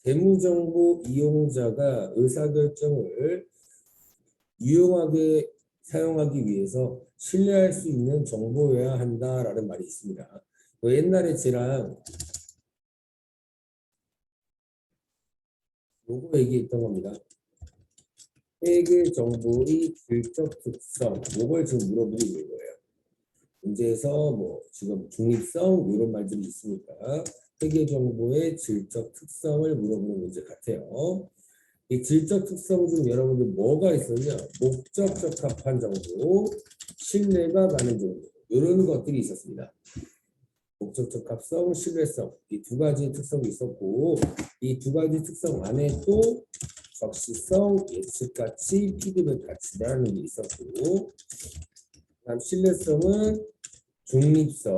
재무정보 이용자가 의사결정을 유용하게 사용하기 위해서 신뢰할 수 있는 정보여야 한다라는 말이 있습니다. 옛날에 제랑 요거 얘기했던 겁니다. 회계 정보의 질적 특성, 요걸 지금 물어보고 있는 거예요. 문제에서 뭐 지금 중립성 이런 말들이 있으니까 회계 정보의 질적 특성을 물어보는 문제 같아요. 이 질적 특성 중 여러분들 뭐가 있었냐? 목적 적합한 정보, 신뢰가 가는 정보 이런 것들이 있었습니다. 목적 적합성, 신뢰성 이 두 가지 특성이 있었고 이 두 가지 특성 안에 또 적시성, 예측 가치, 피드백 가치라는 게 있었고 다음 신뢰성은 중립성.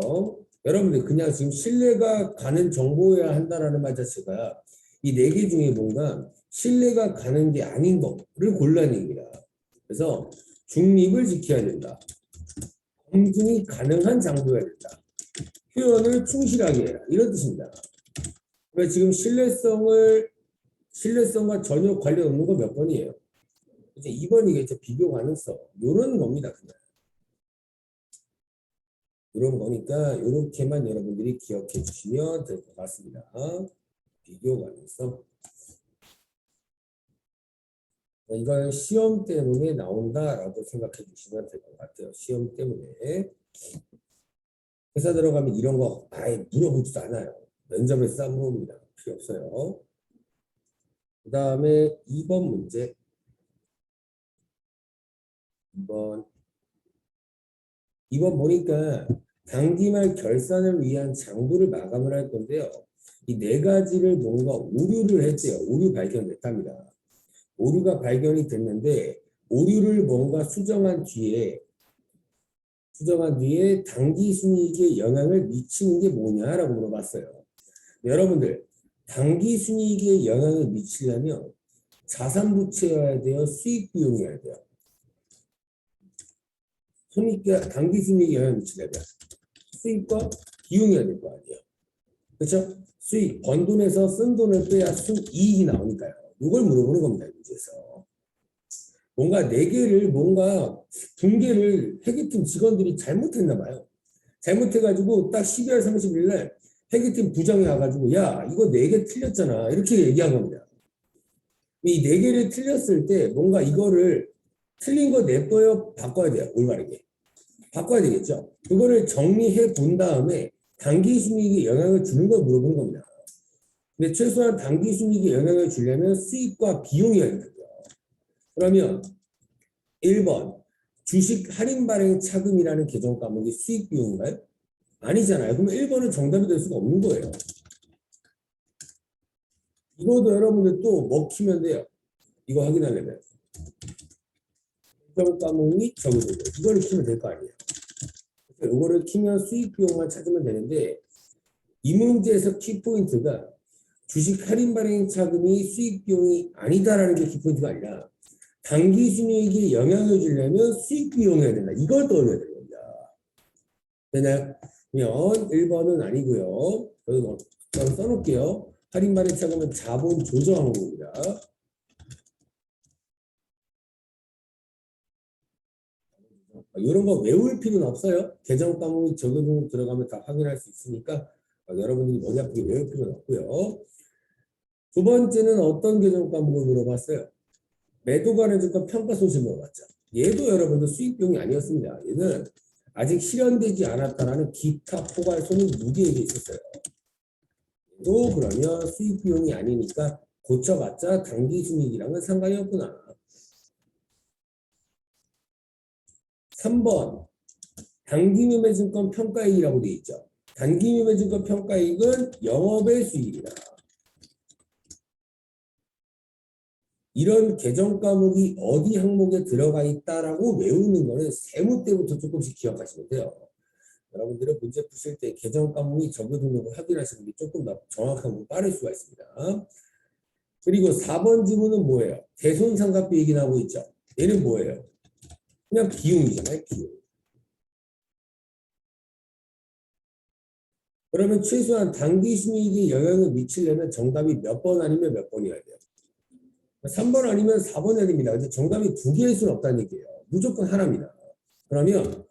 여러분들 그냥 지금 신뢰가 가는 정보여야 한다라는 말 자체가 이 네 개 중에 뭔가 신뢰가 가는 게 아닌 거를 골라낸 얘기다. 그래서 중립을 지켜야 된다. 검증이 가능한 정보여야 된다. 표현을 충실하게 해라. 이런 뜻입니다. 그래서 지금 신뢰성과 전혀 관련 없는 거 몇 번이에요? 이제 2번이겠죠. 비교 가능성. 이런 겁니다. 그냥. 이런 거니까 이렇게만 여러분들이 기억해 주시면 될 것 같습니다. 비교 가능성. 이건 시험 때문에 나온다라고 생각해 주시면 될 것 같아요. 시험 때문에. 회사 들어가면 이런 거 아예 물어보지도 않아요. 면접에서 물어봅니다. 필요 없어요. 그 다음에 2번 문제. 2번 보니까 당기말 결산을 위한 장부를 마감을 할 건데요. 이 네 가지를 뭔가 오류를 했대요. 오류 발견됐답니다. 오류가 발견이 됐는데 오류를 뭔가 수정한 뒤에 당기 순이익에 영향을 미치는 게 뭐냐라고 물어봤어요. 여러분들 당기 순이익에 영향을 미치려면 자산 부채여야 돼요, 수익 비용이어야 돼요. 당기 순이익에 영향을 미치려면 수익과 비용이어야 될 거 아니에요. 그렇죠? 수익, 번 돈에서 쓴 돈을 빼야 이익이 나오니까요. 이걸 물어보는 겁니다. 문제에서. 뭔가 네 개를 붕괴를 회계팀 직원들이 잘못했나 봐요. 잘못해가지고 딱 12월 30일 날 회계팀 부장이 와가지고 야 이거 네 개 틀렸잖아 이렇게 얘기한 겁니다. 이 네 개를 틀렸을 때 뭔가 이거를 틀린 거 냅둬요 바꿔야 돼요. 올바르게 바꿔야 되겠죠. 그거를 정리해 본 다음에 단기 순이익에 영향을 주는 걸 물어보는 겁니다. 근데 최소한 단기 순이익에 영향을 주려면 수익과 비용이어야 된다고요. 그러면 1번 주식 할인 발행 차금이라는 계정 과목이 수익 비용인가요? 아니잖아요. 그러면 1번은 정답이 될 수가 없는 거예요. 이것도 여러분들 또 먹히면 돼요. 이거 확인하려면. 계정 과목이 적용돼요. 이거를 키면 될 거 아니에요. 이거를 키면 수익 비용만 찾으면 되는데 이 문제에서 키포인트가 주식 할인 발행 차금이 수익 비용이 아니다라는 게 키포인트가 아니라 단기 순이익에 영향을 주려면 수익 비용이어야 된다. 이걸 떠올려야 되는 겁니다. 되나요? 그러면 1번은 아니고요. 여기 써놓을게요. 할인 발행 차금은 자본 조정 항목입니다. 이런 거 외울 필요는 없어요. 계정 과목이 적용 들어가면 다 확인할 수 있으니까 여러분들이 머리 아프게 외울 필요는 없고요. 두 번째는 어떤 계정 과목을 물어봤어요? 매도 관해주가 평가 손실 물어봤죠. 얘도 여러분들 수익 비용이 아니었습니다. 얘는 아직 실현되지 않았다라는 기타 포괄 손익 무게액이 있었어요. 또 그러면 수익 비용이 아니니까 고쳐봤자 단기 순이익이랑은 상관이 없구나. 3번 단기매매증권 평가이익이라고 되어 있죠. 단기매매증권 평가이익은 영업의 수익이다. 이런 계정 과목이 어디 항목에 들어가 있다라고 외우는 거는 세무 때부터 조금씩 기억하시면 돼요. 여러분들은 문제 푸실 때 계정 과목이 적용 등록을 확인하시는 게 조금 더 정확하고 빠를 수가 있습니다. 그리고 4번 지문은 뭐예요? 대손상각비 얘기 나오고 있죠. 얘는 뭐예요? 그냥 비용이잖아요. 비용. 그러면 최소한 당기 순이익에 영향을 미치려면 정답이 몇 번 아니면 몇 번이어야 돼요? 3번 아니면 4번 해야 됩니다. 근데 정답이 두 개일 수는 없다는 얘기예요. 무조건 하나입니다. 그러면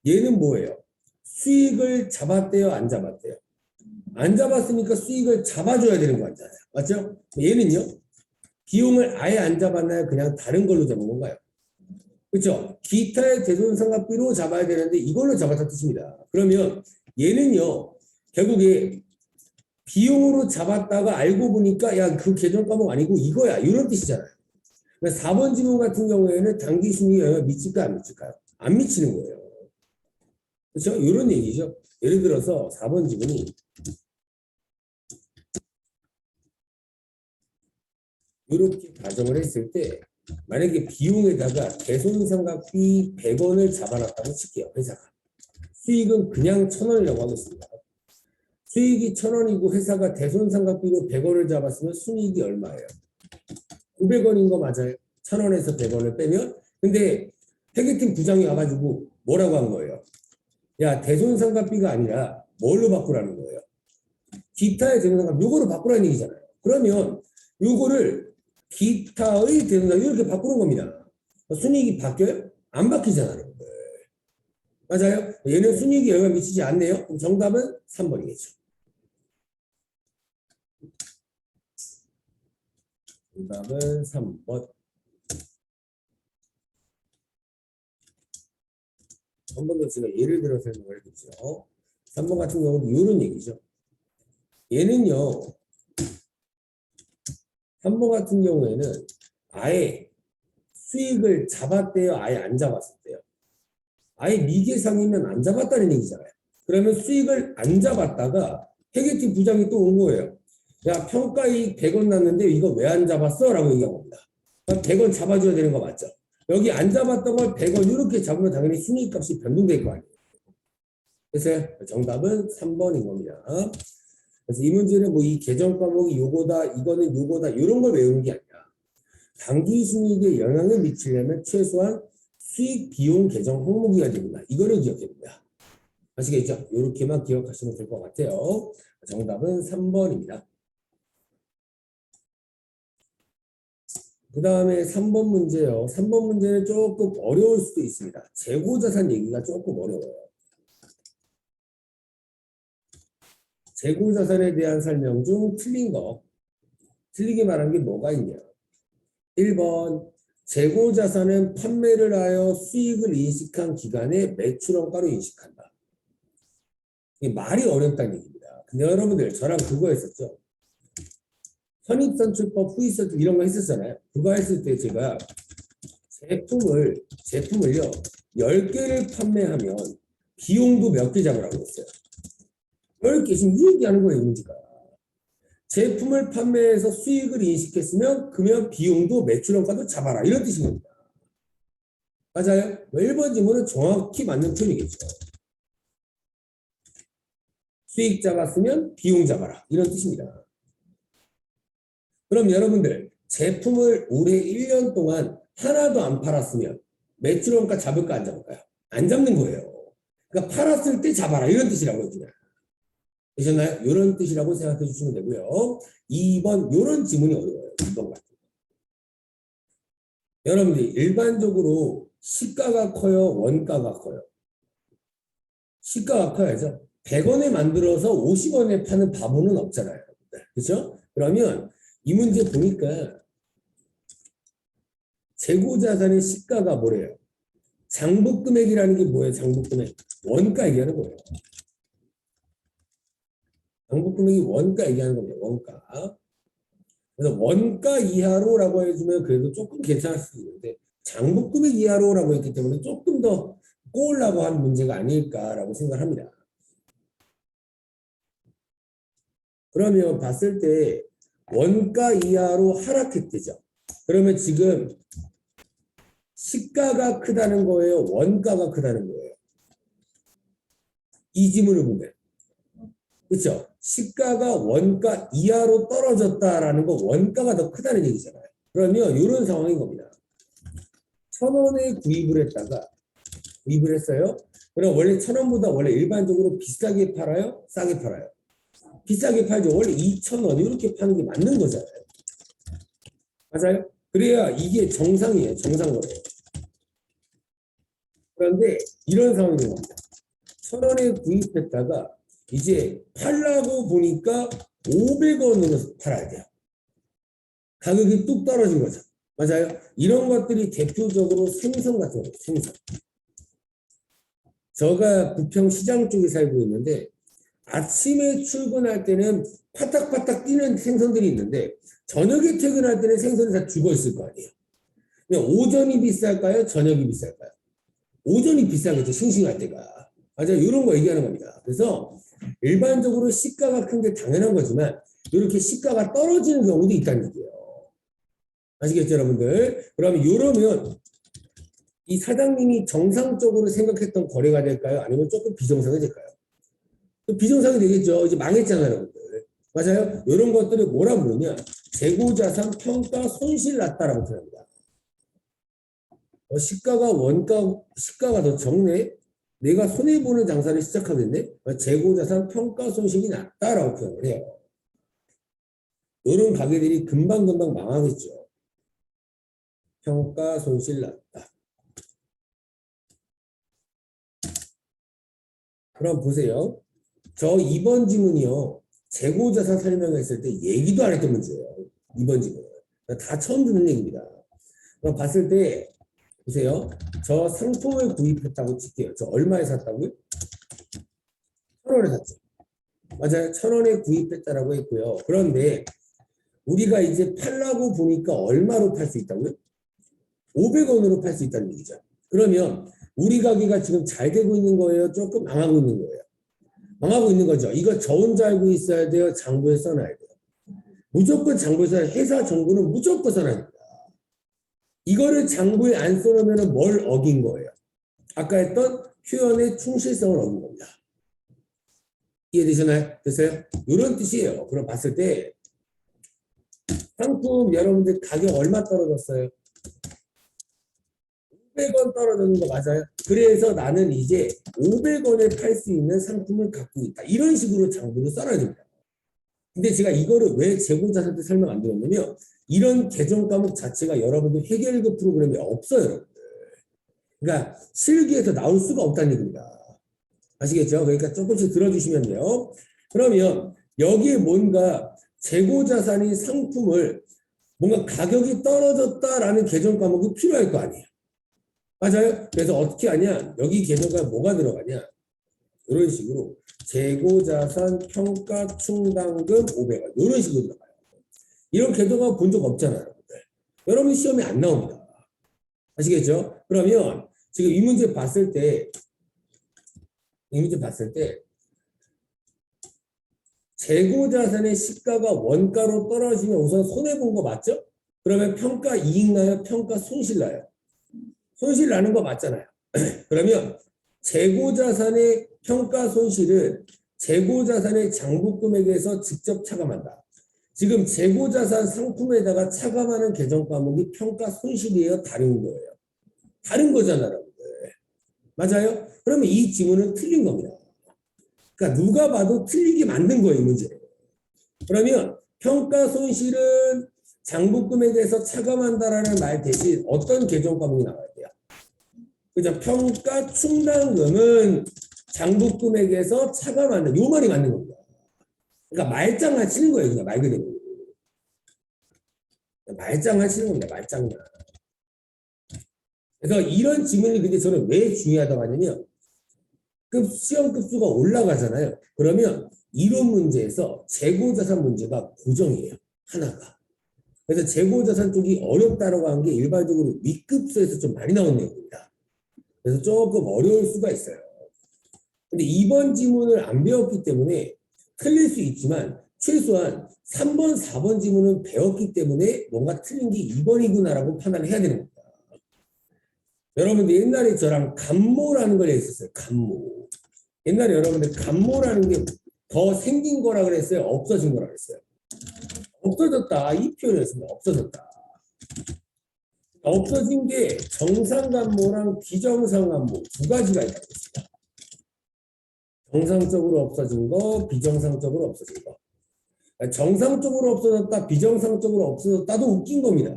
얘는 뭐예요? 수익을 잡았대요, 안 잡았대요? 안 잡았으니까 수익을 잡아줘야 되는 거 같잖아요. 맞죠? 얘는요? 비용을 아예 안 잡았나요? 그냥 다른 걸로 잡은 건가요? 그렇죠? 기타의 대손상각비로 잡아야 되는데 이걸로 잡았다는 뜻입니다. 그러면 얘는요, 결국에 비용으로 잡았다가 알고 보니까 야, 그 계정 과목 아니고 이거야. 이런 뜻이잖아요. 4번 지문 같은 경우에는 당기 순위에 영향을 미칠까요? 안 미칠까요? 안 미치는 거예요. 그렇죠? 이런 얘기죠. 예를 들어서 4번 지문이 이렇게 가정을 했을 때 만약에 비용에다가 대손상각비 100원을 잡아놨다고 칠게요. 회사가. 수익은 그냥 1,000원이라고 하겠습니다. 수익이 1,000원이고 회사가 대손상각비로 100원을 잡았으면 순이익이 얼마예요? 900원인 거 맞아요? 1,000원에서 100원을 빼면? 근데 회계팀 부장이 와가지고 뭐라고 한 거예요? 야, 대손상각비가 아니라 뭘로 바꾸라는 거예요? 기타의 대손상각비, 요거로 바꾸라는 얘기잖아요. 그러면 요거를 기타의 대손상각비 이렇게 바꾸는 겁니다. 순이익이 바뀌어요? 안 바뀌잖아요. 맞아요? 얘는 순이익에 영향을 미치지 않네요. 그럼 정답은 3번이겠죠. 정답은 3번. 한 번 더 제가 예를 들어 설명을 해드리죠. 3번 같은 경우도 이런 얘기죠. 얘는요, 3번 같은 경우에는 아예 수익을 잡았대요, 아예 안 잡았었대요. 아예 미계상이면 안 잡았다는 얘기잖아요. 그러면 수익을 안 잡았다가 회계팀 부장이 또 온 거예요. 야, 평가이익 100원 났는데 이거 왜 안 잡았어? 라고 얘기한 겁니다. 100원 잡아줘야 되는 거 맞죠? 여기 안 잡았던 걸 100원 이렇게 잡으면 당연히 순이익값이 변동될 거 아니에요. 그래서 정답은 3번인 겁니다. 그래서 이 문제는 뭐 이 계정 과목이 요거다, 이거는 요거다, 이런 걸 외우는 게 아니라 당기 순이익에 영향을 미치려면 최소한 수익 비용 계정 항목이어야 됩니다. 이거를 기억해야 됩니다. 아시겠죠? 이렇게만 기억하시면 될 것 같아요. 정답은 3번입니다. 그 다음에 3번 문제요. 3번 문제는 조금 어려울 수도 있습니다. 재고자산 얘기가 조금 어려워요. 재고자산에 대한 설명 중 틀린 거. 틀리게 말한 게 뭐가 있냐. 1번 재고자산은 판매를 하여 수익을 인식한 기간에 매출원가로 인식한다. 이게 말이 어렵다는 얘기입니다. 근데 여러분들 저랑 그거 했었죠. 선입선출법, 후입선출 이런 거 했었잖아요. 그거 했을 때 제가 제품을요 10개를 판매하면 비용도 몇 개 잡으라고 했어요. 10개 지금 이 얘기하는 거예요. 문제가. 제품을 판매해서 수익을 인식했으면 그러면 비용도 매출원가도 잡아라 이런 뜻인 겁니다. 맞아요? 1번 질문은 정확히 맞는 표현이겠죠. 수익 잡았으면 비용 잡아라 이런 뜻입니다. 그럼 여러분들 제품을 올해 1년 동안 하나도 안 팔았으면 매출원가 잡을까 안 잡을까요? 안 잡는 거예요. 그러니까 팔았을 때 잡아라 이런 뜻이라고 해주냐. 되셨나요? 이런 뜻이라고 생각해 주시면 되고요. 2번 이런 지문이 어려워요. 2번 같은 거. 여러분들이 일반적으로 시가가 커요? 원가가 커요? 시가가 커야죠. 100원에 만들어서 50원에 파는 바보는 없잖아요. 그렇죠? 그러면 이 문제 보니까 재고자산의 시가가 뭐래요? 장부금액이라는 게 뭐예요? 장부금액. 원가 얘기하는 거예요. 장부금액이 원가 얘기하는 겁니다. 원가. 그래서 원가 이하로라고 해주면 그래도 조금 괜찮을 수 있는데 장부금액 이하로라고 했기 때문에 조금 더 꼬으려고 한 문제가 아닐까라고 생각합니다. 그러면 봤을 때 원가 이하로 하락했대죠. 그러면 지금 시가가 크다는 거예요? 원가가 크다는 거예요? 이 지문을 보면. 그렇죠? 시가가 원가 이하로 떨어졌다라는 거 원가가 더 크다는 얘기잖아요. 그러면 이런 상황인 겁니다. 1,000원에 구입을 했다가 구입을 했어요. 그럼 원래 1,000원보다 원래 일반적으로 비싸게 팔아요? 싸게 팔아요? 비싸게 팔죠. 원래 2,000원 이렇게 파는 게 맞는 거잖아요. 맞아요? 그래야 이게 정상이에요. 정상 거래요. 그런데 이런 상황이 된 겁니다. 1,000원에 구입했다가 이제 팔라고 보니까 500원으로 팔아야 돼요. 가격이 뚝 떨어진 거죠. 맞아요? 이런 것들이 대표적으로 생선 같은 거예요. 생선. 제가 부평 시장 쪽에 살고 있는데 아침에 출근할 때는 파닥파닥 뛰는 생선들이 있는데 저녁에 퇴근할 때는 생선이 다 죽어 있을 거 아니에요. 그냥 오전이 비쌀까요? 저녁이 비쌀까요? 오전이 비싸겠죠. 싱싱할 때가. 맞아요. 이런 거 얘기하는 겁니다. 그래서 일반적으로 시가가 큰 게 당연한 거지만 이렇게 시가가 떨어지는 경우도 있다는 얘기예요. 아시겠죠, 여러분들? 그러면 이러면 이 사장님이 정상적으로 생각했던 거래가 될까요? 아니면 조금 비정상이 될까요? 비정상이 되겠죠. 이제 망했잖아요, 여러분들. 맞아요? 이런 것들을 뭐라 부르냐? 재고자산 평가 손실 났다라고 표현합니다. 시가가 더 적네? 내가 손해보는 장사를 시작하겠네? 재고자산 평가 손실이 났다라고 표현을 해요. 이런 가게들이 금방금방 망하겠죠. 평가 손실 났다. 그럼 보세요. 저 2번 지문이요. 재고자산 설명했을 때 얘기도 안 했던 문제예요. 2번 지문은. 다 처음 듣는 얘기입니다. 그럼 봤을 때 보세요. 저 상품을 구입했다고 칠게요. 저 얼마에 샀다고요? 1,000원에 샀죠. 맞아요. 1,000원에 구입했다라고 했고요. 그런데 우리가 이제 팔라고 보니까 얼마로 팔 수 있다고요? 500원으로 팔 수 있다는 얘기죠. 그러면 우리 가게가 지금 잘 되고 있는 거예요? 조금 망하고 있는 거예요? 망하고 있는 거죠. 이거 저 혼자 알고 있어야 돼요? 장부에 써놔야 돼요? 무조건 장부에 써야 돼요. 회사 정보는 무조건 써놔야 됩니다. 이거를 장부에 안 써놓으면 뭘 어긴 거예요? 아까 했던 표현의 충실성을 어긴 겁니다. 이해되시나요? 됐어요? 이런 뜻이에요. 그럼 봤을 때 상품 여러분들 가격 얼마 떨어졌어요? 500원 떨어지는 거 맞아요? 그래서 나는 이제 500원에 팔 수 있는 상품을 갖고 있다. 이런 식으로 장부를 써놔야 됩니다. 근데 제가 이거를 왜 재고자산 때 설명 안 드렸냐면 이런 개정 과목 자체가 여러분들 회계일급 프로그램에 없어요. 여러분들. 그러니까 실기에서 나올 수가 없다는 얘기입니다. 아시겠죠? 그러니까 조금씩 들어주시면 돼요. 그러면 여기에 뭔가 재고자산인 상품을 뭔가 가격이 떨어졌다라는 개정 과목이 필요할 거 아니에요. 맞아요? 그래서 어떻게 하냐? 여기 개정과에 뭐가 들어가냐? 이런 식으로 재고자산 평가 충당금 500원 이런 식으로 들어가요. 이런 개정과 본 적 없잖아요. 여러분들. 여러분 시험에 안 나옵니다. 아시겠죠? 그러면 지금 이 문제 봤을 때 재고자산의 시가가 원가로 떨어지면 우선 손해본 거 맞죠? 그러면 평가 이익 나요? 평가 손실 나요? 손실 나는 거 맞잖아요. 그러면 재고자산의 평가 손실은 재고자산의 장부금액에서 직접 차감한다. 지금 재고자산 상품에다가 차감하는 개정 과목이 평가 손실이에요? 다른 거예요? 다른 거잖아요. 여러분들. 맞아요? 그러면 이 지문은 틀린 겁니다. 그러니까 누가 봐도 틀리게 만든 거예요. 이 문제를. 그러면 평가 손실은 장부금액에서 차감한다라는 말 대신 어떤 개정 과목이 나와야 돼요? 그죠? 평가 충당금은 장부금액에서 차감한다. 요 말이 맞는 겁니다. 그러니까 말장난 치는 거예요. 그냥 말 그대로. 말장난 치는 겁니다. 말장난. 그래서 이런 지문이 근데 저는 왜 중요하다고 하냐면 시험 급수가 올라가잖아요. 그러면 이론 문제에서 재고자산 문제가 고정이에요. 하나가. 그래서 재고자산 쪽이 어렵다라고 한 게 일반적으로 윗급수에서 좀 많이 나온 내용입니다. 그래서 조금 어려울 수가 있어요. 근데 이번 지문을 안 배웠기 때문에 틀릴 수 있지만 최소한 3번, 4번 지문은 배웠기 때문에 뭔가 틀린 게 2번이구나라고 판단을 해야 되는 겁니다. 여러분들 옛날에 저랑 감모라는 걸 했었어요. 감모. 옛날에 여러분들 감모라는 게 더 생긴 거라 그랬어요? 없어진 거라 그랬어요? 없어졌다. 이 표현이었습니다. 없어졌다. 없어진 게 정상 감모랑 비정상 감모 두 가지가 있다고 했습니다. 정상적으로 없어진 거, 비정상적으로 없어진 거. 정상적으로 없어졌다, 비정상적으로 없어졌다도 웃긴 겁니다.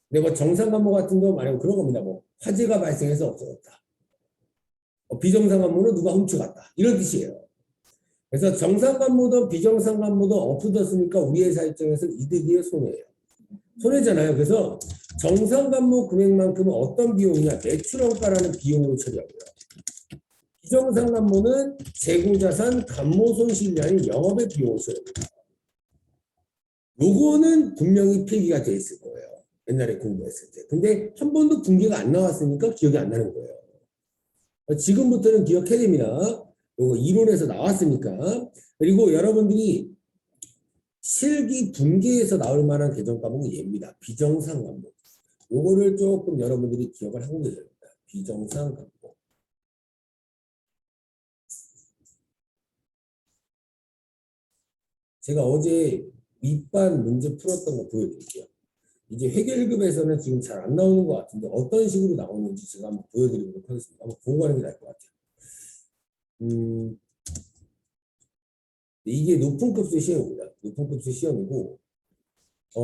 근데 뭐 정상 간모 같은 경우 말하면 그런 겁니다. 뭐 화재가 발생해서 없어졌다. 비정상 간모는 누가 훔쳐갔다. 이런 뜻이에요. 그래서 정상 간모든 비정상 간모든 없어졌으니까 우리 회사 입장에서 이득이에요, 손해예요. 손해잖아요. 그래서 정상 간모 금액만큼은 어떤 비용이냐? 매출원가라는 비용으로 처리하고요. 비정상 간모는 재고자산 간모 손실이 아닌 영업의 비용으로 처리합니다. 요거는 분명히 필기가 돼 있을 거예요. 옛날에 공부했을 때. 근데 한 번도 분기가 안 나왔으니까 기억이 안 나는 거예요. 지금부터는 기억해야 됩니다. 요거 이론에서 나왔으니까. 그리고 여러분들이 실기 분기에서 나올 만한 개정 과목이 얘입니다. 비정상 과목. 요거를 조금 여러분들이 기억을 하고 계셔야 됩니다. 비정상 과목. 제가 어제 밑반 문제 풀었던 거 보여드릴게요. 이제 회계일급에서는 지금 잘 안 나오는 것 같은데 어떤 식으로 나오는지 제가 한번 보여드리도록 하겠습니다. 한번 보고 가는 게 나을 것 같아요. 이게 높은 급수 시험입니다. 높은 급수 시험이고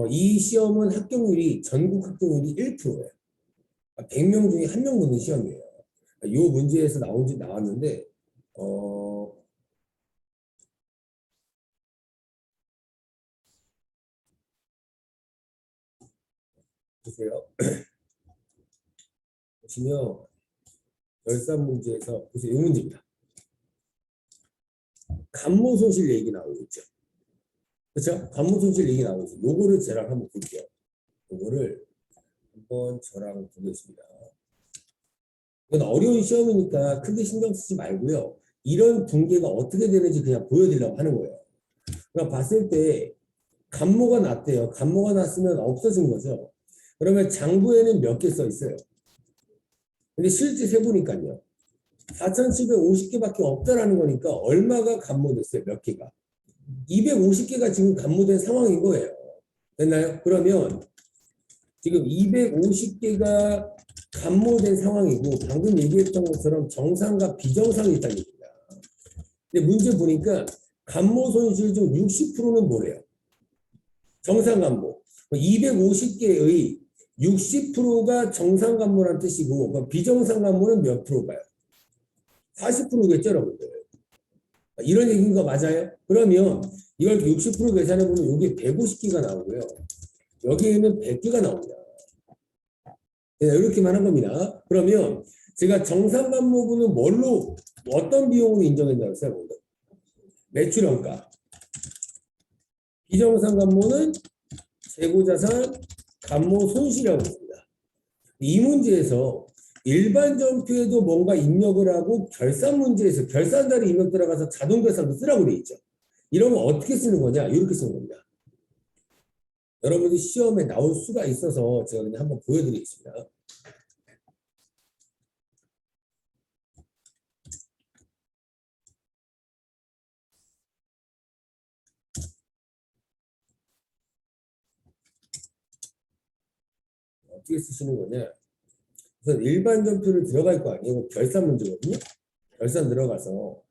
이 시험은 합격률이 전국 합격률이 1%예요. 100명 중에 1명 붙는 시험이에요. 이 문제에서 나왔는데 보세요. 보시면 열산 문제에서 보세요. 이 문제입니다. 간모 손실 얘기 나오고 있죠. 그렇죠? 간모 손실 얘기 나오고 있죠. 요거를 저랑 한번 볼게요. 요거를 한번 저랑 보겠습니다. 이건 어려운 시험이니까 크게 신경 쓰지 말고요. 이런 붕괴가 어떻게 되는지 그냥 보여드리려고 하는 거예요. 그러니까 봤을 때 간모가 났대요. 간모가 났으면 없어진 거죠. 그러면 장부에는 몇 개 써 있어요. 근데 실제 세보니까요. 4,750개밖에 없다라는 거니까 얼마가 간모됐어요? 몇 개가? 250개가 지금 간모된 상황인 거예요. 됐나요? 그러면 지금 250개가 간모된 상황이고 방금 얘기했던 것처럼 정상과 비정상이 있다는 얘기입니다. 근데 문제 보니까 간모 손실 중 60%는 뭐래요? 정상 간모. 250개의 60%가 정상 간모란 뜻이고 비정상 간모는 몇 프로가요? 40%겠죠, 여러분들. 이런 얘기인 거 맞아요? 그러면 이걸 60% 계산해 보면 여기 150개가 나오고요. 여기에는 100개가 나옵니다. 이렇게만 한 겁니다. 그러면 제가 정상 간모분은 뭘로 어떤 비용으로 인정했냐고 했어요. 매출원가. 비정상 간모는 재고자산 간모 손실이라고 했습니다. 이 문제에서 일반 전표에도 뭔가 입력을 하고 결산 문제에서 결산자리 입력 들어가서 자동 결산도 쓰라고 돼 있죠. 이러면 어떻게 쓰는 거냐? 이렇게 쓰는 겁니다. 여러분들 시험에 나올 수가 있어서 제가 그냥 한번 보여드리겠습니다. 어떻게 쓰시는 거냐? 우선 일반 전표를 들어갈 거 아니에요. 결산 문제거든요. 결산 들어가서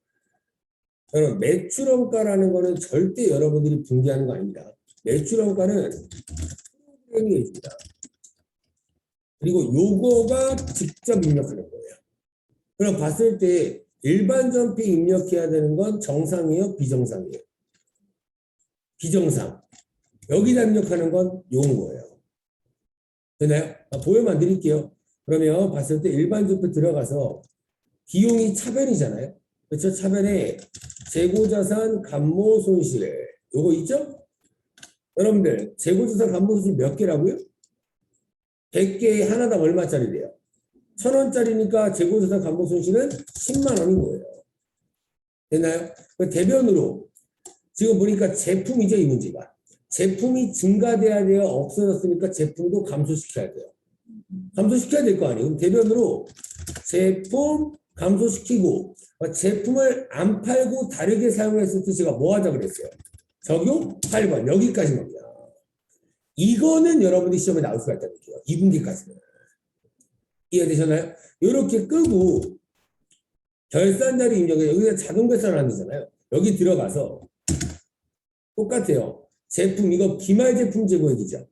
여러분 매출원가라는 거는 절대 여러분들이 분기하는 거 아닙니다. 매출원가는 프로그램이 해줍니다. 그리고 요거가 직접 입력하는 거예요. 그럼 봤을 때 일반 전표에 입력해야 되는 건 정상이에요? 비정상이에요? 비정상. 여기다 입력하는 건 요런 거예요. 되나요? 보여만 드릴게요. 그러면 봤을 때 일반 전표 들어가서 비용이 차변이잖아요. 그렇죠? 차변에 재고자산 간모 손실 요거 있죠? 여러분들 재고자산 간모 손실 몇 개라고요? 100개에 하나당 얼마짜리래요? 1,000원짜리니까 재고자산 간모 손실은 10만 원인 거예요. 됐나요? 대변으로 지금 보니까 제품이죠, 이 문제가. 제품이 증가돼야 돼요? 없어졌으니까 제품도 감소시켜야 돼요. 감소시켜야 될 거 아니에요. 그럼 대변으로 제품 감소시키고 제품을 안 팔고 다르게 사용했을 때 제가 뭐 하자 그랬어요? 적용 8번 여기까지 겁니다. 이거는 여러분들이 시험에 나올 수가 있다는 거죠. 2분기까지는. 이해되셨나요? 이렇게 끄고 결산자료 입력에 여기가 자동 결산하는 데잖아요. 여기 들어가서 똑같아요. 제품 이거 기말 제품 재고액이죠.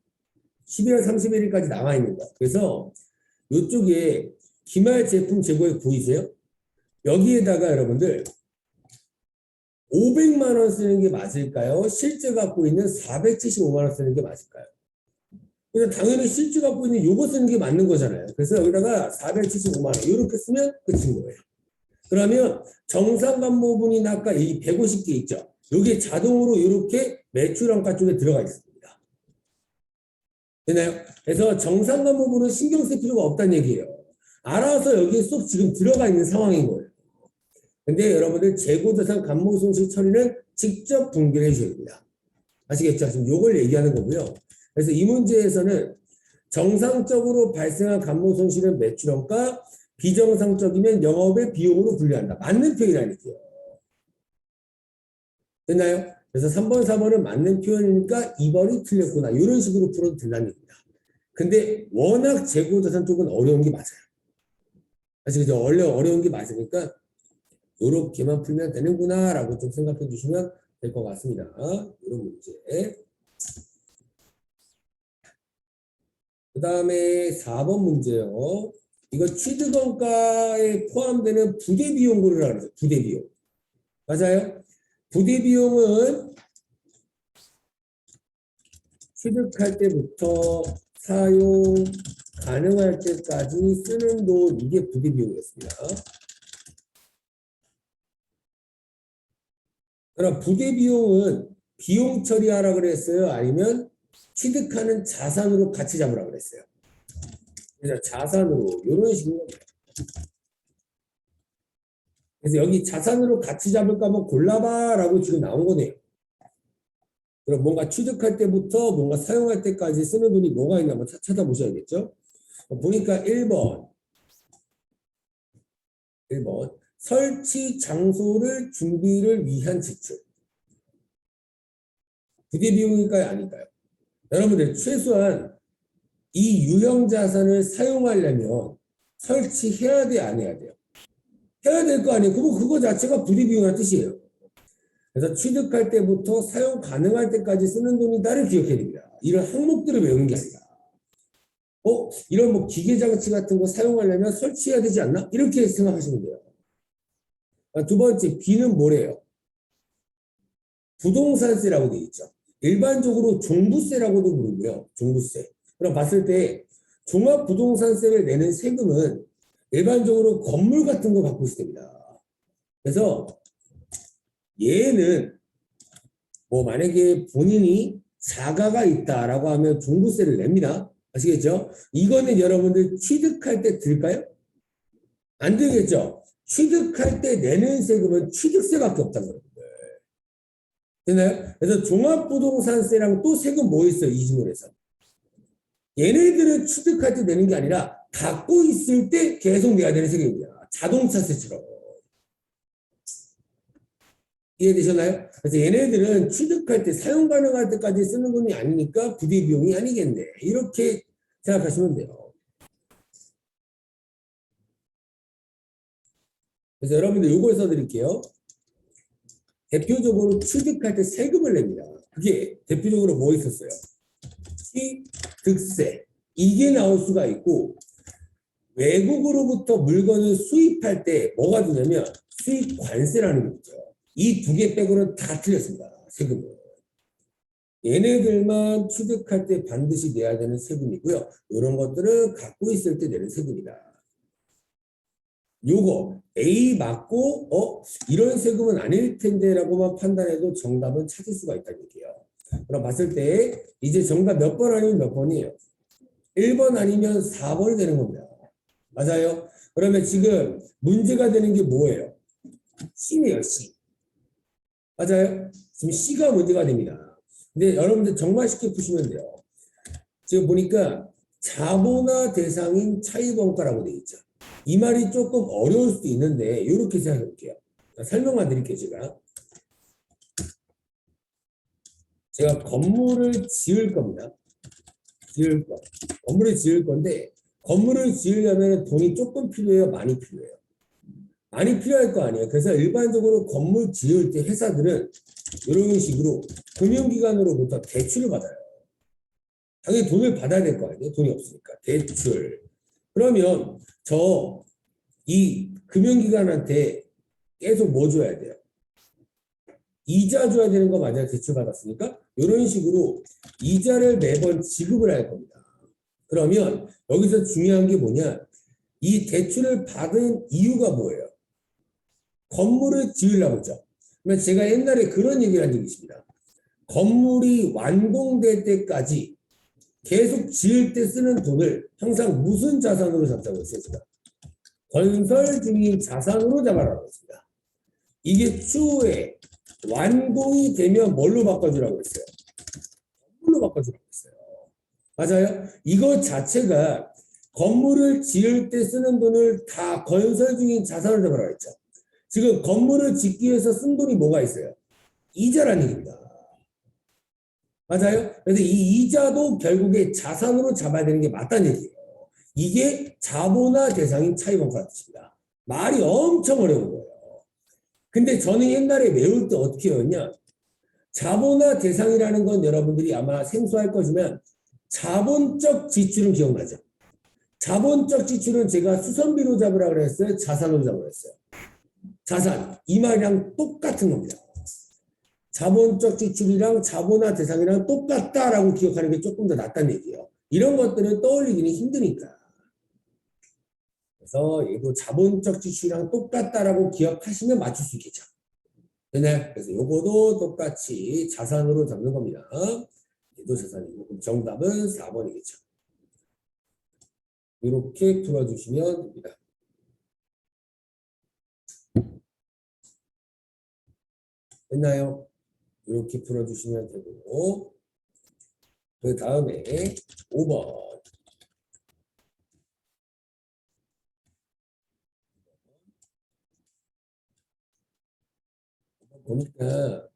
12월 31일까지 나와 있는 거. 그래서 이쪽에 기말 제품 재고액 보이세요? 여기에다가 여러분들 500만 원 쓰는 게 맞을까요? 실제 갖고 있는 475만 원 쓰는 게 맞을까요? 그냥 당연히 실제 갖고 있는 요거 쓰는 게 맞는 거잖아요. 그래서 여기다가 475만 원 이렇게 쓰면 끝인 거예요. 그러면 정상간모분이 아까 이 150개 있죠. 여기 자동으로 이렇게 매출원가 쪽에 들어가 있습니다. 되나요? 그래서 정상간모분은 신경 쓸 필요가 없다는 얘기예요. 알아서 여기에 쏙 지금 들어가 있는 상황인 거예요. 근데 여러분들 재고자산 감모손실 처리는 직접 분기를 해줘야 됩니다. 아시겠죠? 지금 요걸 얘기하는 거고요. 그래서 이 문제에서는 정상적으로 발생한 감모손실은 매출원가, 비정상적이면 영업의 비용으로 분류한다. 맞는 표현이라니까요. 됐나요? 그래서 3번, 4번은 맞는 표현이니까 2번이 틀렸구나. 이런 식으로 풀어도 된다는 얘기입니다. 근데 워낙 재고자산 쪽은 어려운 게 맞아요. 아시겠죠? 원래 어려운 게 맞으니까 이렇게만 풀면 되는구나 라고 좀 생각해 주시면 될 것 같습니다. 이런 문제. 그 다음에 4번 문제요. 이거 취득원가에 포함되는 부대비용고를 하는 거예요. 부대비용. 맞아요? 부대비용은 취득할 때부터 사용 가능할 때까지 쓰는 돈, 이게 부대비용이었습니다. 그럼 부대비용은 비용 처리하라 그랬어요? 아니면 취득하는 자산으로 같이 잡으라 그랬어요? 그래서 자산으로 이런 식으로. 그래서 여기 자산으로 같이 잡을까 한번 골라봐라고 지금 나온 거네요. 그럼 뭔가 취득할 때부터 뭔가 사용할 때까지 쓰는 돈이 뭐가 있나 한번 찾아보셔야겠죠? 보니까 1번 설치 장소를 준비를 위한 지출. 부대비용일까요? 아닐까요? 여러분들 최소한 이 유형 자산을 사용하려면 설치해야 돼, 안 해야 돼요? 해야 될 거 아니에요? 그거 자체가 부대비용이라는 뜻이에요. 그래서 취득할 때부터 사용 가능할 때까지 쓰는 돈이다를 기억해야 됩니다. 이런 항목들을 외우는 게 아니라. 이런 뭐 기계장치 같은 거 사용하려면 설치해야 되지 않나? 이렇게 생각하시면 돼요. 두 번째, B는 뭐래요? 부동산세라고 되어 있죠. 일반적으로 종부세라고도 부르고요. 종부세. 그럼 봤을 때 종합부동산세를 내는 세금은 일반적으로 건물 같은 거 갖고 있을 때입니다. 그래서 얘는 뭐 만약에 본인이 자가가 있다라고 하면 종부세를 냅니다. 아시겠죠? 이거는 여러분들 취득할 때 들까요? 안 들겠죠? 취득할 때 내는 세금은 취득세밖에 없다는 거예요. 되나요? 그래서 종합부동산세랑 또 세금 뭐 있어요? 이 지문에서. 얘네들은 취득할 때 내는 게 아니라 갖고 있을 때 계속 내야 되는 세금입니다. 자동차세처럼. 이해되셨나요? 그래서 얘네들은 취득할 때 사용 가능할 때까지 쓰는 돈이 아니니까 부대비용이 아니겠네. 이렇게 생각하시면 돼요. 그래서 여러분들 이걸 써드릴게요. 대표적으로 취득할 때 세금을 냅니다. 그게 대표적으로 뭐 있었어요? 취득세. 이게 나올 수가 있고, 외국으로부터 물건을 수입할 때 뭐가 되냐면 수입관세라는 게 있죠. 이 두 개 빼고는 다 틀렸습니다. 세금은. 얘네들만 취득할 때 반드시 내야 되는 세금이고요. 이런 것들은 갖고 있을 때 내는 세금이다. 요거 A 맞고 이런 세금은 아닐 텐데 라고만 판단해도 정답은 찾을 수가 있다는 얘기예요. 그럼 봤을 때 이제 정답 몇 번 아니면 몇 번이에요? 1번 아니면 4번이 되는 겁니다. 맞아요? 그러면 지금 문제가 되는 게 뭐예요? C네요. C. 맞아요? 지금 C가 문제가 됩니다. 근데 여러분들 정말 쉽게 푸시면 돼요. 지금 보니까 자본화 대상인 차입원가라고 되어 있죠. 이 말이 조금 어려울 수도 있는데 이렇게 생각해 볼게요. 설명만 드릴게요. 제가 건물을 지을 겁니다. 건물을 지을 건데 건물을 지으려면 돈이 조금 필요해요? 많이 필요해요? 많이 필요할 거 아니에요. 그래서 일반적으로 건물 지을 때 회사들은 이런 식으로 금융기관으로부터 대출을 받아요. 당연히 돈을 받아야 될 거 아니에요. 돈이 없으니까. 대출. 그러면 이 금융기관한테 계속 뭐 줘야 돼요? 이자 줘야 되는 거 맞아요? 대출 받았으니까? 이런 식으로 이자를 매번 지급을 할 겁니다. 그러면 여기서 중요한 게 뭐냐? 이 대출을 받은 이유가 뭐예요? 건물을 지으려고 했죠. 그러면 제가 옛날에 그런 얘기를 한 적이 있습니다. 건물이 완공될 때까지 계속 지을 때 쓰는 돈을 항상 무슨 자산으로 잡자고 했어요, 제가? 건설 중인 자산으로 잡아라고 했습니다. 이게 추후에 완공이 되면 뭘로 바꿔주라고 했어요? 건물로 바꿔주라고 했어요. 맞아요? 이거 자체가 건물을 지을 때 쓰는 돈을 다 건설 중인 자산을 잡아라고 했죠. 지금 건물을 짓기 위해서 쓴 돈이 뭐가 있어요? 이자라는 얘기입니다. 맞아요? 그래서 이 이자도 결국에 자산으로 잡아야 되는 게 맞다는 얘기예요. 이게 자본화 대상인 차이범과라는 뜻입니다. 말이 엄청 어려운 거예요. 근데 저는 옛날에 외울 때 어떻게 외웠냐? 자본화 대상이라는 건 여러분들이 아마 생소할 거지만 자본적 지출은 기억나죠? 자본적 지출은 제가 수선비로 잡으라고 그랬어요? 자산으로 잡으라고 그랬어요? 자산. 이 말이랑 똑같은 겁니다. 자본적 지출이랑 자본화 대상이랑 똑같다라고 기억하는 게 조금 더 낫다는 얘기예요. 이런 것들은 떠올리기는 힘드니까. 그래서 얘도 자본적 지출이랑 똑같다라고 기억하시면 맞출 수 있겠죠. 네, 그래서 요거도 똑같이 자산으로 잡는 겁니다. 얘도 자산이고 정답은 4번이겠죠. 이렇게 풀어주시면 됩니다. 됐나요? 이렇게 풀어주시면 되고 그 다음에 5번 보니까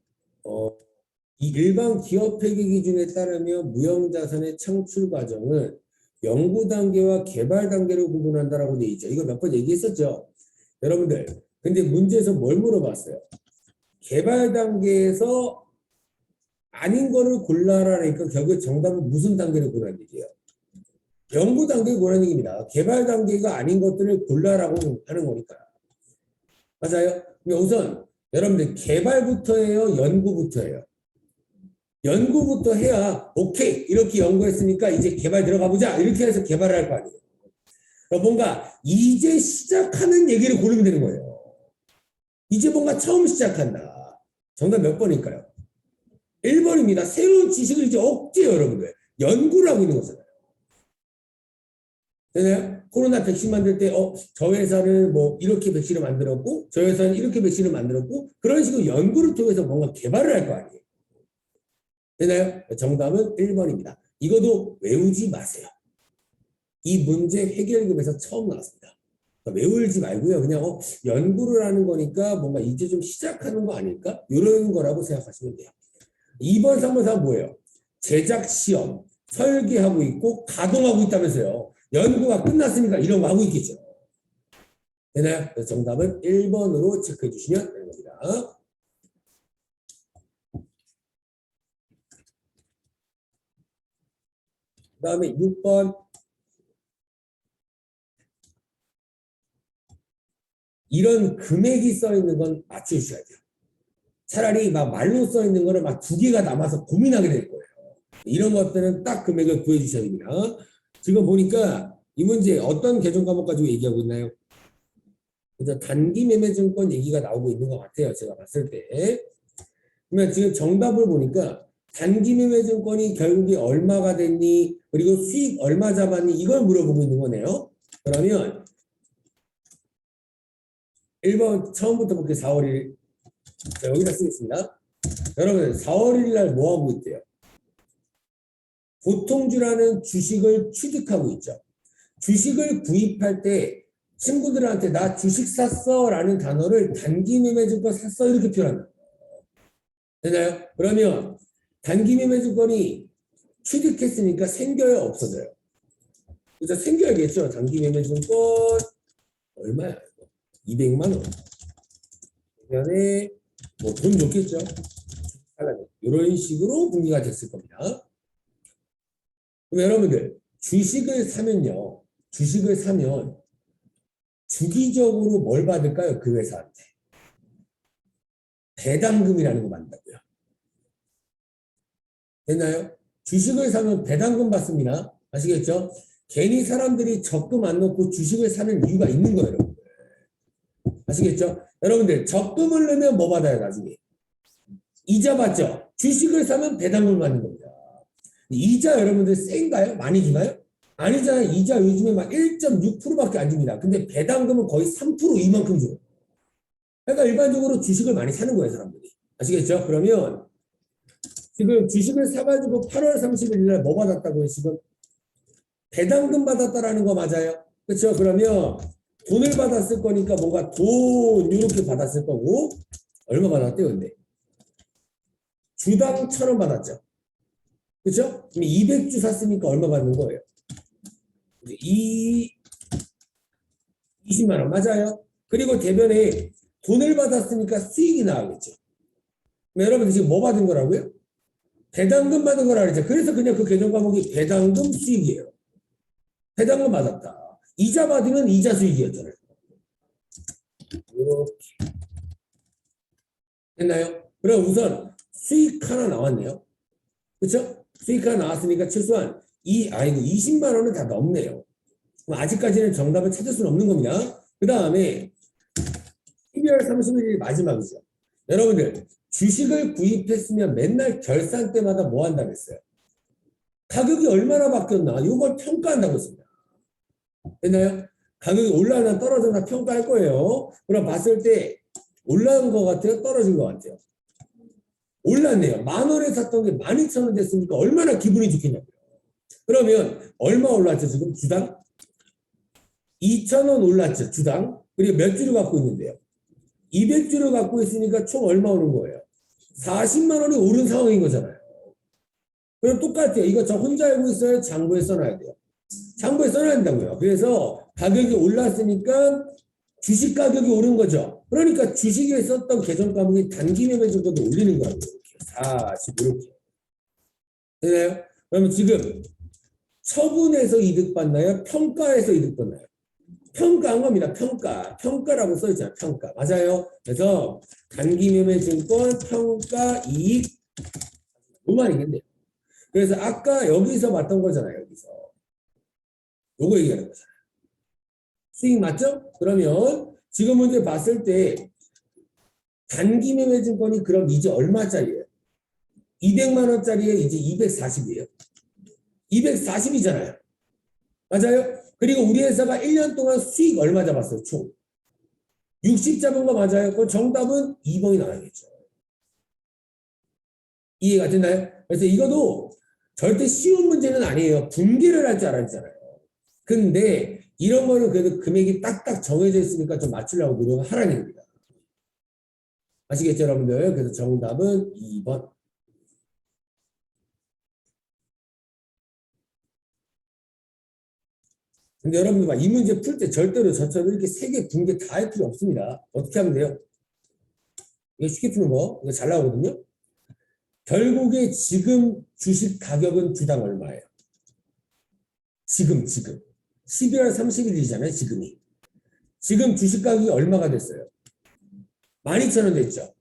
이 일반 기업 회계 기준에 따르면 무형자산의 창출 과정은 연구 단계와 개발 단계로 구분한다라고 돼 있죠. 이거 몇 번 얘기했었죠. 여러분들 근데 문제에서 뭘 물어봤어요? 개발 단계에서 아닌 거를 골라라니까 결국 정답은 무슨 단계를 고르는 얘기예요? 연구 단계를 고르는 얘기입니다. 개발 단계가 아닌 것들을 골라라고 하는 거니까. 맞아요? 우선 여러분들 개발부터 해요? 연구부터 해요? 연구부터 해야 오케이 이렇게 연구했으니까 이제 개발 들어가 보자 이렇게 해서 개발을 할 거 아니에요. 뭔가 이제 시작하는 얘기를 고르면 되는 거예요. 이제 뭔가 처음 시작한다. 정답 몇 번일까요? 1번입니다. 새로운 지식을 이제 억제해요, 여러분들. 연구를 하고 있는 거잖아요. 되나요? 코로나 백신 만들 때, 저 회사는 뭐 이렇게 백신을 만들었고, 저 회사는 이렇게 백신을 만들었고, 그런 식으로 연구를 통해서 뭔가 개발을 할 거 아니에요. 되나요? 정답은 1번입니다. 이것도 외우지 마세요. 이 문제 해결급에서 처음 나왔습니다. 그러니까 외우지 말고요. 그냥 연구를 하는 거니까 뭔가 이제 좀 시작하는 거 아닐까? 이런 거라고 생각하시면 돼요. 2번, 3번, 4번 뭐예요? 제작 시험, 설계하고 있고 가동하고 있다면서요. 연구가 끝났으니까 이런 거 하고 있겠죠. 되나요? 그래서 정답은 1번으로 체크해 주시면 되는 겁니다. 그 다음에 6번. 이런 금액이 써 있는 건 맞춰주셔야 돼요. 차라리 막 말로 써 있는 거는 막 2개가 남아서 고민하게 될 거예요. 이런 것들은 딱 금액을 구해주셔야 됩니다. 지금 보니까 이 문제 어떤 개정 과목 가지고 얘기하고 있나요? 그래서 단기 매매 증권 얘기가 나오고 있는 것 같아요. 제가 봤을 때. 그러면 지금 정답을 보니까 단기 매매 증권이 결국에 얼마가 됐니? 그리고 수익 얼마 잡았니? 이걸 물어보고 있는 거네요. 그러면 1번 처음부터 볼게요. 4월 1일. 자, 여기다 쓰겠습니다. 여러분 4월 1일 날 뭐 하고 있대요? 보통주라는 주식을 취득하고 있죠. 주식을 구입할 때 친구들한테 나 주식 샀어 라는 단어를 단기 매매 증권 샀어 이렇게 표현한다. 되나요? 그러면 단기 매매 증권이 취득했으니까 생겨요? 없어져요? 그죠? 생겨야겠죠. 단기 매매 증권 얼마야? 200만 원. 그다음에 뭐 돈 줬겠죠. 이런 식으로 분기가 됐을 겁니다. 그럼 여러분들 주식을 사면요. 주식을 사면 주기적으로 뭘 받을까요? 그 회사한테. 배당금이라는 거 받는다고요. 됐나요? 주식을 사면 배당금 받습니다. 아시겠죠? 괜히 사람들이 적금 안 넣고 주식을 사는 이유가 있는 거예요. 여러분들. 아시겠죠? 여러분들 적금을 넣으면 뭐 받아요? 나중에. 이자 받죠? 주식을 사면 배당금 받는 겁니다. 이자 여러분들 센가요? 많이 주나요? 아니잖아요. 이자 요즘에 막 1.6%밖에 안 줍니다. 근데 배당금은 거의 3% 이만큼 줘요. 그러니까 일반적으로 주식을 많이 사는 거예요, 사람들이. 아시겠죠? 그러면 지금 주식을 사가지고 8월 30일 날 뭐 받았다고요, 지금? 배당금 받았다라는 거 맞아요? 그렇죠? 그러면 돈을 받았을 거니까 뭔가 돈 이렇게 받았을 거고 얼마 받았대요, 근데? 주당 1,000원 받았죠? 그렇죠? 그럼 200주 샀으니까 얼마 받는 거예요? 20만 원 맞아요? 그리고 대변에 돈을 받았으니까 수익이 나가겠죠. 여러분들 지금 뭐 받은 거라고요? 배당금 받은 거라 그랬죠. 그래서 그냥 그 개정 과목이 배당금 수익이에요. 배당금 받았다. 이자 받으면 이자 수익이었잖아요. 이렇게 됐나요? 그럼 우선 수익 하나 나왔네요. 그렇죠? 수익 하나 나왔으니까 최소한 20만 원은 다 넘네요. 아직까지는 정답을 찾을 수는 없는 겁니다. 그 다음에 12월 31일 마지막이죠. 여러분들 주식을 구입했으면 맨날 결산 때마다 뭐 한다고 했어요? 가격이 얼마나 바뀌었나 이걸 평가한다고 했습니다. 됐나요? 가격이 올라나 떨어졌나 평가할 거예요. 그럼 봤을 때 올라온 것 같아요? 떨어진 것 같아요? 올랐네요. 10,000원에 샀던 게 12,000원 됐으니까 얼마나 기분이 좋겠냐고요. 그러면 얼마 올랐죠 지금 주당? 2,000원 올랐죠 주당. 그리고 몇 주를 갖고 있는데요? 200주를 갖고 있으니까 총 얼마 오른 거예요? 40만 원이 오른 상황인 거잖아요. 그럼 똑같아요. 이거 저 혼자 알고 있어요? 장부에 써놔야 돼요. 장부에 써놔야 된다고요. 그래서 가격이 올랐으니까 주식 가격이 오른 거죠. 그러니까 주식에 썼던 계정 과목이 단기 매매 정도도 올리는 거라고요. 이렇게 40 이렇게. 되나요? 그러면 지금 처분해서 이득 받나요? 평가해서 이득 받나요? 평가한 겁니다. 평가. 평가라고 써있잖아요. 평가. 맞아요. 그래서 단기 매매 증권 평가 이익 이 말이겠네요. 그래서 아까 여기서 봤던 거잖아요. 여기서. 요거 얘기하는 거잖아요. 수익 맞죠? 그러면 지금 문제 봤을 때 단기 매매 증권이 그럼 이제 얼마짜리예요? 200만 원짜리에 이제 240이에요. 240이잖아요. 맞아요? 그리고 우리 회사가 1년 동안 수익 얼마 잡았어요? 총. 60 잡은 거 맞아요? 그럼 정답은 2번이 나와야겠죠. 이해가 되나요? 그래서 이것도 절대 쉬운 문제는 아니에요. 분기를 할 줄 알았잖아요. 근데 이런 거는 그래도 금액이 딱딱 정해져 있으니까 좀 맞추려고 노력을 하라는 얘기입니다. 아시겠죠, 여러분들? 그래서 정답은 2번. 근데 여러분들 이 문제 풀 때 절대로 저처럼 이렇게 3개 분개 다 할 필요 없습니다. 어떻게 하면 돼요? 이거 쉽게 푸는 거, 이거 잘 나오거든요. 결국에 지금 주식 가격은 주당 얼마예요? 지금 12월 30일이잖아요. 지금이. 지금 주식 가격이 얼마가 됐어요? 12,000원 됐죠.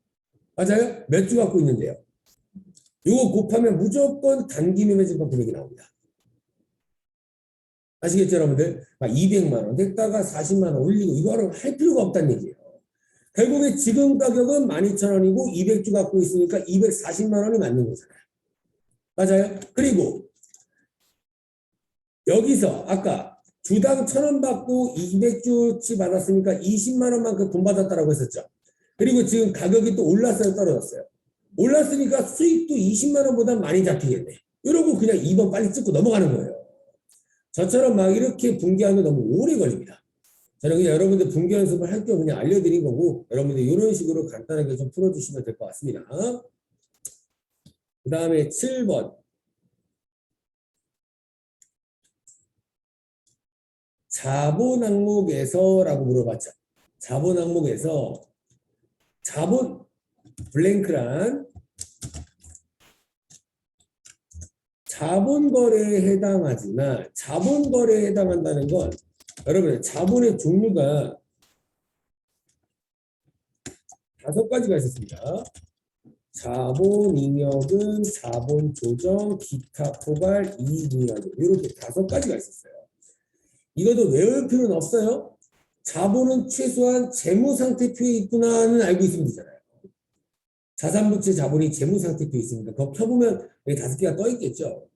맞아요? 몇 주 갖고 있는데요. 이거 곱하면 무조건 단기 매매 증권 금액이 나옵니다. 아시겠죠, 여러분들? 200만 원 됐다가 40만 원 올리고 이거를 할 필요가 없다는 얘기예요. 결국에 지금 가격은 12,000원이고 200주 갖고 있으니까 240만 원이 맞는 거잖아요. 맞아요? 그리고 여기서 아까 주당 1,000원 받고 200주치 받았으니까 20만 원만큼 돈 받았다라고 했었죠. 그리고 지금 가격이 또 올랐어요, 떨어졌어요? 올랐으니까 수익도 20만 원보다 많이 잡히겠네. 이러고 그냥 2번 빨리 찍고 넘어가는 거예요. 저처럼 막 이렇게 분기하면 너무 오래 걸립니다. 저는 그냥 여러분들 분기 연습을 할 겸 그냥 알려드린 거고 여러분들 이런 식으로 간단하게 좀 풀어주시면 될 것 같습니다. 그 다음에 7번. 자본 항목에서라고 물어봤죠. 자본 항목에서 자본 블랭크란 자본 거래에 해당하지만 자본 거래에 해당한다는 건 여러분 자본의 종류가 5가지가 있었습니다. 자본 잉여금, 자본 조정, 기타 포괄, 이익잉여금 이렇게 5가지가 있었어요. 이것도 외울 필요는 없어요. 자본은 최소한 재무상태표에 있구나는 알고 있으면 되잖아요. 자산부채 자본이 재무상태표에 있으니까 그거 켜보면 여기 5개가 떠 있겠죠.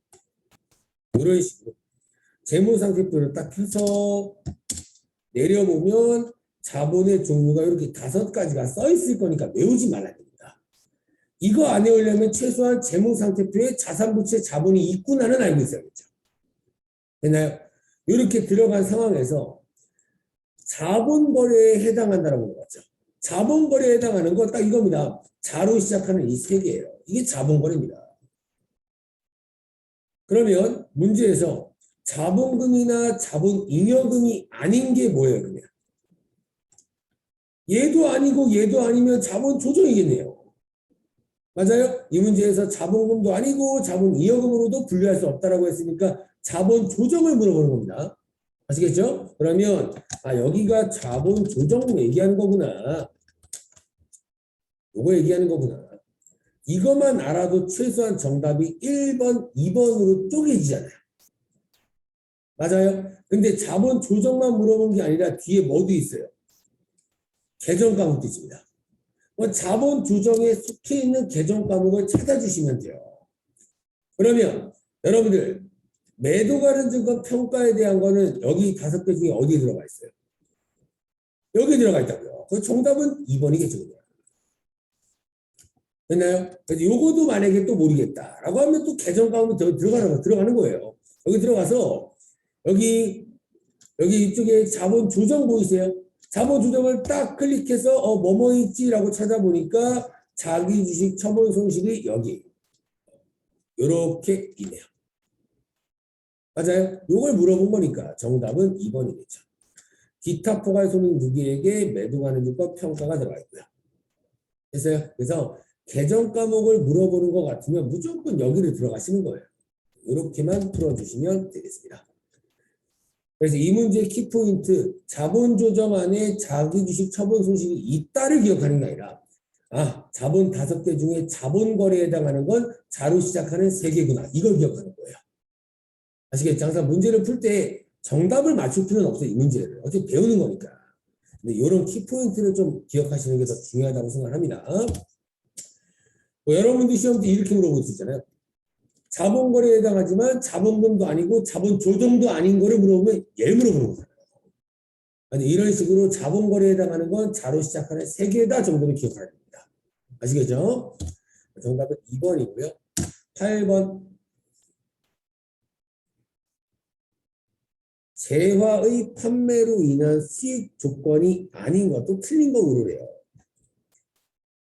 이런 식으로 재무상태표를 딱 켜서 내려보면 자본의 종류가 이렇게 5가지가 써 있을 거니까 외우지 말아야 됩니다. 이거 안 외우려면 최소한 재무상태표에 자산부채 자본이 있구나는 알고 있어야겠죠. 됐나요? 이렇게 들어간 상황에서 자본거래에 해당한다는 거죠. 자본거래에 해당하는 건 딱 이겁니다. 자로 시작하는 이 3개예요. 이게 자본거래입니다. 그러면 문제에서 자본금이나 자본잉여금이 아닌 게 뭐예요, 그러면? 얘도 아니고 얘도 아니면 자본 조정이겠네요. 맞아요? 이 문제에서 자본금도 아니고 자본잉여금으로도 분류할 수 없다라고 했으니까 자본 조정을 물어보는 겁니다. 아시겠죠? 그러면 여기가 자본 조정 얘기하는 거구나. 요거 얘기하는 거구나. 이것만 알아도 최소한 정답이 1번, 2번으로 쪼개지잖아요. 맞아요? 근데 자본 조정만 물어본 게 아니라 뒤에 뭐도 있어요. 계정 과목도 있습니다. 자본 조정에 속해 있는 계정 과목을 찾아주시면 돼요. 그러면 여러분들 매도 가는 증권 평가에 대한 거는 여기 5개 중에 어디에 들어가 있어요? 여기 들어가 있다고요. 그 정답은 2번이겠죠. 됐나요? 그래서 요거도 만약에 또 모르겠다라고 하면 또 계정 과목이 들어가는 거예요. 여기 들어가서 여기 이쪽에 자본 조정 보이세요? 자본 조정을 딱 클릭해서 뭐뭐 있지라고 찾아보니까 자기 주식 처분 손실이 여기 요렇게 있네요. 맞아요? 요걸 물어본 거니까 정답은 2번이겠죠. 기타 포괄 손익 누기에게 매도 가는 증권 평가가 들어가 있고요. 됐어요? 그래서 계정 과목을 물어보는 것 같으면 무조건 여기를 들어가시는 거예요. 이렇게만 풀어주시면 되겠습니다. 그래서 이 문제의 키포인트, 자본 조정 안에 자기 주식 처분 손실이 있다를 기억하는 게 아니라 자본 5개 중에 자본 거래에 해당하는 건 자로 시작하는 3개구나. 이걸 기억하는 거예요. 아시겠죠? 항상 문제를 풀 때 정답을 맞출 필요는 없어요. 이 문제를. 어차피 배우는 거니까. 근데 이런 키포인트를 좀 기억하시는 게 더 중요하다고 생각합니다. 여러분들 시험 때 이렇게 물어볼 수 있잖아요. 자본거래에 해당하지만 자본금도 아니고 자본 조정도 아닌 거를 물어보면 얘를 물어보는 거잖아요. 이런 식으로 자본거래에 해당하는 건 자로 시작하는 3개다 정도를 기억해야 됩니다. 아시겠죠? 정답은 2번이고요. 8번. 재화의 판매로 인한 수익 조건이 아닌 것도 틀린 거 고르래요.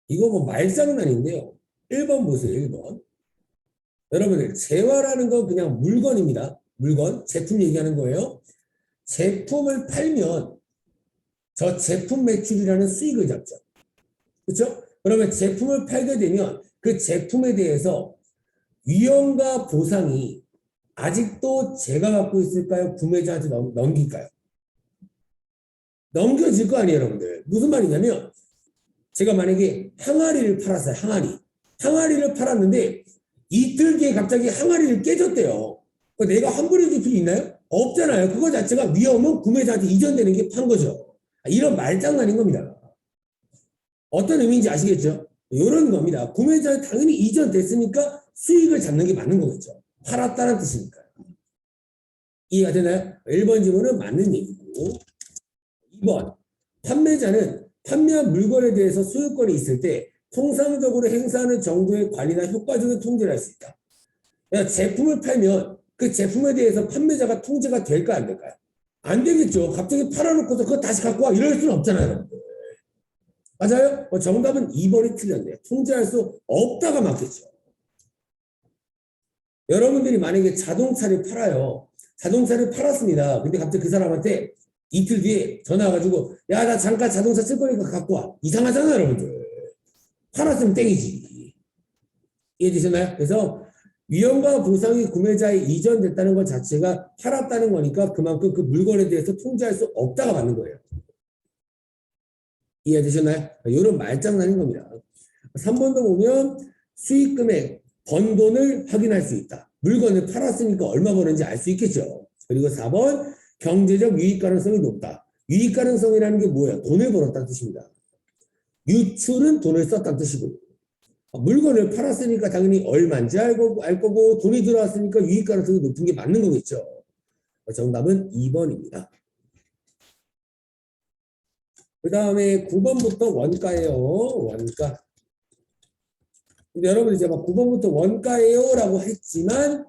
이거 뭐 말장난인데요. 1번 보세요. 1번. 여러분들 재화라는 건 그냥 물건입니다. 물건, 제품 얘기하는 거예요. 제품을 팔면 저 제품 매출이라는 수익을 잡죠. 그렇죠? 그러면 제품을 팔게 되면 그 제품에 대해서 위험과 보상이 아직도 제가 갖고 있을까요? 구매자한테 넘길까요? 넘겨질 거 아니에요, 여러분들. 무슨 말이냐면 제가 만약에 항아리를 팔았어요. 항아리를 팔았는데 이틀 뒤에 갑자기 항아리를 깨졌대요. 내가 환불해 줄 필요 있나요? 없잖아요. 그거 자체가 위험은 구매자한테 이전되는 게 판 거죠. 이런 말장난인 겁니다. 어떤 의미인지 아시겠죠? 이런 겁니다. 구매자는 당연히 이전됐으니까 수익을 잡는 게 맞는 거겠죠. 팔았다는 뜻이니까요. 이해가 되나요? 1번 질문은 맞는 얘기고 2번 판매자는 판매한 물건에 대해서 소유권이 있을 때 통상적으로 행사하는 정도의 관리나 효과적인 통제를 할 수 있다. 그러니까 제품을 팔면 그 제품에 대해서 판매자가 통제가 될까 안 될까요? 안 되겠죠. 갑자기 팔아놓고서 그거 다시 갖고 와 이럴 수는 없잖아요. 맞아요? 정답은 2번이 틀렸네요. 통제할 수 없다가 맞겠죠. 여러분들이 만약에 자동차를 팔아요. 자동차를 팔았습니다. 근데 갑자기 그 사람한테 이틀 뒤에 전화 와가지고 야 나 잠깐 자동차 쓸 거니까 갖고 와. 이상하잖아 여러분들. 팔았으면 땡이지. 이해되셨나요? 그래서 위험과 보상이 구매자에 이전됐다는 것 자체가 팔았다는 거니까 그만큼 그 물건에 대해서 통제할 수 없다가 맞는 거예요. 이해되셨나요? 이런 말장난인 겁니다. 3번도 보면 수익 금액, 번 돈을 확인할 수 있다. 물건을 팔았으니까 얼마 버는지 알 수 있겠죠. 그리고 4번 경제적 유익 가능성이 높다. 유익 가능성이라는 게 뭐예요? 돈을 벌었다는 뜻입니다. 유출은 돈을 썼다는 뜻이고 물건을 팔았으니까 당연히 얼마인지 알 거고 돈이 들어왔으니까 유익 가능성이 높은 게 맞는 거겠죠. 정답은 2번입니다. 그 다음에 9번부터 원가예요. 원가. 근데 여러분 이제 막 9번부터 원가예요 라고 했지만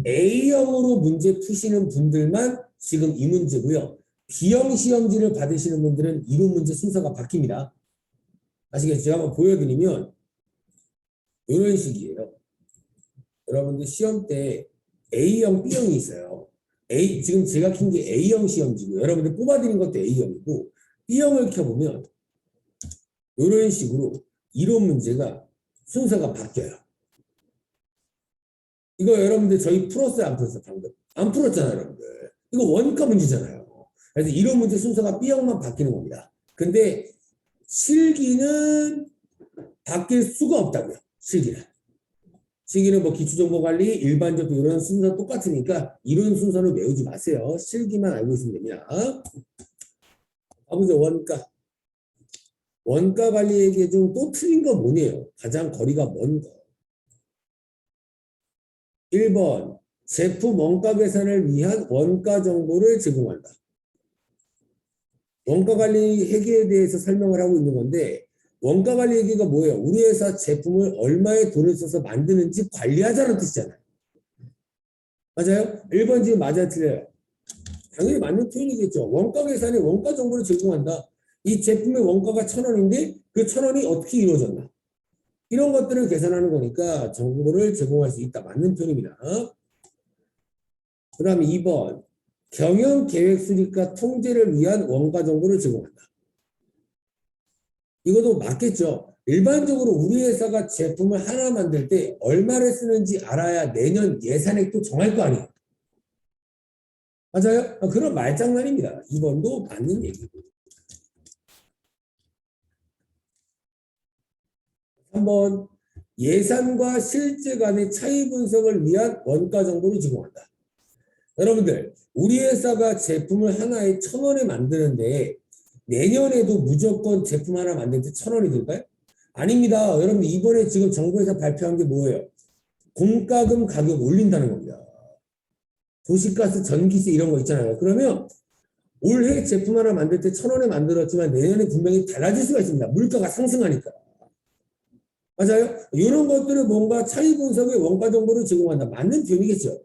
A형으로 문제 푸시는 분들만 지금 이 문제고요. B형 시험지를 받으시는 분들은 이론 문제 순서가 바뀝니다. 아시겠죠? 제가 한번 보여드리면 이런 식이에요. 여러분들 시험 때 A형, B형이 있어요. 지금 제가 킨 게 A형 시험지고 여러분들 뽑아드린 것도 A형이고 B형을 켜보면 이런 식으로 이론 문제가 순서가 바뀌어요. 이거 여러분들 저희 풀었어요? 안 풀었어요? 방금? 안 풀었잖아요, 여러분들. 이거 원가 문제잖아요. 그래서 이론 문제 순서가 B형만 바뀌는 겁니다. 근데 실기는 바뀔 수가 없다고요. 실기는 뭐 기초정보관리, 일반적도 이런 순서 똑같으니까 이론 순서는 외우지 마세요. 실기만 알고 있으면 됩니다. 가보죠. 원가. 원가 관리에게 좀 또 틀린 거 뭐냐요? 가장 거리가 먼 거. 1번 제품 원가 계산을 위한 원가 정보를 제공한다. 원가 관리 회계에 대해서 설명을 하고 있는 건데 원가 관리 회계가 뭐예요? 우리 회사 제품을 얼마의 돈을 써서 만드는지 관리하자는 뜻이잖아요. 맞아요? 1번 지금 맞아요? 틀려요? 당연히 맞는 표현이겠죠. 원가 계산에 원가 정보를 제공한다. 이 제품의 원가가 1,000원인데 그 1,000원이 어떻게 이루어졌나? 이런 것들을 계산하는 거니까 정보를 제공할 수 있다. 맞는 표현입니다. 그 다음에 2번 경영 계획 수립과 통제를 위한 원가 정보를 제공한다. 이것도 맞겠죠. 일반적으로 우리 회사가 제품을 하나 만들 때 얼마를 쓰는지 알아야 내년 예산액도 정할 거 아니에요. 맞아요? 그런 말장난입니다. 2번도 맞는 얘기고. 3번 예산과 실제 간의 차이 분석을 위한 원가 정보를 제공한다. 여러분들 우리 회사가 제품을 하나에 1,000원에 만드는데 내년에도 무조건 제품 하나 만들 때 1,000원이 들까요? 아닙니다. 여러분 이번에 지금 정부에서 발표한 게 뭐예요? 공과금 가격 올린다는 겁니다. 도시가스, 전기세 이런 거 있잖아요. 그러면 올해 제품 하나 만들 때 1,000원에 만들었지만 내년에 분명히 달라질 수가 있습니다. 물가가 상승하니까. 맞아요? 이런 것들을 뭔가 차이 분석의 원가 정보를 제공한다. 맞는 표현이겠죠.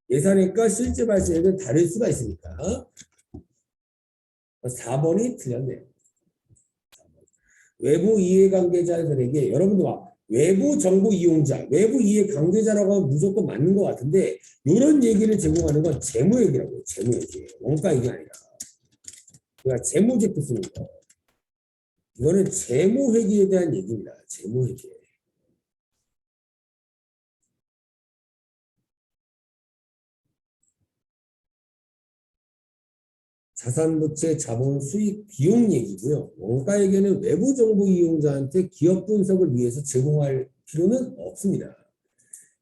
예산액과 실제 발생액은 다를 수가 있으니까. 4번이 틀렸네요. 외부 이해관계자들에게 여러분들 막 외부 정보 이용자, 외부 이해 관계자라고 하면 무조건 맞는 것 같은데 이런 얘기를 제공하는 건 재무 얘기라고요. 재무 얘기. 원가 얘기 아니라. 그러니까 재무제표 쓰는 거. 이거는 재무 회계에 대한 얘기입니다. 재무 회계. 자산부채, 자본, 수익, 비용 얘기고요. 원가에게는 외부 정보 이용자한테 기업 분석을 위해서 제공할 필요는 없습니다.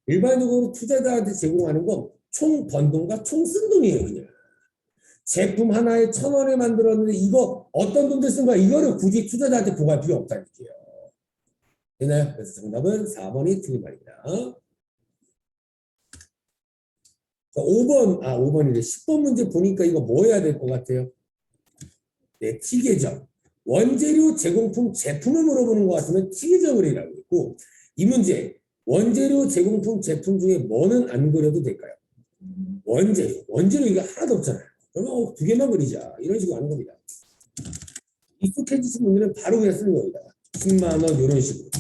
일반적으로 투자자한테 제공하는 건 총 번 돈과 총 쓴 돈이에요. 그냥. 제품 하나에 1,000원에 만들었는데 이거 어떤 돈들 쓴 거야? 이거를 굳이 투자자한테 보고할 필요 없다는 얘기예요. 되나요? 그래서 정답은 4번이 틀린 말입니다. 5번이래. 10번 문제 보니까 이거 뭐 해야 될 것 같아요? 네, T계정. 원재료 제공품 제품을 물어보는 것 같으면 T계정을 이라고 있고, 이 문제, 원재료 제공품 제품 중에 뭐는 안 그려도 될까요? 원재료 이거 하나도 없잖아요. 그러면 두 개만 그리자. 이런 식으로 하는 겁니다. 익숙해지신 분들은 바로 그냥 쓰는 겁니다. 10만 원 이런 식으로.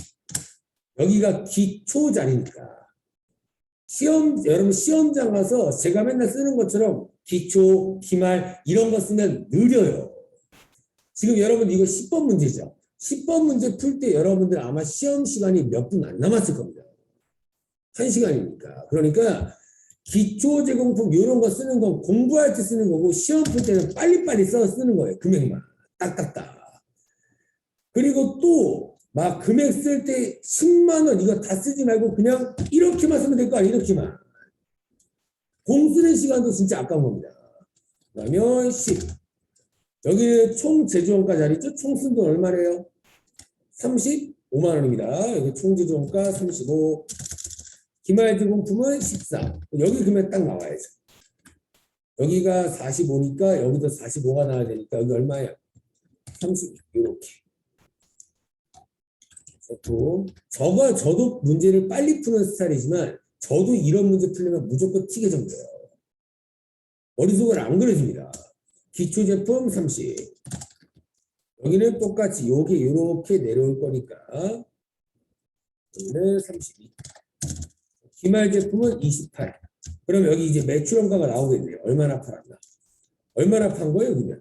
여기가 기초 자리니까 여러분 시험장 가서 제가 맨날 쓰는 것처럼 기초, 기말 이런 거 쓰면 느려요. 지금 여러분 이거 10번 문제죠. 10번 문제 풀 때 여러분들 아마 시험 시간이 몇 분 안 남았을 겁니다. 1시간이니까. 그러니까 기초 제공품 이런 거 쓰는 건 공부할 때 쓰는 거고 시험 풀 때는 빨리빨리 써서 쓰는 거예요. 금액만. 딱딱딱. 그리고 또 막 금액 쓸 때 10만 원 이거 다 쓰지 말고 그냥 이렇게만 쓰면 될 거 아니에요. 이렇게만. 공 쓰는 시간도 진짜 아까운 겁니다. 그러면 10. 여기는 총 제조원가 자리죠. 총 쓴 돈 얼마래요? 35만 원입니다. 여기 총 제조원가 35. 기말 제공품은 14. 여기 금액 딱 나와야죠. 여기가 45니까 여기도 45가 나와야 되니까 여기 얼마예요? 30. 이렇게. 저도 문제를 빨리 푸는 스타일이지만 저도 이런 문제 풀려면 무조건 튀게 정도예요. 머릿속을 안 그려집니다. 기초 제품 30. 여기는 똑같이 요게 이렇게 내려올 거니까 여기는 32. 기말 제품은 28. 그럼 여기 이제 매출원가가 나오겠네요. 얼마나 팔았나? 얼마나 판 거예요, 여기는?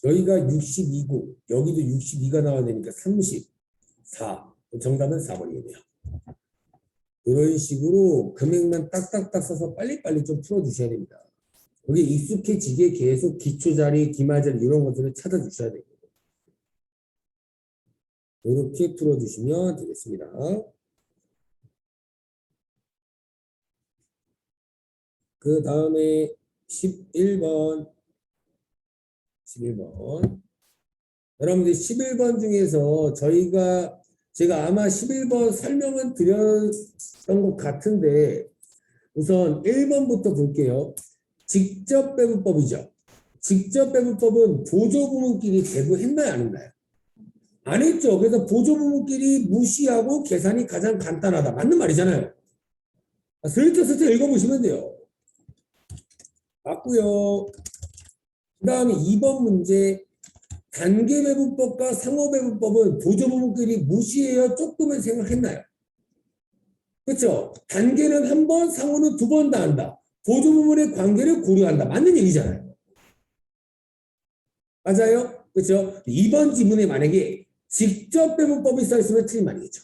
여기가 62고 여기도 62가 나와야 되니까 34. 정답은 4번이겠네요. 이런 식으로 금액만 딱딱딱 써서 빨리빨리 좀 풀어주셔야 됩니다. 여기 익숙해지게 계속 기초자리, 기말자리 이런 것들을 찾아주셔야 됩니다. 이렇게 풀어주시면 되겠습니다. 그 다음에 11번. 여러분들 11번 중에서 제가 아마 11번 설명은 드렸던 것 같은데 우선 1번부터 볼게요. 직접 배분법이죠. 직접 배분법은 보조부문끼리 배분했나요? 안 했나요? 안 했죠. 그래서 보조부문끼리 무시하고 계산이 가장 간단하다. 맞는 말이잖아요. 슬쩍슬쩍 읽어보시면 돼요. 맞고요. 그 다음에 2번 문제. 단계배분법과 상호배분법은 보조부문끼리 무시해요? 조금은 생각했나요? 그렇죠? 단계는 한 번, 상호는 2번 다 한다. 보조부문의 관계를 고려한다. 맞는 얘기잖아요. 맞아요? 그렇죠? 2번 지문에 만약에 직접 배분법이 써있으면 틀린 말이겠죠.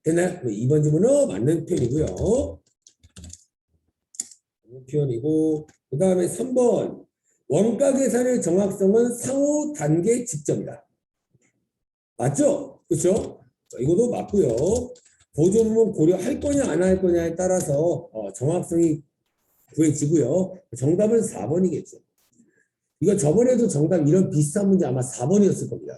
됐나요? 2번 지문은 맞는 표현이고요. 맞는 표현이고 그 다음에 3번 원가 계산의 정확성은 상호 단계 직접이다. 맞죠? 그렇죠? 이것도 맞고요. 보조부문 고려할 거냐 안 할 거냐에 따라서 정확성이 구해지고요. 정답은 4번이겠죠. 이거 저번에도 정답 이런 비슷한 문제 아마 4번이었을 겁니다.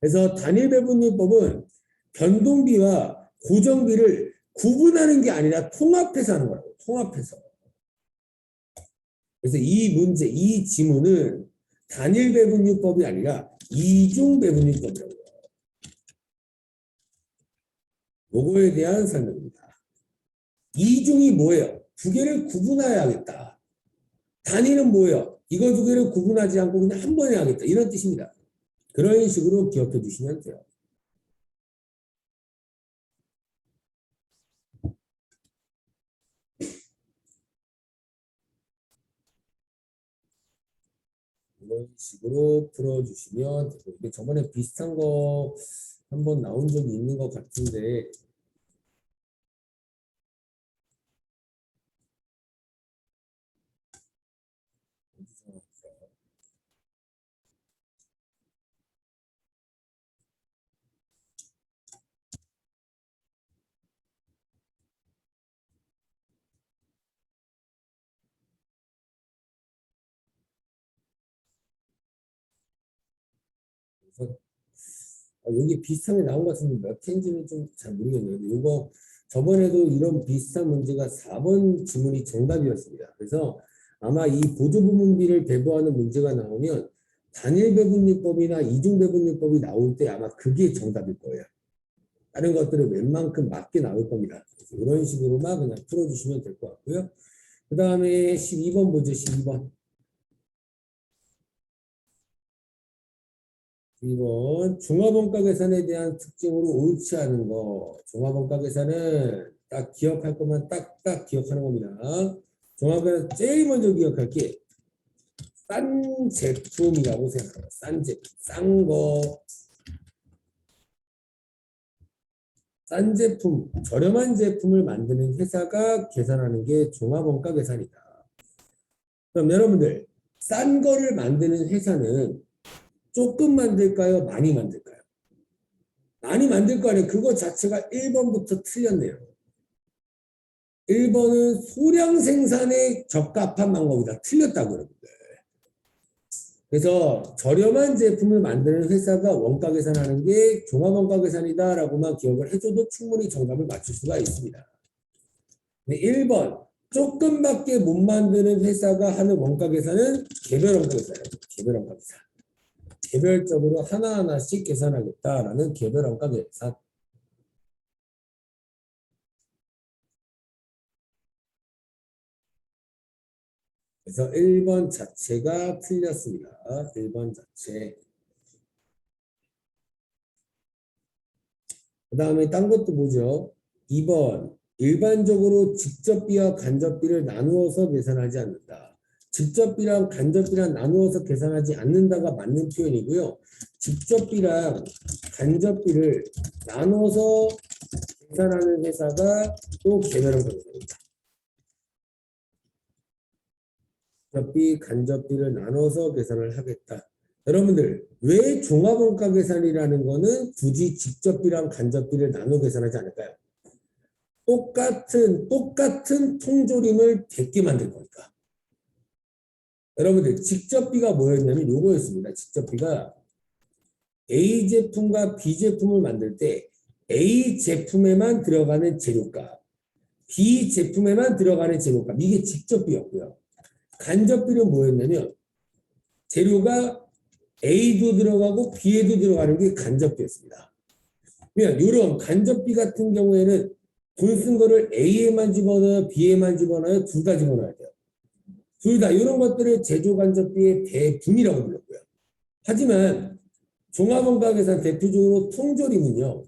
그래서 단일 배분율법은 변동비와 고정비를 구분하는 게 아니라 통합해서 하는 거라고. 통합해서. 그래서 이 문제, 이 지문은 단일 배분율법이 아니라 이중 배분율법이라고요. 요거에 대한 설명입니다. 이중이 뭐예요? 두 개를 구분해야겠다. 단위는 뭐예요? 이거 두 개를 구분하지 않고 그냥 한 번에 하겠다. 이런 뜻입니다. 그런 식으로 기억해 주시면 돼요. 이런 식으로 풀어주시면 되고, 저번에 비슷한 거 한번 나온 적이 있는 것 같은데 여기 비슷하게 나온 것 같은데 몇 회인지는 좀 잘 모르겠네요. 이거 저번에도 이런 비슷한 문제가 4번 지문이 정답이었습니다. 그래서 아마 이 보조부문비를 배부하는 문제가 나오면 단일 배분율법이나 이중 배분율법이 나올 때 아마 그게 정답일 거예요. 다른 것들은 웬만큼 맞게 나올 겁니다. 이런 식으로만 그냥 풀어주시면 될 것 같고요. 그 다음에 12번 보죠. 12번. 2번 종합원가 계산에 대한 특징으로 옳지 않은 거. 종합원가 계산은 딱 기억할 것만 딱딱 기억하는 겁니다. 종합은 제일 먼저 기억할 게 싼 제품이라고 생각해요. 싼 제품, 싼 거, 싼 제품, 저렴한 제품을 만드는 회사가 계산하는 게 종합원가 계산이다. 그럼 여러분들, 싼 거를 만드는 회사는 조금 만들까요? 많이 만들까요? 많이 만들 거 아니에요. 그거 자체가 1번부터 틀렸네요. 1번은 소량 생산에 적합한 방법이다. 틀렸다고 여러분들. 그래서 저렴한 제품을 만드는 회사가 원가 계산하는 게 종합원가 계산이다 라고만 기억을 해줘도 충분히 정답을 맞출 수가 있습니다. 1번 조금밖에 못 만드는 회사가 하는 원가 계산은 개별 원가 계산이에요. 개별 원가 계산. 개별적으로 하나하나씩 계산하겠다라는 개별 원가 계산. 그래서 1번 자체가 틀렸습니다. 1번 자체. 그 다음에 딴 것도 보죠. 2번 일반적으로 직접비와 간접비를 나누어서 계산하지 않는다. 직접비랑 간접비랑 나누어서 계산하지 않는다가 맞는 표현이고요. 직접비랑 간접비를 나눠서 계산하는 회사가 또 개별원가 계산입니다. 직접비, 간접비를 나눠서 계산을 하겠다. 여러분들 왜 종합원가 계산이라는 거는 굳이 직접비랑 간접비를 나눠 계산하지 않을까요? 똑같은 통조림을 100개 만들 거니까. 여러분들 직접비가 뭐였냐면 요거였습니다. 직접비가 A 제품과 B 제품을 만들 때 A 제품에만 들어가는 재료값, B 제품에만 들어가는 재료값, 이게 직접비였고요. 간접비는 뭐였냐면 재료가 A도 들어가고 B에도 들어가는 게 간접비였습니다. 그러면 이런 간접비 같은 경우에는 돈 쓴 거를 A에만 집어넣어요, B에만 집어넣어요, 둘 다 집어넣어야 돼요. 둘 다 이런 것들을 제조간접비의 대분이라고 불렀고요. 하지만 종합원가 계산 대표적으로 통조림은요.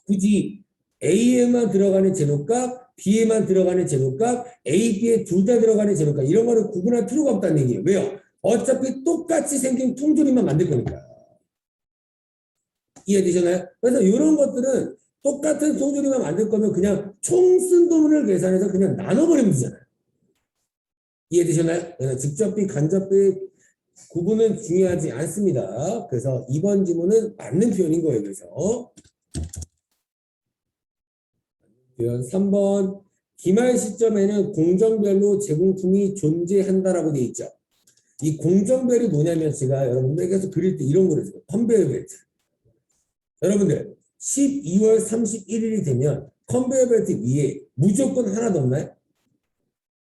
굳이 A에만 들어가는 재료값, B에만 들어가는 재료값, A, B에 둘 다 들어가는 재료값 이런 거를 구분할 필요가 없다는 얘기예요. 왜요? 어차피 똑같이 생긴 통조림만 만들 거니까. 이해되셨나요? 그래서 이런 것들은 똑같은 통조림만 만들 거면 그냥 총 쓴 돈을 계산해서 그냥 나눠버리면 되잖아요. 이해되셨나요? 그래서 직접비, 간접비 구분은 중요하지 않습니다. 그래서 이번 지문은 맞는 표현인 거예요. 그래서 3번 기말 시점에는 공정별로 제공품이 존재한다라고 되어 있죠. 이 공정별이 뭐냐면 제가 여러분들께서 그릴 때 이런 거를 써요. 컨베이어 벨트. 여러분들 12월 31일이 되면 컨베이어 벨트 위에 무조건 하나도 없나요?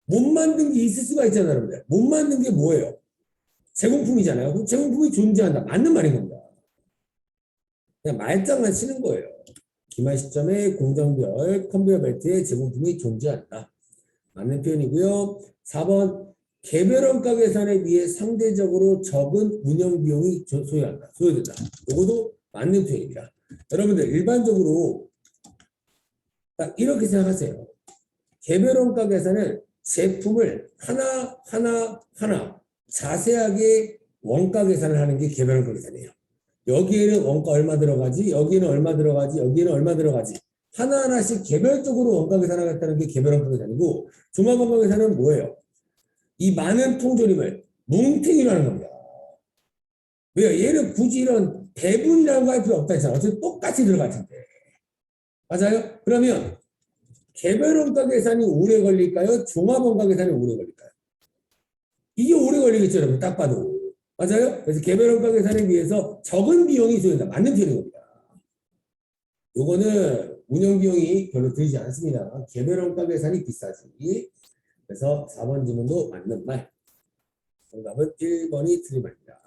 못 만든 게 있을 수가 있잖아요. 여러분들. 못 만든 게 뭐예요? 제공품이잖아요. 그럼 제공품이 존재한다. 맞는 말인 겁니다. 그냥 말장난 치는 거예요. 기말 시점에 공정별 컨베이어 벨트에 제공품이 존재한다. 맞는 표현이고요. 4번 개별원가 계산에 비해 상대적으로 적은 운영 비용이 소요된다. 이것도 맞는 표현입니다. 여러분들 일반적으로 딱 이렇게 생각하세요. 개별원가 계산은 제품을 하나 자세하게 원가 계산을 하는 게 개별원가 계산이에요. 여기에는 원가 얼마 들어가지, 여기에는 얼마 들어가지, 여기에는 얼마 들어가지. 하나하나씩 개별적으로 원가 계산하겠다는 게 개별원가 계산이고, 종합원가 계산은 뭐예요? 이 많은 통조림을 뭉탱이로 하는 겁니다. 왜요? 얘는 굳이 이런 배분이라는 거 할 필요 없다 했잖아. 어차피 똑같이 들어갈 텐데. 맞아요? 그러면 개별원가 계산이 오래 걸릴까요? 종합원가 계산이 오래 걸릴까요? 이게 오래 걸리겠죠, 여러분. 딱 봐도. 맞아요? 그래서 개별원가 계산에 비해서 적은 비용이 소요된다. 맞는 표현인 겁니다. 요거는 운영 비용이 별로 들지 않습니다. 개별원가 계산이 비싸지. 그래서 4번 질문도 맞는 말. 정답은 1번이 틀린 말입니다.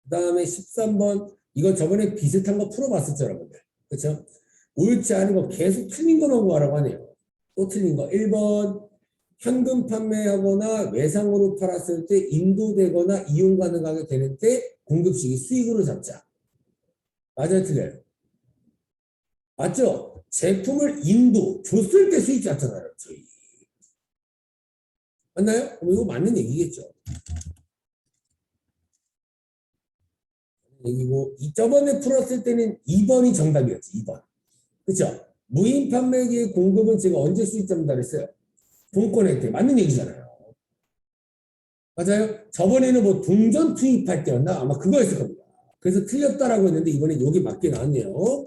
그 다음에 13번. 이거 저번에 비슷한 거 풀어봤었죠, 여러분들. 그렇죠? 옳지 않은 거 계속 틀린 거만 구하라고 하네요. 또 틀린 거 1번 현금 판매하거나 외상으로 팔았을 때 인도되거나 이용 가능하게 되는 때 공급식이 수익으로 잡자. 맞아요, 틀려요? 맞죠? 제품을 인도 줬을 때 수익 잡잖아요, 저희. 맞나요? 그럼 이거 맞는 얘기겠죠. 얘기고 저번에 풀었을 때는 2번이 정답이었지. 2번. 그렇죠? 무인 판매기의 공급은 제가 언제 수익 잡는다 그랬어요? 본권할 때. 맞는 얘기잖아요. 맞아요? 저번에는 뭐 동전 투입할 때였나? 아마 그거였을 겁니다. 그래서 틀렸다라고 했는데 이번에 여기 맞게 나왔네요.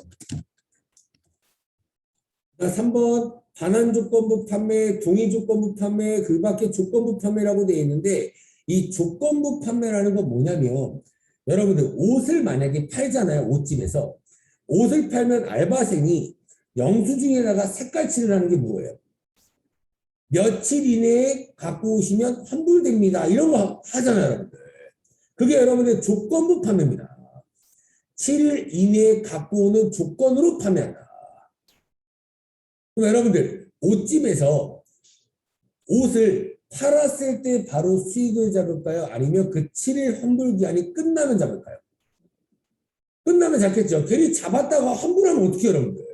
3번 반환조건부 판매, 동의조건부 판매, 그 밖에 조건부 판매라고 되어 있는데 이 조건부 판매라는 건 뭐냐면 여러분들 옷을 만약에 팔잖아요. 옷집에서. 옷을 팔면 알바생이 영수증에다가 색깔칠을 하는 게 뭐예요? 며칠 이내에 갖고 오시면 환불됩니다. 이런 거 하잖아요. 여러분들. 그게 여러분들 조건부 판매입니다. 7일 이내에 갖고 오는 조건으로 판매한다. 그럼 여러분들 옷집에서 옷을 팔았을 때 바로 수익을 잡을까요? 아니면 그 7일 환불 기한이 끝나면 잡을까요? 끝나면 잡겠죠. 괜히 잡았다가 환불하면 어떻게 여러분들?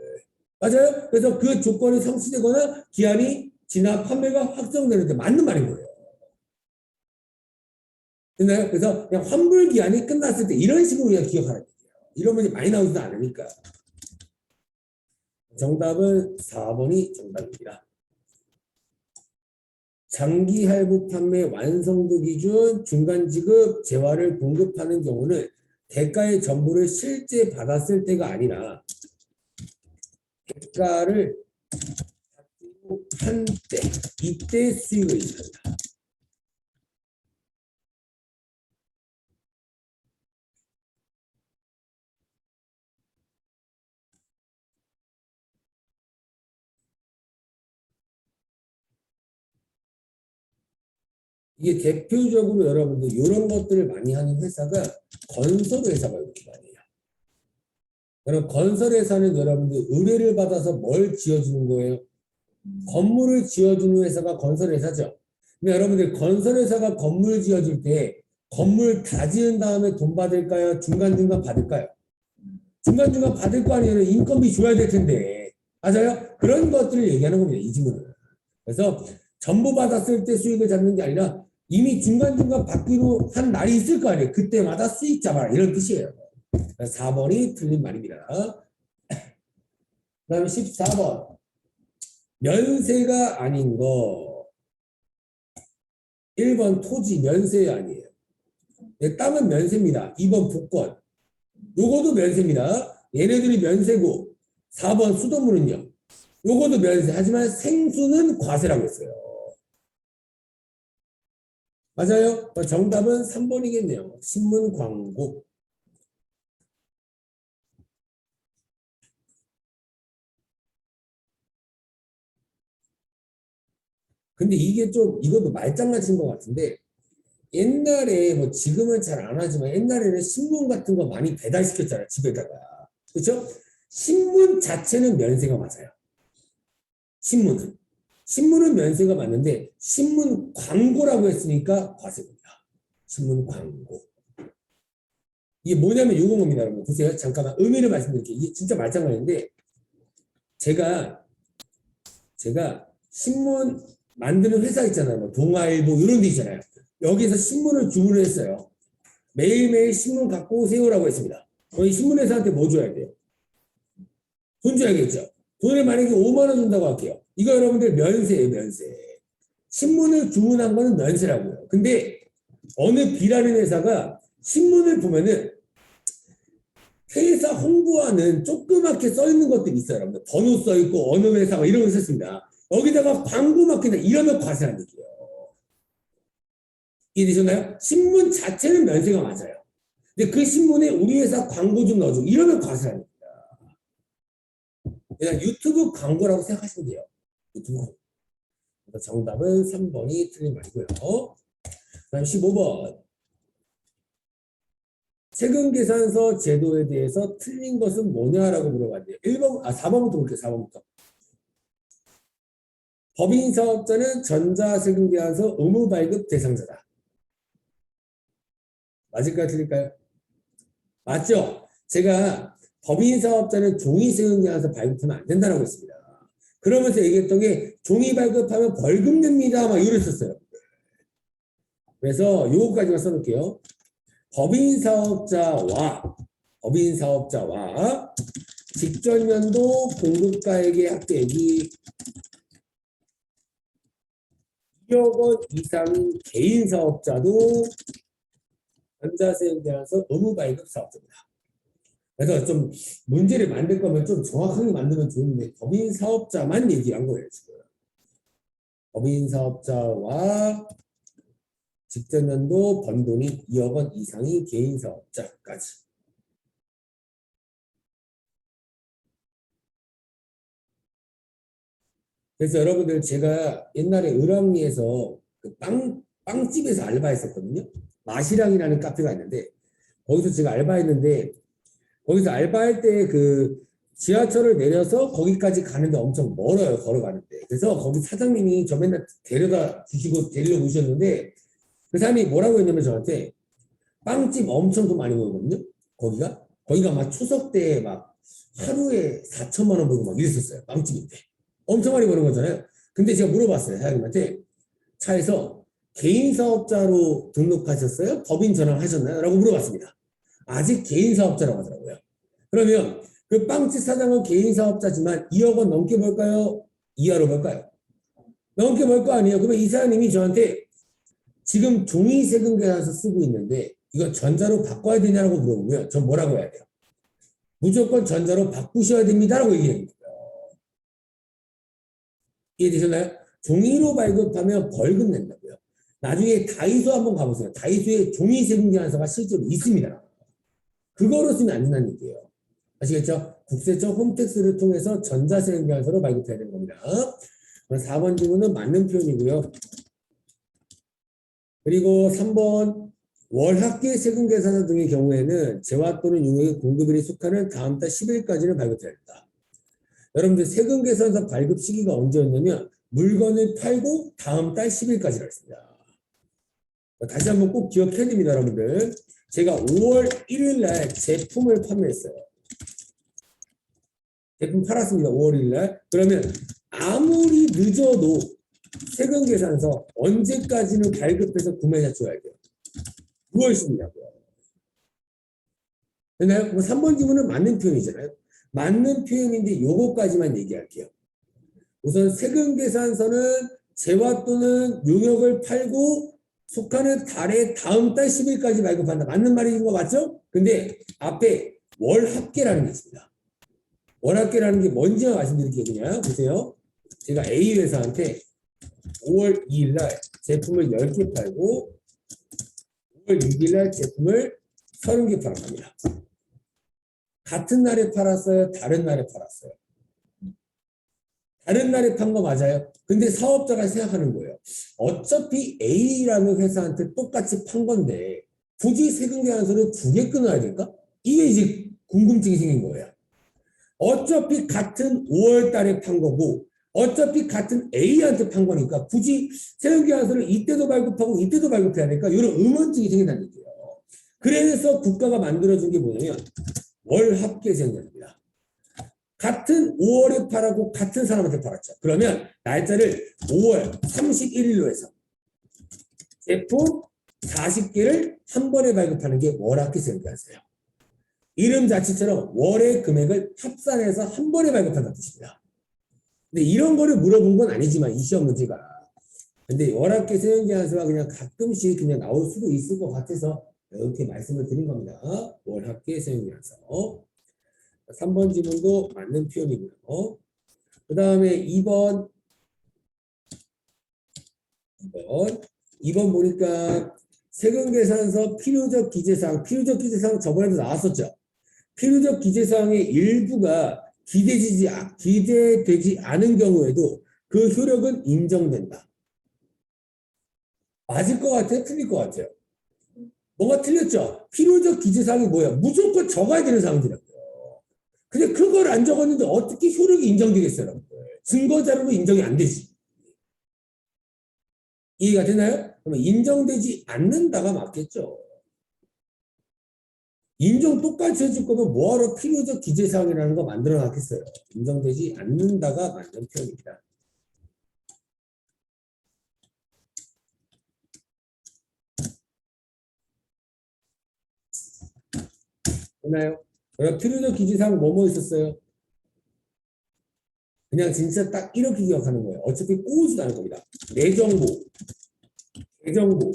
맞아요? 그래서 그 조건이 성취되거나 기한이 지나 판매가 확정되는데 맞는 말인 거예요. 됐나요? 그래서 그냥 환불 기한이 끝났을 때 이런 식으로 우리가 기억하는 거예요. 이런 문제 많이 나오지도 않으니까. 정답은 4번이 정답입니다. 장기 할부 판매 완성도 기준 중간 지급 재화를 공급하는 경우는 대가의 전부를 실제 받았을 때가 아니라 대가를 한 때, 이때 수익을 입는다. 이게 대표적으로 여러분들 이런 것들을 많이 하는 회사가 건설회사가 이렇게 많이 해요. 그럼 건설회사는 여러분들 의뢰를 받아서 뭘 지어주는 거예요? 건물을 지어주는 회사가 건설회사죠. 근데 여러분들 건설회사가 건물 지어줄 때 건물 다 지은 다음에 돈 받을까요? 중간중간 받을까요? 중간중간 받을 거 아니에요. 인건비 줘야 될 텐데. 맞아요? 그런 것들을 얘기하는 겁니다. 이 질문은. 그래서 전부 받았을 때 수익을 잡는 게 아니라 이미 중간중간 받기로 한 날이 있을 거 아니에요. 그때마다 수익 잡아라. 이런 뜻이에요. 4번이 틀린 말입니다. 그 다음에 14번. 면세가 아닌 거. 1번 토지 면세 아니에요. 네, 땅은 면세입니다. 2번 복권. 요거도 면세입니다. 얘네들이 면세고 4번 수돗물은요. 요거도 면세. 하지만 생수는 과세라고 했어요. 맞아요? 정답은 3번이겠네요. 신문 광고. 근데 이게 좀 이것도 말장난친 것 같은데 옛날에 뭐 지금은 잘 안 하지만 옛날에는 신문 같은 거 많이 배달시켰잖아요. 집에다가. 그렇죠? 신문 자체는 면세가 맞아요. 신문은. 신문은 면세가 맞는데 신문 광고라고 했으니까 과세입니다. 신문 광고. 이게 뭐냐면 이건 겁니다. 여러분. 보세요. 잠깐만 의미를 말씀드릴게요. 이게 진짜 말장난인데 제가 신문 만드는 회사 있잖아요. 뭐 동아일보 이런 데 있잖아요. 여기서 신문을 주문을 했어요. 매일매일 신문 갖고 오세요라고 했습니다. 이 신문회사한테 뭐 줘야 돼요? 돈 줘야겠죠. 돈을 만약에 5만 원 준다고 할게요. 이거 여러분들 면세예요, 면세. 신문을 주문한 거는 면세라고요. 근데 어느 B라는 회사가 신문을 보면은 회사 홍보하는 조그맣게 써 있는 것들이 있어요. 여러분들. 번호 써 있고 어느 회사가 이런 거 썼습니다. 여기다가 광고 맡기다 이러면 과세라는 얘기예요. 이해되셨나요? 신문 자체는 면세가 맞아요. 근데 그 신문에 우리 회사 광고 좀 넣어줘. 이러면 과세라는 얘기예요. 그냥 유튜브 광고라고 생각하시면 돼요. 유튜브 광고. 정답은 3번이 틀린 말이고요. 다음 15번. 세금계산서 제도에 대해서 틀린 것은 뭐냐라고 물어봤네요. 4번부터 볼게요. 4번부터. 법인 사업자는 전자세금계산서 의무 발급 대상자다. 맞을까요? 틀릴까요? 맞죠? 제가 법인 사업자는 종이세금계산서 발급하면 안 된다고 했습니다. 그러면서 얘기했던 게 종이 발급하면 벌금 냅니다. 막 이랬었어요. 그래서 요거까지만 써놓을게요. 법인 사업자와 직전 연도 공급가액의 합계액이 2억 원 이상인 개인 사업자도 전자세금계산서 의무 발급 사업자입니다. 그래서 좀 문제를 만들 거면 좀 정확하게 만들면 좋은데 법인 사업자만 얘기한 거예요, 지금. 법인 사업자와 직전 연도 번 돈이 2억 원 이상인 개인 사업자까지. 그래서 여러분들 제가 옛날에 을왕리에서 그 빵집에서 알바했었거든요. 마시랑이라는 카페가 있는데 거기서 제가 알바했는데 거기서 알바할 때 그 지하철을 내려서 거기까지 가는데 엄청 멀어요. 걸어가는데. 그래서 거기 사장님이 저 맨날 데려다 주시고 데리러 오셨는데 그 사람이 뭐라고 했냐면 저한테 빵집 엄청 돈 많이 벌거든요. 거기가 막 추석 때 막 하루에 4천만 원 벌고 막 이랬었어요. 빵집인데. 엄청 많이 버는 거잖아요. 근데 제가 물어봤어요. 사장님한테 차에서 개인 사업자로 등록하셨어요? 법인 전환하셨나요? 라고 물어봤습니다. 아직 개인 사업자라고 하더라고요. 그러면 그 빵집 사장은 개인 사업자지만 2억 원 넘게 벌까요? 이하로 벌까요? 넘게 벌 거 아니에요. 그러면 이 사장님이 저한테 지금 종이 세금 계산서 쓰고 있는데 이거 전자로 바꿔야 되냐고 물어보면 전 뭐라고 해야 돼요? 무조건 전자로 바꾸셔야 됩니다라고 얘기해요. 이해되셨나요? 종이로 발급하면 벌금 낸다고요. 나중에 다이소 한번 가보세요. 다이소에 종이 세금 계산서가 실제로 있습니다. 그거로 쓰면 안 된다는 얘기예요. 아시겠죠? 국세청 홈택스를 통해서 전자세금 계산서로 발급해야 되는 겁니다. 4번 질문은 맞는 표현이고요. 그리고 3번 월합계 세금 계산서 등의 경우에는 재화 또는 용역의 공급일에 속하는 다음 달 10일까지는 발급해야 된다. 여러분들 세금 계산서 발급 시기가 언제였냐면 물건을 팔고 다음 달 10일까지라 했습니다. 다시 한번 꼭 기억해야 됩니다, 여러분들. 제가 5월 1일 날 제품을 판매했어요. 제품 팔았습니다. 5월 1일 날. 그러면 아무리 늦어도 세금 계산서 언제까지는 발급해서 구매자 줘야 돼요? 6월 10일이라고요. 됐나요? 3번 질문은 맞는 표현이잖아요. 맞는 표현인데 요거까지만 얘기할게요. 우선 세금 계산서는 재화 또는 용역을 팔고 속하는 달의 다음 달 10일까지 발급한다. 맞는 말인 거 맞죠? 근데 앞에 월합계라는 게 있습니다. 월합계라는 게 뭔지만 말씀드릴게요. 그냥 보세요. 제가 A 회사한테 5월 2일 날 제품을 10개 팔고 5월 6일 날 제품을 30개 팔았습니다. 같은 날에 팔았어요? 다른 날에 팔았어요? 다른 날에 판 거 맞아요? 근데 사업자가 생각하는 거예요. 어차피 A라는 회사한테 똑같이 판 건데 굳이 세금 계산서를 2개 끊어야 될까? 이게 이제 궁금증이 생긴 거예요. 어차피 같은 5월 달에 판 거고 어차피 같은 A한테 판 거니까 굳이 세금 계산서를 이때도 발급하고 이때도 발급해야 될까? 이런 의문증이 생긴다는 얘기예요. 그래서 국가가 만들어준 게 뭐냐면 월합계 세금입니다. 같은 5월에 팔았고 같은 사람한테 팔았죠. 그러면 날짜를 5월 31일로 해서 제품 40개를 한 번에 발급하는 게 월합계 세금이었어요. 이름 자체처럼 월의 금액을 합산해서 한 번에 발급한다는 뜻입니다. 근데 이런 거를 물어본 건 아니지만 이 시험 문제가. 근데 월합계 세금계산서가 그냥 가끔씩 그냥 나올 수도 있을 것 같아서 이렇게 말씀을 드린 겁니다. 월합계 세금계산서. 3번 질문도 맞는 표현이고요. 그 다음에 2번 보니까 세금계산서 필요적 기재사항 저번에도 나왔었죠. 필요적 기재사항의 일부가 기재되지 않은 경우에도 그 효력은 인정된다. 맞을 것 같아요? 틀릴 것 같아요? 뭔가 틀렸죠? 필요적 기재사항이 뭐야? 무조건 적어야 되는 사항들이라고요. 근데 그걸 안 적었는데 어떻게 효력이 인정되겠어요? 증거자료로 인정이 안 되지. 이해가 되나요? 그러면 인정되지 않는다가 맞겠죠. 인정 똑같이 해줄 거면 뭐하러 필요적 기재사항이라는 거 만들어 놨겠어요. 인정되지 않는다가 맞는 표현입니다. 됐나요? 그럼 필요적 기재사항 뭐뭐 있었어요? 그냥 진짜 딱 이렇게 기억하는 거예요. 어차피 꼬우지도 않을 겁니다. 내 정보, 내 정보,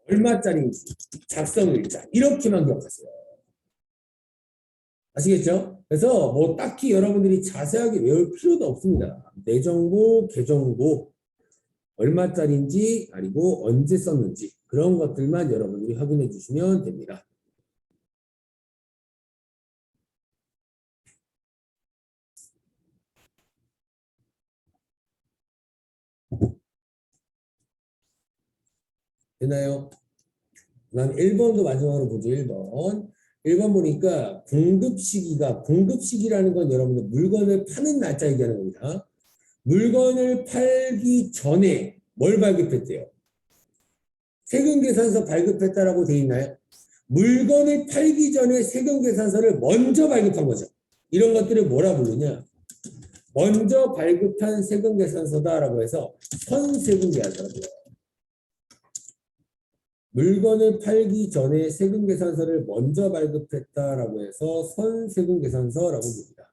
얼마짜리인지, 작성일자 이렇게만 기억하세요. 아시겠죠? 그래서 뭐 딱히 여러분들이 자세하게 외울 필요도 없습니다. 내 정보, 계정보, 얼마짜리인지, 그리고 언제 썼는지 그런 것들만 여러분들이 확인해 주시면 됩니다. 되나요? 그다음 1번도 마지막으로 보죠. 1번. 1번 보니까 공급 시기라는 건 여러분들 물건을 파는 날짜 얘기하는 겁니다. 물건을 팔기 전에 뭘 발급했대요? 세금계산서 발급했다라고 돼 있나요? 물건을 팔기 전에 세금계산서를 먼저 발급한 거죠. 이런 것들을 뭐라 부르냐? 먼저 발급한 세금계산서다라고 해서 선세금계산서라고 해요. 물건을 팔기 전에 세금계산서를 먼저 발급했다라고 해서 선세금계산서라고 부릅니다.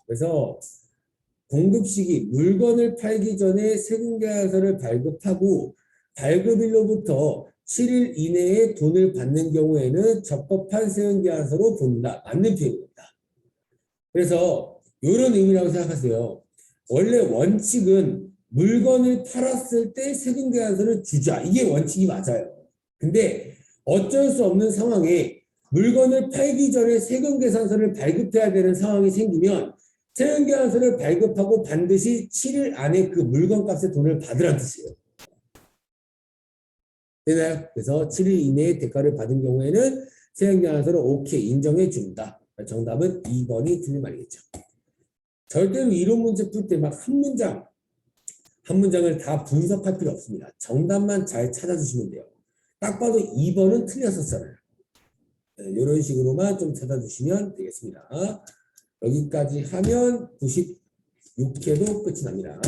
그래서 공급시기 물건을 팔기 전에 세금계산서를 발급하고 발급일로부터 7일 이내에 돈을 받는 경우에는 적법한 세금계산서로 본다. 맞는 표현입니다. 그래서 이런 의미라고 생각하세요. 원래 원칙은 물건을 팔았을 때 세금계산서를 주자. 이게 원칙이 맞아요. 근데 어쩔 수 없는 상황에 물건을 팔기 전에 세금계산서를 발급해야 되는 상황이 생기면 세금계산서를 발급하고 반드시 7일 안에 그 물건값의 돈을 받으라는 뜻이에요. 되나요? 그래서 7일 이내에 대가를 받은 경우에는 세금계산서를 오케이 인정해 준다. 정답은 2번이 틀린 말이겠죠. 절대로 이론 문제 풀 때 막 한 문장을 다 분석할 필요 없습니다. 정답만 잘 찾아주시면 돼요. 딱 봐도 2번은 틀렸었잖아요. 네, 이런 식으로만 좀 찾아주시면 되겠습니다. 여기까지 하면 96회도 끝이 납니다.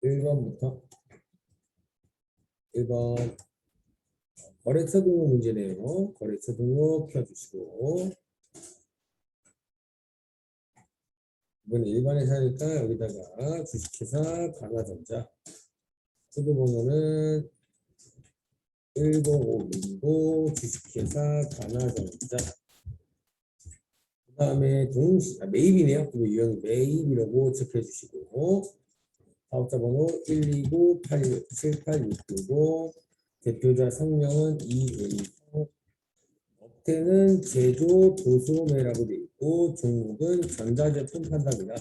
1번부터 1번 거래처 등록 문제네요. 거래처 등록 켜주시고 이번에 일반회사 하니까 여기다가 주식회사 가나전자 코드 번호는 10565 주식회사 가나전자 그 다음에 매입이네요. 그리고 유형 매입이라고 체크해 주시고 사업자 번호 129-8678-690 대표자 성명은 이은성 업태는 제조 도소매라고 되어 있고 종목은 전자제품 판다입니다.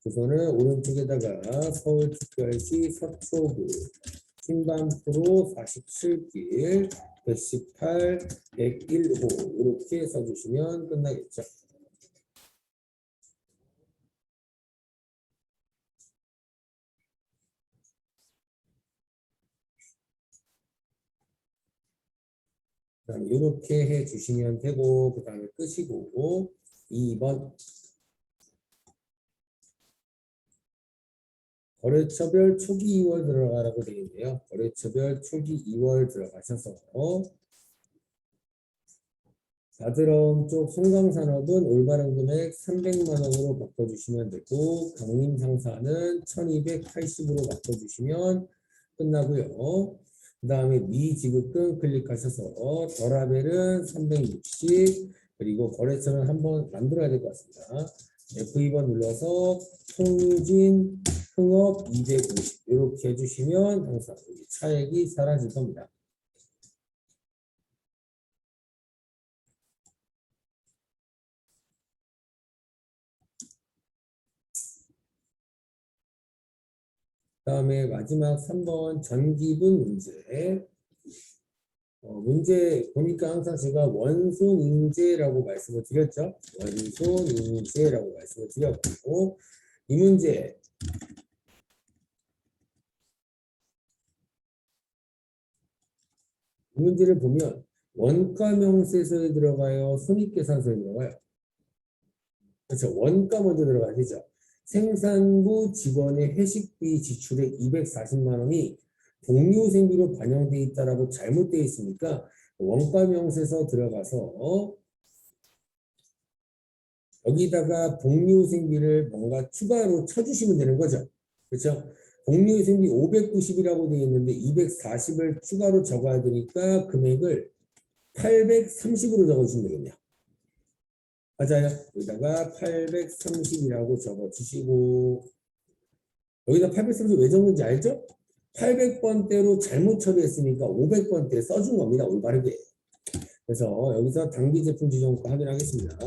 주소는 오른쪽에다가 서울특별시 서초구 신반프로 47길 118 101호 이렇게 써주시면 끝나겠죠. 이렇게 해주시면 되고 그 다음에 끝이고 2번 거래처별 초기 2월 들어가라고 되어 있는데요. 거래처별 초기 2월 들어가셔서 다들어옴 쪽 송강산업은 올바른 금액 300만 원으로 바꿔주시면 되고 강림상사는 1280으로 바꿔주시면 끝나고요. 그 다음에 미지급금 클릭하셔서 더라벨은 360 그리고 거래처는 한번 만들어야 될 것 같습니다. F2번 눌러서 통유진 흥업 250 이렇게 해주시면 항상 차액이 사라질 겁니다. 다음에 마지막 3번 전기분 문제 문제 보니까 항상 제가 원손인재라고 말씀을 드렸죠. 원손인재라고 말씀을 드렸고, 이 문제를 보면 원가 명세서에 들어가요, 손익계산서에 들어가요. 그렇죠. 원가 먼저 들어가야 되죠. 생산부 직원의 회식비 지출액 240만 원이 복리후생비로 반영돼 있다라고 잘못되어 있으니까 원가 명세서 들어가서 여기다가 복리후생비를 뭔가 추가로 쳐주시면 되는 거죠. 그렇죠? 복리후생비 590이라고 되어 있는데 240을 추가로 적어야 되니까 금액을 830으로 적어주시면 되겠네요. 맞아요. 여기다가 830이라고 적어주시고, 여기다 830 왜 적는지 알죠? 800번대로 잘못 처리했으니까 500번대 써준 겁니다. 올바르게. 그래서 여기서 당기 제품 지정가 확인하겠습니다.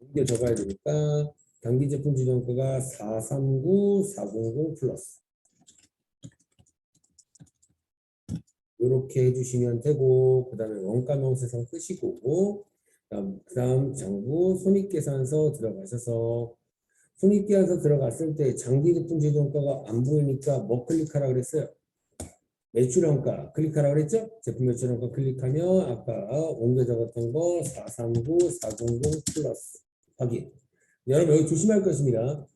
옮겨 적어야 되니까 당기 제품 지정가가 439400 플러스. 이렇게 해주시면 되고, 그 다음에 원가 명세서 끄시고, 그 다음 장부 손익계산서 들어가셔서, 손익계산서 들어갔을 때 장기제품 제조원가가 안 보이니까 뭐 클릭하라 그랬어요? 매출원가 클릭하라 그랬죠? 제품 매출원가 클릭하면 아까 옮겨 적었던 거 439400 플러스 확인. 여러분 여기 조심할 것입니다.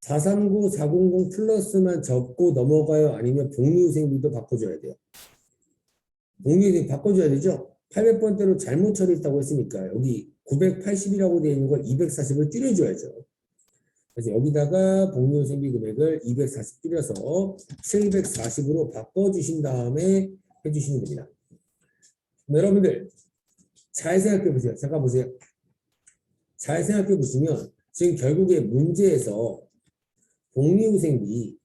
439400 플러스만 적고 넘어가요? 아니면 복리후생비도 바꿔줘야 돼요? 복리후생비 바꿔줘야 되죠? 800번대로 잘못 처리했다고 했으니까 여기 980이라고 되어 있는 걸 240을 줄여줘야죠. 그래서 여기다가 복리후생비 금액을 240 줄여서 740으로 바꿔주신 다음에 해주시면 됩니다. 여러분들 잘 생각해 보세요. 잠깐 보세요. 잘 생각해 보시면 지금 결국에 문제에서 복리후생비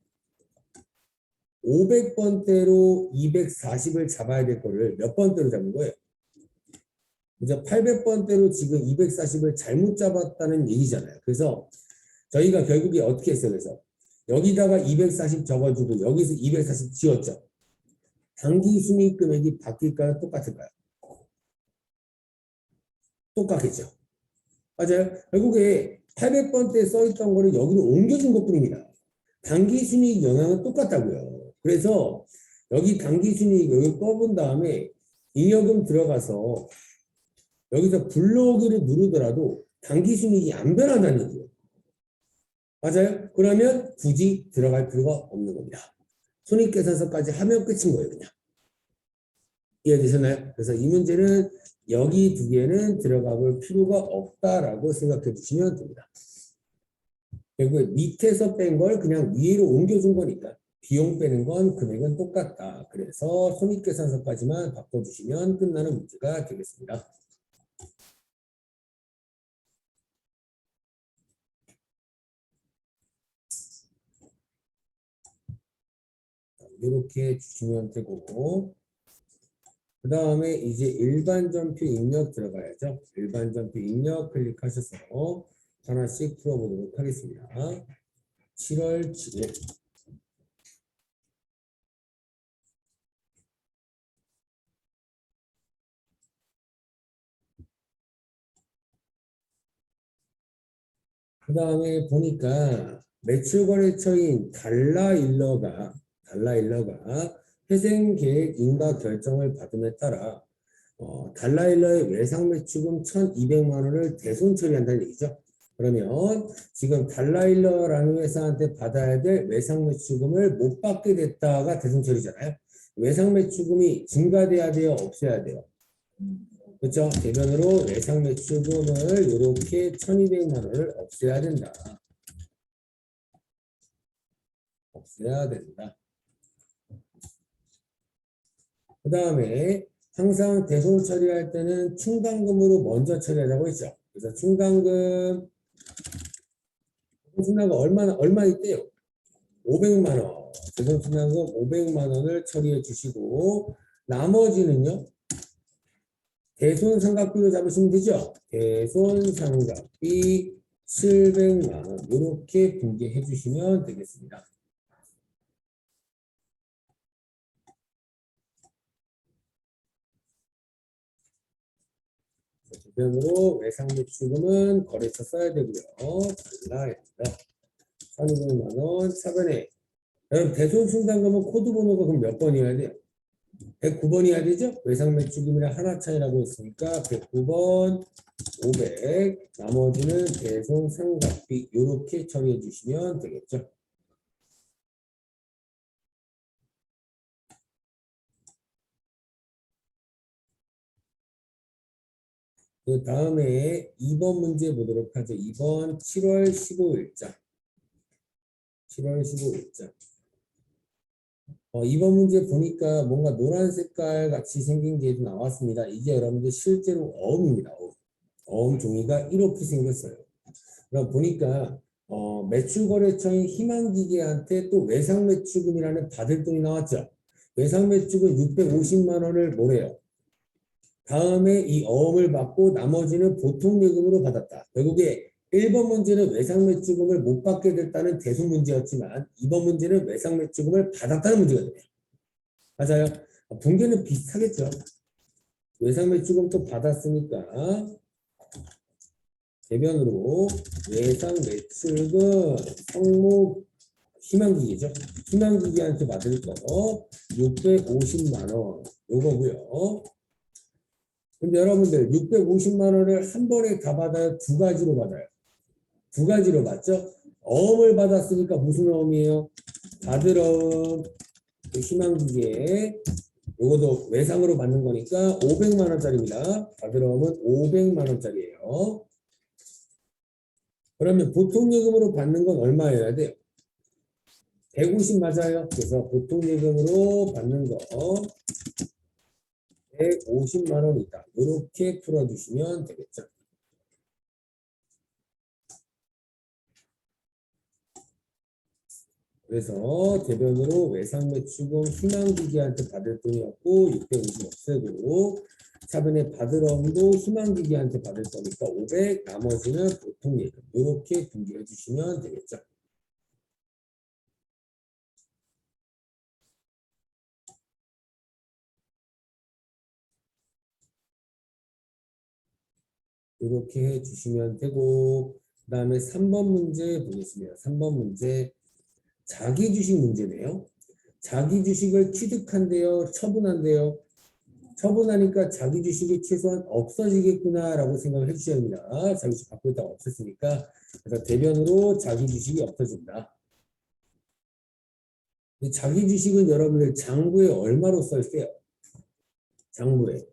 500번대로 240을 잡아야 될 거를 몇 번대로 잡는 거예요? 이제 800번대로 지금 240을 잘못 잡았다는 얘기잖아요. 그래서 저희가 결국에 어떻게 했어요? 그래서 여기다가 240 적어주고 여기서 240 지웠죠. 당기순이익 금액이 바뀔까요? 똑같을까요? 똑같겠죠. 맞아요. 결국에 800번대에 써있던 거를 여기로 옮겨준 것뿐입니다. 당기순이익 영향은 똑같다고요. 그래서 여기 당기순이익 여기 꺼본 다음에 잉여금 들어가서 여기서 불러오기를 누르더라도 당기순이익이 안 변한다는 얘기예요. 맞아요? 그러면 굳이 들어갈 필요가 없는 겁니다. 손익계산서까지 하면 끝인 거예요, 그냥. 이해되셨나요? 그래서 이 문제는 여기 두 개는 들어가 볼 필요가 없다라고 생각해 주시면 됩니다. 그리고 밑에서 뺀 걸 그냥 위로 옮겨준 거니까 비용 빼는 건 금액은 똑같다. 그래서 손익계산서까지만 바꿔주시면 끝나는 문제가 되겠습니다. 이렇게 주시면 되고, 그 다음에 이제 일반전표 입력 들어가야죠. 일반전표 입력 클릭하셔서 하나씩 풀어보도록 하겠습니다. 7월 7일. 그 다음에 보니까 매출거래처인 달라일러가 회생계획 인가 결정을 받음에 따라 달라일러의 외상매출금 1,200만 원을 대손 처리한다는 얘기죠. 그러면 지금 달라일러라는 회사한테 받아야 될 외상매출금을 못 받게 됐다가 대손 처리잖아요. 외상매출금이 증가돼야 돼요? 없어야 돼요? 그렇죠? 대변으로 외상매출금을 이렇게 1,200만 원을 없애야 된다. 없애야 된다. 그 다음에 항상 대손 처리할 때는 충당금으로 먼저 처리하자고 했죠. 그래서 충당금 얼마 있대요? 500만 원. 대손 충당금 500만 원을 처리해 주시고 나머지는요. 대손 삼각비로 잡으시면 되죠. 대손 삼각비 700만 원 이렇게 분개해 주시면 되겠습니다. 대변으로 외상매출금은 거래처 써야 되고요. 달라야 된다. 1,200만 원 차변에 여러분 대손승당금은 코드 번호가 그럼 몇 번이어야 돼요? 109번이어야 되죠? 외상매출금이랑 하나 차이라고 했으니까 109번 500 나머지는 대손상각비 이렇게 처리해 주시면 되겠죠. 그 다음에 2번 문제 보도록 하죠. 2번 7월 15일자. 7월 15일자. 2번 문제 보니까 뭔가 노란 색깔 같이 생긴 게 나왔습니다. 이게 여러분들 실제로 어음입니다. 어음 종이가 이렇게 생겼어요. 그럼 보니까 매출거래처인 희망기계한테 또 외상매출금이라는 받을 돈이 나왔죠. 외상매출금 650만 원을 뭐래요? 다음에 이 어음을 받고 나머지는 보통예금으로 받았다. 결국에 1번 문제는 외상매출금을 못 받게 됐다는 대수 문제였지만 2번 문제는 외상매출금을 받았다는 문제가 돼요. 맞아요. 붕괴는 비슷하겠죠. 외상매출금 또 받았으니까 대변으로 외상매출금 성목 희망기계죠. 희망기계한테 받을 거 650만 원 요거고요. 근데 여러분들 650만 원을 한 번에 다 받아요? 두 가지로 받아요? 두 가지로 받죠? 어음을 받았으니까 무슨 어음이에요? 받을 어음, 희망기계 요것도 외상으로 받는 거니까 500만 원짜리입니다. 받을 어음은 500만 원짜리예요. 그러면 보통예금으로 받는 건 얼마여야 돼요? 150 맞아요. 그래서 보통예금으로 받는 거 150만 원이다. 이렇게 풀어주시면 되겠죠. 그래서 대변으로 외상매출금 희망기계한테 받을 돈이었고 650 없애고 차변에 받을 엄도 희망기계한테 받을 거니까 500 나머지는 보통예금 이렇게 분기해 주시면 되겠죠. 이렇게 해주시면 되고 그 다음에 3번 문제 보겠습니다. 3번 문제 자기 주식 문제네요. 자기 주식을 취득한대요. 처분한대요. 처분하니까 자기 주식이 최소한 없어지겠구나라고 생각을 해주셔야 됩니다. 자기 주식 갖고 있다가 없었으니까. 그래서 대변으로 자기 주식이 없어진다. 자기 주식은 여러분들 장부에 얼마로 쓸게요? 장부에.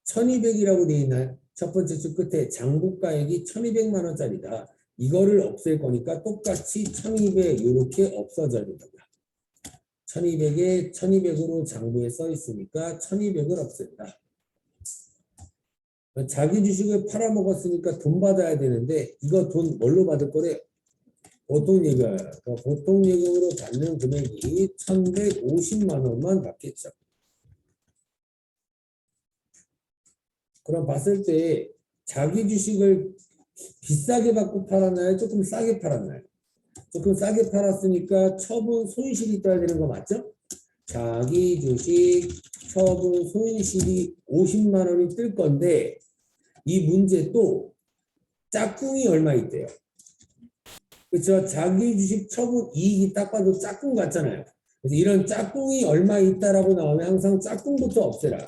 1200이라고 되어 있나요? 첫 번째 줄 끝에 장부가액이 1200만 원짜리다. 이거를 없앨 거니까 똑같이 1200 이렇게 없어져야 된다고요. 1200에 1200으로 장부에 써 있으니까 1200을 없앤다. 자기 주식을 팔아먹었으니까 돈 받아야 되는데 이거 돈 뭘로 받을 거래? 보통예금. 보통예금으로 받는 금액이 1150만 원만 받겠죠. 그럼 봤을 때 자기 주식을 비싸게 받고 팔았나요? 조금 싸게 팔았나요? 조금 싸게 팔았으니까 처분 손실이 있어야 되는 거 맞죠? 자기 주식 처분 손실이 50만 원이 뜰 건데 이 문제 또 짝꿍이 얼마 있대요? 그렇죠? 자기 주식 처분 이익이 딱 봐도 짝꿍 같잖아요. 그래서 이런 짝꿍이 얼마 있다라고 나오면 항상 짝꿍부터 없애라.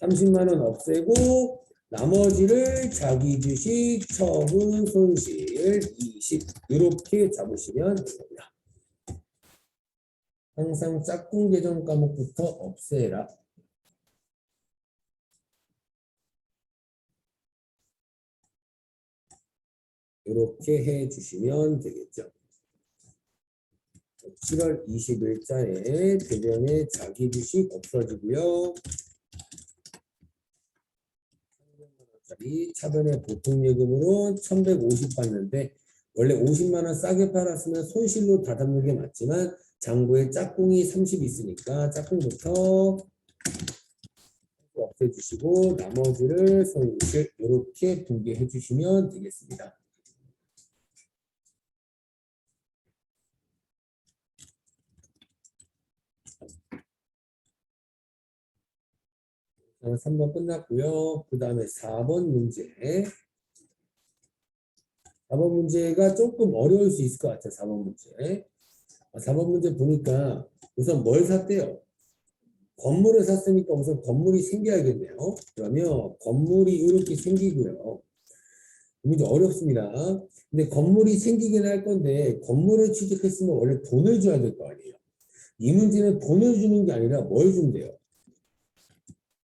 30만 원 없애고 나머지를 자기 주식 처분 손실 20 이렇게 잡으시면 됩니다. 항상 짝꿍 계정 과목부터 없애라. 이렇게 해주시면 되겠죠. 7월 20일자에 대변에 자기 주식 없어지고요. 차변의 보통예금으로 1150 받는데 원래 50만 원 싸게 팔았으면 손실로 다 담는 게 맞지만 장부에 짝꿍이 30 있으니까 짝꿍부터 없애주시고 나머지를 손실 이렇게 분개해 주시면 되겠습니다. 3번 끝났고요. 그 다음에 4번 문제. 4번 문제가 조금 어려울 수 있을 것 같아요. 4번 문제. 4번 문제 보니까 우선 뭘 샀대요? 건물을 샀으니까 우선 건물이 생겨야겠네요. 그러면 건물이 이렇게 생기고요. 문제 어렵습니다. 근데 건물이 생기긴 할 건데 건물을 취득했으면 원래 돈을 줘야 될 거 아니에요. 이 문제는 돈을 주는 게 아니라 뭘 준대요?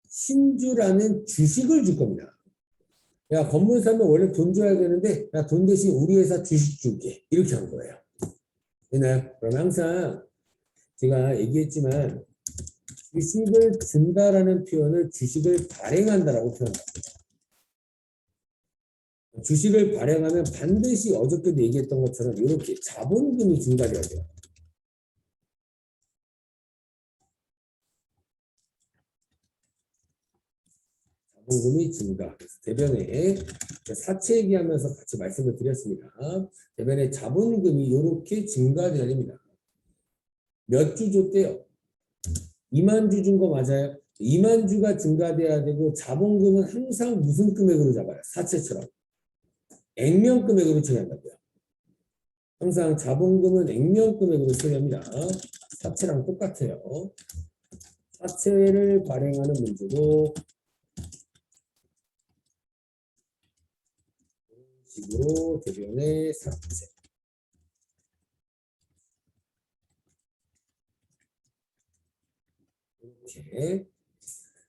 신주라는 주식을 줄 겁니다. 야, 건물 사면 원래 돈 줘야 되는데 야, 돈 대신 우리 회사 주식 줄게. 이렇게 한 거예요. 됐나요? 그럼 항상 제가 얘기했지만 주식을 준다라는 표현을 주식을 발행한다라고 표현합니다. 주식을 발행하면 반드시 어저께도 얘기했던 것처럼 이렇게 자본금이 증가돼야 돼요. 자본금이 증가. 그래서 대변에 사채 얘기하면서 같이 말씀을 드렸습니다. 대변에 자본금이 이렇게 증가돼야 됩니다. 몇 주 줬대요? 2만 주 준 거 맞아요? 2만 주가 증가돼야 되고 자본금은 항상 무슨 금액으로 잡아요? 사채처럼. 액면 금액으로 처리한다고요. 항상 자본금은 액면 금액으로 처리합니다. 사채랑 똑같아요. 사채를 발행하는 문제도 이런 식으로 대변의 사채. 이렇게.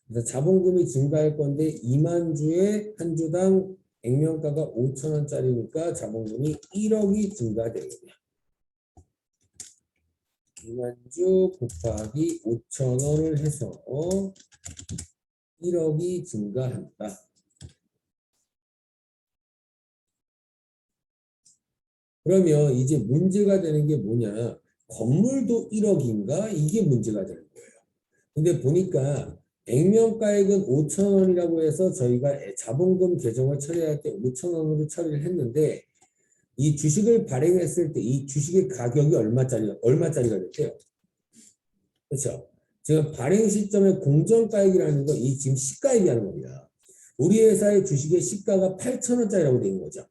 그래서 자본금이 증가할 건데 2만 주에 한 주당 액면가가 5,000원짜리니까 자본금이 1억이 증가되겠네요. 2만 주 곱하기 5,000원을 해서 1억이 증가한다. 그러면 이제 문제가 되는 게 뭐냐? 건물도 1억인가? 이게 문제가 되는 거예요. 근데 보니까 액면가액은 5,000원이라고 해서 저희가 자본금 계정을 처리할 때 5,000원으로 처리를 했는데 이 주식을 발행했을 때 이 주식의 가격이 얼마짜리가 됐대요. 그렇죠? 지금 발행 시점에 공정가액이라는 거 이 지금 시가액이라는 겁니다. 우리 회사의 주식의 시가가 8,000원짜리라고 되는 거죠.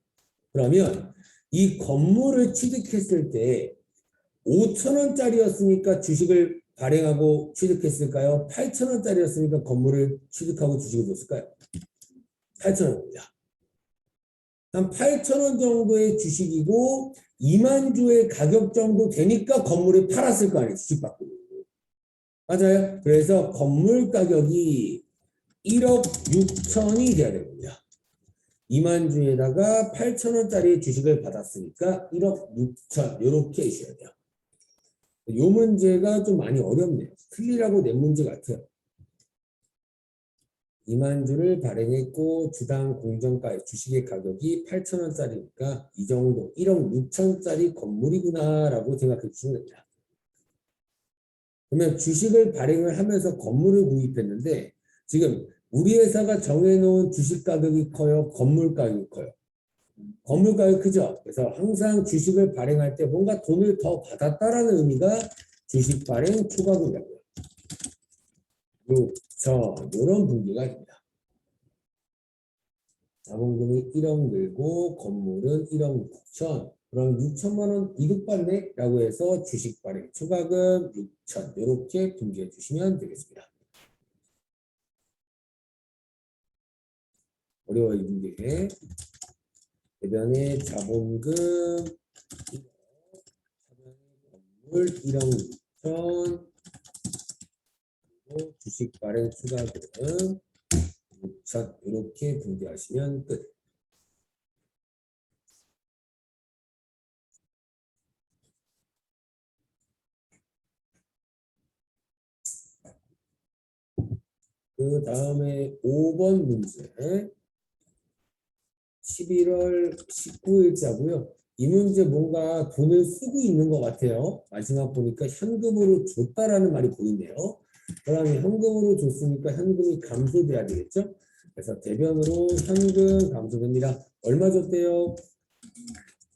그러면 이 건물을 취득했을 때 5,000원짜리였으니까 주식을 발행하고 취득했을까요? 8,000원짜리였으니까 건물을 취득하고 주식을 줬을까요? 8,000원입니다. 한 8,000원 정도의 주식이고 2만 주의 가격 정도 되니까 건물을 팔았을 거 아니에요. 주식 받고. 맞아요. 그래서 건물 가격이 1억 6천이 돼야 됩니다. 2만 주에다가 8,000원짜리 주식을 받았으니까 1억 6천 이렇게 해주셔야 돼요. 이 문제가 좀 많이 어렵네요. 틀리라고 낸 문제 같아요. 2만 주를 발행했고 주당 공정가 주식의 가격이 8,000원짜리니까 이 정도 1억 6천짜리 건물이구나 라고 생각해 주시면 됩니다. 그러면 주식을 발행을 하면서 건물을 구입했는데 지금 우리 회사가 정해놓은 주식 가격이 커요? 건물 가격이 커요? 건물 가격이 크죠? 그래서 항상 주식을 발행할 때 뭔가 돈을 더 받았다라는 의미가 주식 발행 초과금이라고요. 6천 이런 분기가 됩니다. 자본금이 1억 늘고 건물은 1억 6천. 그럼 6천만 원 이득받네 라고 해서 주식 발행 초과금 6천 이렇게 분기해 주시면 되겠습니다. 어려워요. 문제. 대변에 자본금 1억, 건물 1억 6천, 그리고 주식 발행 초과금 6천 이렇게 분기하시면 끝. 그 다음에 5번 문제 11월 19일자고요. 이 문제 뭔가 돈을 쓰고 있는 것 같아요. 마지막 보니까 현금으로 줬다라는 말이 보이네요. 그러면 현금으로 줬으니까 현금이 감소돼야 되겠죠? 그래서 대변으로 현금 감소됩니다. 얼마 줬대요?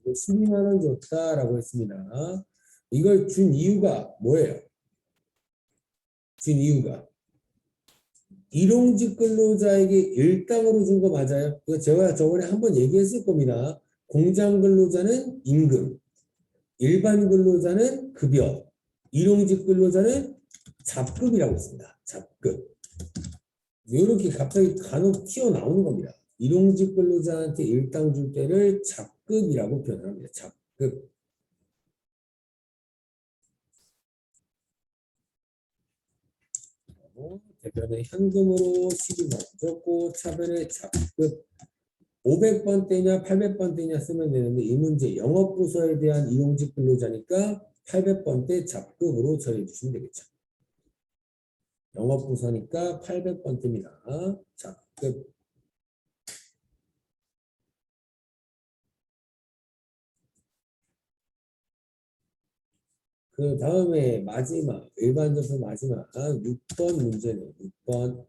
12만 원 줬다라고 했습니다. 이걸 준 이유가 뭐예요? 준 이유가 일용직 근로자에게 일당으로 준 거 맞아요? 이거 제가 저번에 한번 얘기했을 겁니다. 공장 근로자는 임금, 일반 근로자는 급여, 일용직 근로자는 잡급이라고 있습니다. 잡급. 이렇게 갑자기 간혹 튀어나오는 겁니다. 일용직 근로자한테 일당 줄 때를 잡급이라고 표현합니다. 잡급. 대변에 현금으로 12만 원 줬고 차변에 잡급 500번대냐 800번대냐 쓰면 되는데 이 문제 영업부서에 대한 일용직 근로자니까 800번대 잡급으로 처리해 주시면 되겠죠. 영업부서니까 800번대입니다. 잡급. 그 다음에 마지막 일반적으로 마지막 6번 문제는 6번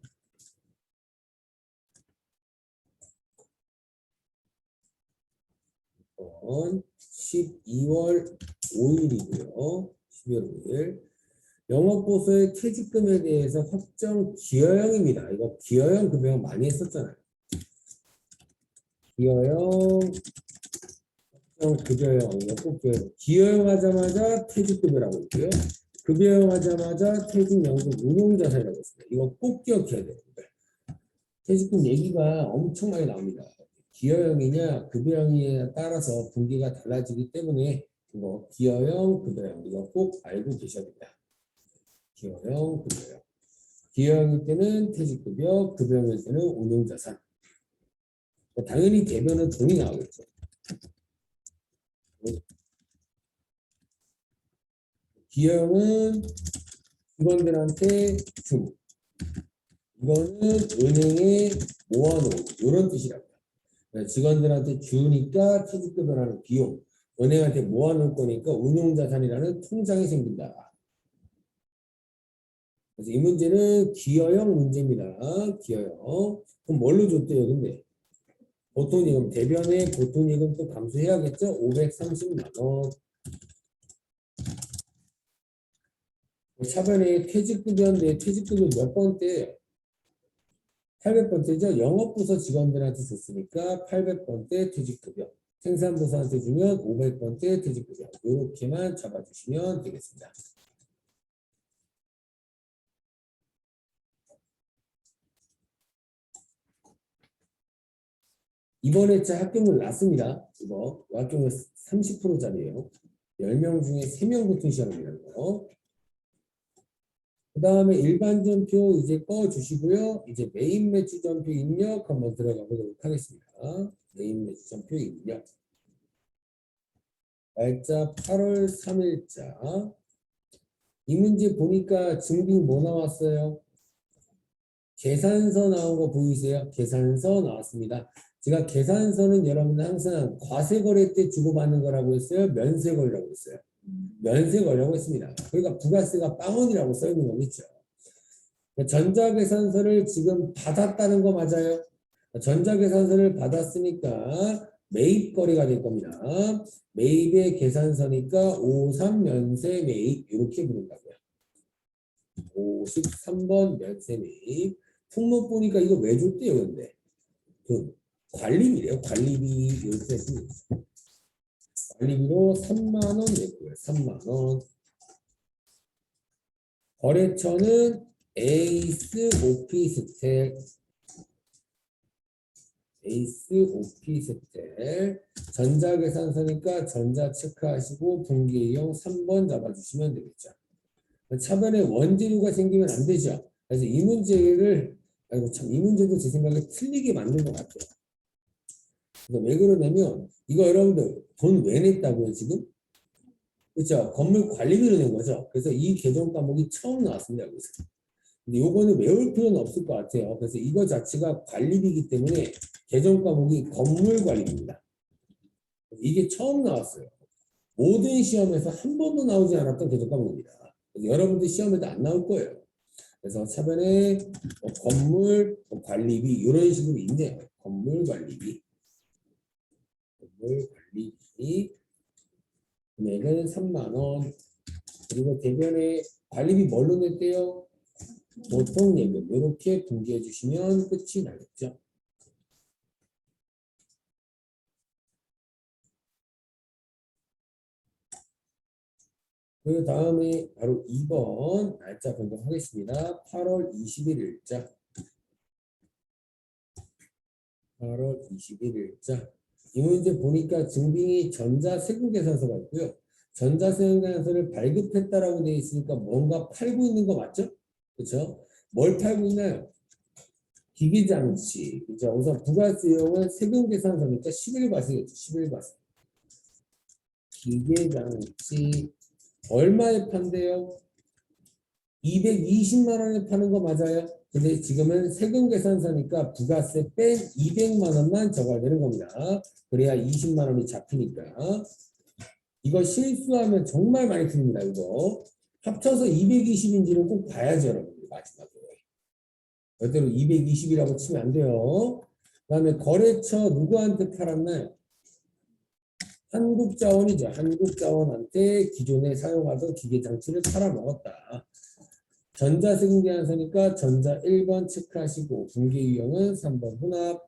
12월 5일이고요. 12월 5일 영업보수의 퇴직금에 대해서 확정 기여형입니다. 이거 기여형 금액 많이 했었잖아요. 기여형 급여형 이거 꼭 기여형 하자마자 퇴직급여라고 있고요. 급여형 하자마자 퇴직연금 운용자산이라고 있습니다. 이거 꼭 기억해야 돼요. 퇴직금 얘기가 엄청 많이 나옵니다. 기여형이냐 급여형에 따라서 분기가 달라지기 때문에 이거 기여형 급여형 이거 꼭 알고 계셔야 됩니다. 기여형 급여형 기여형일 때는 퇴직급여 급여형일 때는 운용자산 당연히 대변은 돈이 나오겠죠. 기여형은 직원들한테 준 이거는 은행에 모아놓은 이런 뜻이랍니다. 직원들한테 주니까 퇴직급여라는 비용 은행한테 모아놓을 거니까 운용자산이라는 통장이 생긴다. 그래서 이 문제는 기여형 문제입니다. 기여형. 그럼 뭘로 줬대요? 근데 보통예금 대변에 보통예금 또 감수해야겠죠? 530만 원. 차변에 퇴직급여인데 퇴직급여 몇 번째예요? 800번째죠. 영업부서 직원들한테 줬으니까 800번째 퇴직급여. 생산부서한테 주면 500번째 퇴직급여. 이렇게만 잡아주시면 되겠습니다. 이번 회차 합격률 낮습니다. 이거 합격률 30%짜리예요. 10명 중에 3명 붙은 시험이라는 거. 그 다음에 일반 전표 이제 꺼주시고요. 이제 메인 매치 전표 입력 한번 들어가 보도록 하겠습니다. 메인 매치 전표 입력. 날짜 8월 3일자. 이 문제 보니까 증빙 뭐 나왔어요? 계산서 나온 거 보이세요? 계산서 나왔습니다. 제가 계산서는 여러분들 항상 과세거래 때 주고받는 거라고 했어요? 면세거래라고 했어요? 면세거래라고 했습니다. 그러니까 부가세가 빵원이라고 써 있는 거겠죠. 전자계산서를 지금 받았다는 거 맞아요? 전자계산서를 받았으니까 매입거래가 될 겁니다. 매입의 계산서니까 53 면세 매입 이렇게 부른다고요. 53번 면세 매입. 품목 보니까 이거 왜 줬대요, 근데? 돈. 관리비래요. 관리비 이렇게 했습니다. 관리비로 3만 원 냈고요. 3만 원. 거래처는 에이스 오피스텔. 에이스 오피스텔. 전자계산서니까 전자 체크하시고 분기이용 3번 잡아주시면 되겠죠. 차변에 원재료가 생기면 안 되죠. 그래서 이 문제를 아이고 참 이 문제도 제 생각에 틀리게 만든 것 같아요. 왜 그러냐면 이거 여러분들 돈 왜 냈다고요 지금? 그렇죠. 건물 관리비로 낸 거죠. 그래서 이 계정 과목이 처음 나왔습니다. 여기서. 근데 요거는 외울 필요는 없을 것 같아요. 그래서 이거 자체가 관리비이기 때문에 계정 과목이 건물 관리비입니다. 이게 처음 나왔어요. 모든 시험에서 한 번도 나오지 않았던 계정 과목입니다. 여러분들 시험에도 안 나올 거예요. 그래서 차변에 건물 관리비 이런 식으로 있네요. 건물 관리비. 건물 관리비 금액은 3만 원. 그리고 대변에 관리비 뭘로 냈대요? 보통 예금 이렇게 분기해 주시면 끝이 나겠죠. 그 다음에 바로 2번 날짜 변경하겠습니다. 8월 21일자. 8월 21일자. 이 문제 보니까 증빙이 전자세금계산서가 있고요. 전자세금계산서를 발급했다라고 되어 있으니까 뭔가 팔고 있는 거 맞죠? 그렇죠? 뭘 팔고 있나요? 기기장치. 그죠? 우선 부가세용은 세금계산서니까 11과세겠죠. 11과세. 기계장치 얼마에 판대요? 220만 원에 파는 거 맞아요? 근데 지금은 세금 계산서니까 부가세 뺀 200만 원만 적어야 되는 겁니다. 그래야 20만 원이 잡히니까. 이거 실수하면 정말 많이 틀립니다. 이거 합쳐서 220인지는 꼭 봐야죠, 여러분들. 마지막에 절대로 220이라고 치면 안 돼요. 그다음에 거래처 누구한테 팔았나요? 한국자원이죠. 한국자원한테 기존에 사용하던 기계장치를 팔아먹었다. 전자세금계산서니까 전자 1번 체크하시고 분기유형은 3번 혼합.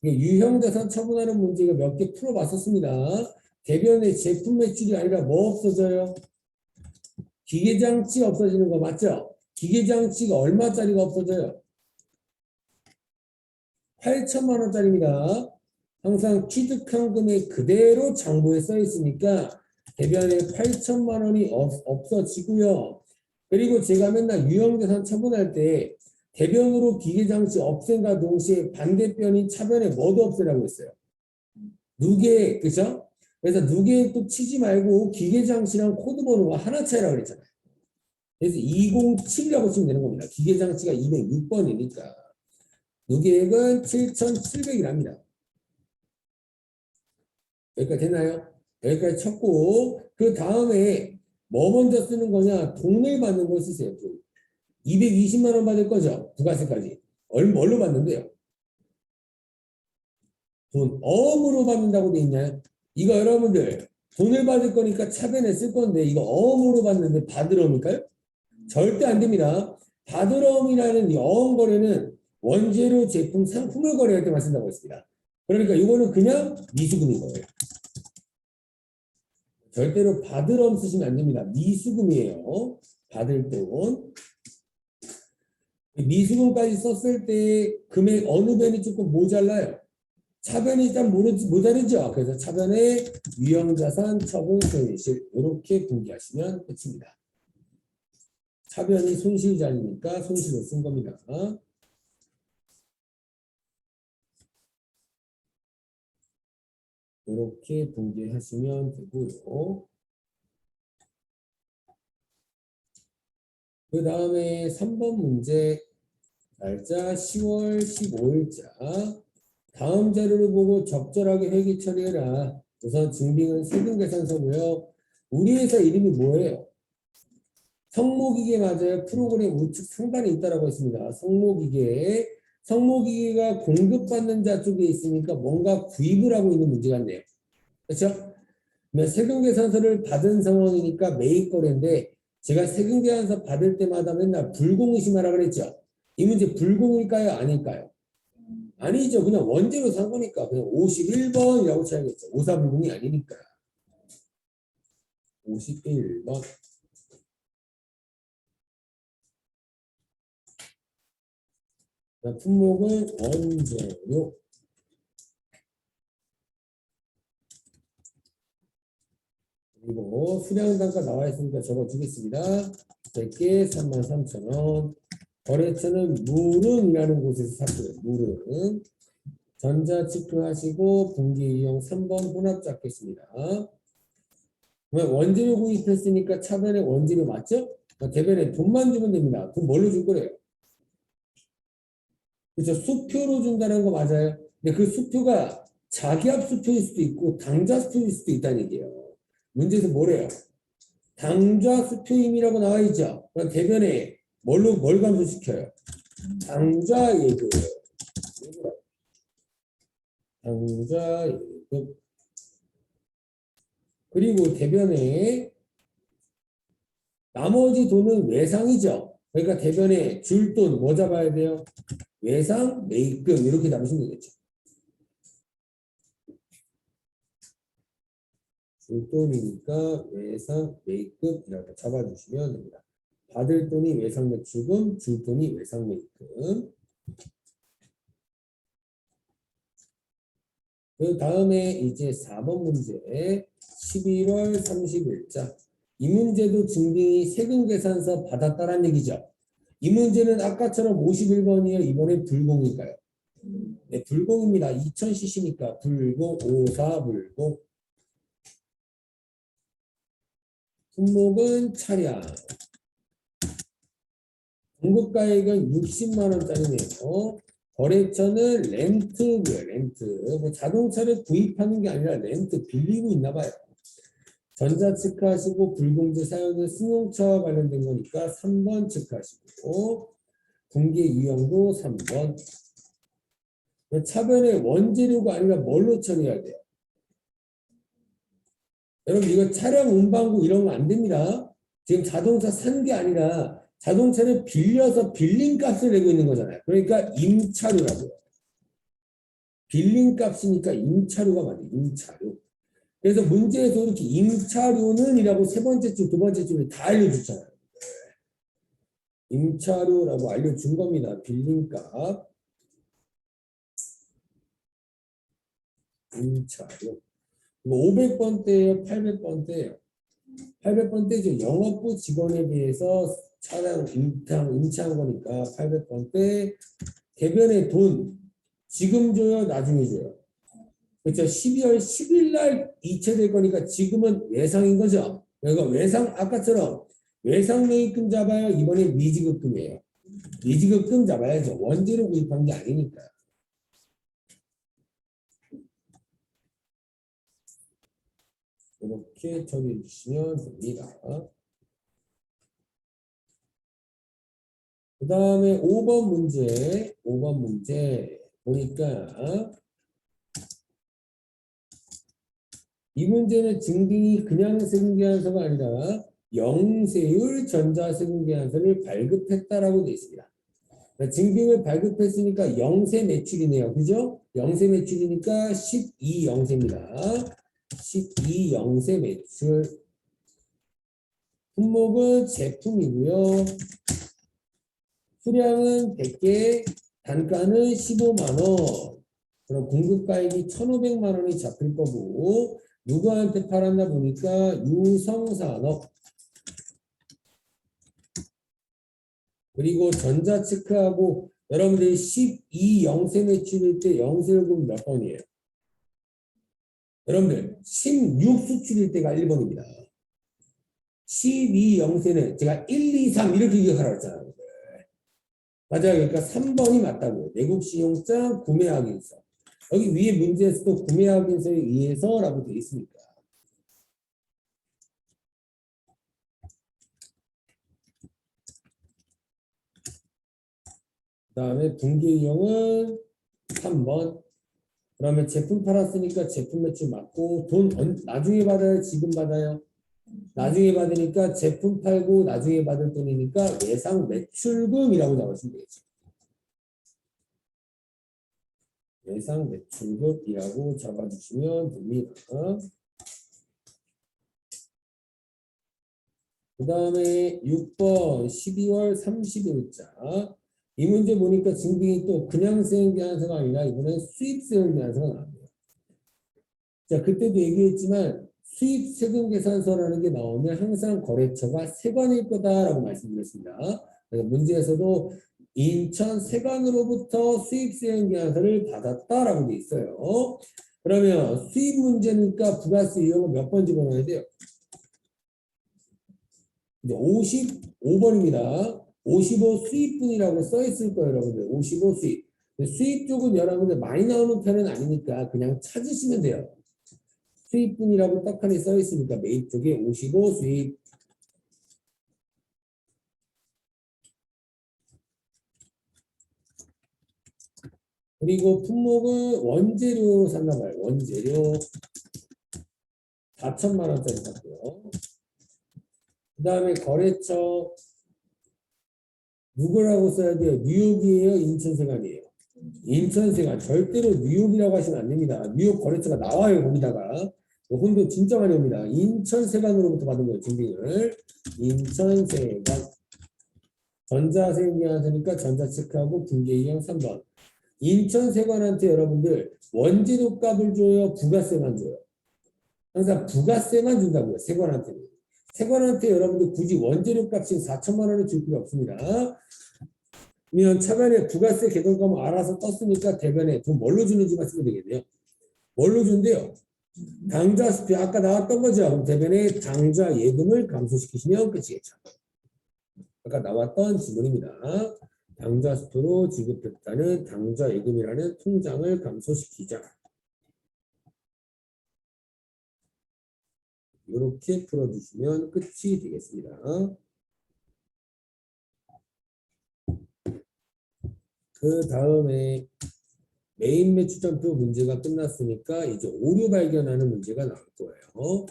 유형자산 처분하는 문제가 몇 개 풀어봤었습니다. 대변의 제품 매출이 아니라 뭐 없어져요? 기계장치 없어지는 거 맞죠? 기계장치가 얼마짜리가 없어져요? 8천만 원짜리입니다. 항상 취득한 금액 그대로 장부에 써 있으니까 대변에 8천만 원이 없어지고요. 그리고 제가 맨날 유형자산 처분할 때 대변으로 기계장치 없앤과 동시에 반대편인 차변에 뭐도 없애라고 했어요. 누계, 그죠? 그래서 누계 또 치지 말고 기계장치랑 코드번호가 하나 차이라고 그랬잖아요. 그래서 207이라고 치면 되는 겁니다. 기계장치가 206번이니까. 누계액은 7,700이랍니다. 여기까지 됐나요? 여기까지 쳤고 그 다음에 뭐 먼저 쓰는 거냐? 돈을 받는 걸 쓰세요. 220만 원 받을 거죠? 부가세까지. 뭘로 받는데요? 돈 어음으로 받는다고 돼 있나요? 이거 여러분들 돈을 받을 거니까 차변에 쓸 건데 이거 어음으로 받는데 받으러입니까요? 절대 안 됩니다. 받으러움이라는 이 어음 거래는 원재료 제품 상품을 거래할 때만 쓴다고 했습니다. 그러니까 이거는 그냥 미수금인 거예요. 절대로 받으럼 쓰시면 안 됩니다. 미수금이에요. 받을 돈. 미수금까지 썼을 때 금액 어느 변이 조금 모자라요. 차변이 일단 모자르죠. 그래서 차변에 유형자산 처분 손실 이렇게 분기하시면 끝입니다. 차변이 손실자리니까 손실을 쓴 겁니다. 이렇게 분기하시면 되고요. 그 다음에 3번 문제 날짜 10월 15일자 다음 자료를 보고 적절하게 회계 처리해라. 우선 증빙은 세금계산서고요. 우리 회사 이름이 뭐예요? 성모기계 맞아요. 프로그램 우측 상단에 있다라고 했습니다. 성모기계. 성모기계가 공급받는 자 쪽에 있으니까 뭔가 구입을 하고 있는 문제 같네요. 그렇죠? 세금계산서를 받은 상황이니까 매입 거래인데 제가 세금계산서 받을 때마다 맨날 불공의심하라 그랬죠. 이 문제 불공일까요? 아닐까요? 아니죠. 그냥 원재료 산 거니까 그냥 51번이라고 쳐야겠죠. 오사불공이 아니니까. 51번. 품목은 원재료. 그리고 수량단가 나와 있으니까 적어주겠습니다. 100개 33,000원. 거래처는 물은이라는 곳에서 샀고요. 물은. 전자 체크하시고 분기 이용 3번 혼합 잡겠습니다. 원재료 구입했으니까 차변에 원재료 맞죠? 대변에 돈만 주면 됩니다. 돈 뭘로 줄 거래요? 그렇죠. 수표로 준다는 거 맞아요. 근데 그 수표가 자기압 수표일 수도 있고 당좌 수표일 수도 있다는 얘기예요. 문제에서 뭐래요? 당좌 수표임이라고 나와 있죠. 그럼 대변에 뭘 감소시켜요? 당좌 예금. 당좌 예금. 그리고 대변에 나머지 돈은 외상이죠. 그러니까 대변에 줄 돈 뭐 잡아야 돼요? 외상, 매입금 이렇게 잡으시면 되겠죠. 줄 돈이니까 외상, 매입금 이렇게 잡아주시면 됩니다. 받을 돈이 외상 매출금, 줄 돈이 외상 매입금. 그 다음에 이제 4번 문제 11월 30일자 이 문제도 증빙이 세금계산서 받았다는 얘기죠. 이 문제는 아까처럼 51번이에요. 이번엔 불공일까요? 네, 불공입니다. 2000cc니까 불공, 54 불공. 품목은 차량. 공급가액은 60만 원짜리네요. 거래처는 렌트고요. 렌트. 뭐 자동차를 구입하는 게 아니라 렌트 빌리고 있나 봐요. 전자 체크하시고 불공제 사용은 승용차와 관련된 거니까 3번 체크하시고 분계 유형도 3번. 차변에 원재료가 아니라 뭘로 처리해야 돼요? 여러분 이거 차량 운반구 이런 거 안 됩니다. 지금 자동차 산 게 아니라 자동차를 빌려서 빌린 값을 내고 있는 거잖아요. 그러니까 임차료라고요. 빌린 값이니까 임차료가 맞아요. 임차료. 그래서 문제에서 이렇게 임차료는 이라고 세 번째 줄, 두 번째 줄에 다 알려줬잖아요. 임차료라고 알려준 겁니다. 빌린 값. 임차료. 500번대예요, 800번대예요. 800번대죠. 영업부 직원에 비해서 차량 임차한 거니까 800번대. 대변의 돈 지금 줘요, 나중에 줘요. 그렇죠. 12월 10일 날 이체될 거니까 지금은 외상인 거죠. 그러니까 외상 아까처럼 외상 매입금 잡아요. 이번에 미지급금이에요. 미지급금 잡아야죠. 원재료 구입한 게 아니니까. 이렇게 처리해 주시면 됩니다. 그 다음에 5번 문제 보니까 이 문제는 증빙이 그냥 세금계산서가 아니라 영세율 전자세금계산서를 발급했다라고 되어 있습니다. 증빙을 발급했으니까 영세 매출이네요. 그죠? 영세 매출이니까 12 영세입니다. 12 영세 매출. 품목은 제품이고요. 수량은 100개, 단가는 15만 원. 그럼 공급가액이 1,500만 원이 잡힐 거고 누구한테 팔았나 보니까 유성산업. 그리고 전자체크하고 여러분들이 12 영세 매출일 때 영세요금 몇 번이에요? 여러분들 16 수출일 때가 1번입니다. 12 영세는 제가 1, 2, 3 이렇게 기억하라고 했잖아요. 맞아요. 그러니까 3번이 맞다고요. 내국신용장 구매확인서. 여기 위에 문제에서도 구매확인서에 의해서라고 되어 있으니까. 그 다음에 분기유형은 3번. 그러면 제품 팔았으니까 제품 매출 맞고 돈 나중에 받아요? 지금 받아요? 나중에 받으니까 제품 팔고 나중에 받을 돈이니까 예상 매출금이라고 잡으시면 되겠죠. 예상 매출금이라고 잡아주시면 됩니다. 그 다음에 6번 12월 30일자 이 문제 보니까 증빙이 또 그냥 세금계산서가 아니라 이번엔 수입세금계산서가 나왔네요. 자, 그때도 얘기했지만 수입세금계산서라는 게 나오면 항상 거래처가 세관일 거다라고 말씀드렸습니다. 그래서 문제에서도 인천 세관으로부터 수입세금계산서를 받았다라고 돼 있어요. 그러면 수입 문제니까 부가세 이용은 몇 번 집어넣어야 돼요? 이제 55번입니다. 55 수입분이라고 써 있을 거예요, 여러분들. 55 수입. 수입 쪽은 여러분들 많이 나오는 편은 아니니까 그냥 찾으시면 돼요. 수입분이라고 떡하니 써 있으니까 매입 쪽에 55 수입. 그리고 품목은 원재료 샀나 봐요. 원재료 4천만 원짜리 샀고요. 그 다음에 거래처 누구라고 써야 돼요? 뉴욕이에요? 인천세관이에요? 인천세관. 절대로 뉴욕이라고 하시면 안 됩니다. 뉴욕 거래처가 나와요. 거기다가. 혼돈 진짜 많이 옵니다. 인천세관으로부터 받은 거예요. 증빙을. 인천세관. 전자세관이니까 전자체크하고 분계이행 3번. 인천세관한테 여러분들 원재료 값을 줘요? 부가세만 줘요? 항상 부가세만 준다고요. 세관한테는. 세관한테 여러분들 굳이 원재료 값인 4천만 원을 줄 필요 없습니다. 그러면 차변에 부가세 개정가면 알아서 떴으니까 대변에 돈 뭘로 주는지만 쓰면 되겠네요. 뭘로 준대요? 당좌 수표 아까 나왔던 거죠. 그럼 대변에 당좌 예금을 감소시키시면 끝이겠죠. 아까 나왔던 지문입니다. 당좌 수표로 지급했다는 당좌 예금이라는 통장을 감소시키자. 이렇게 풀어주시면 끝이 되겠습니다. 그 다음에 메인 매출점표 문제가 끝났으니까 이제 오류 발견하는 문제가 나올 거예요.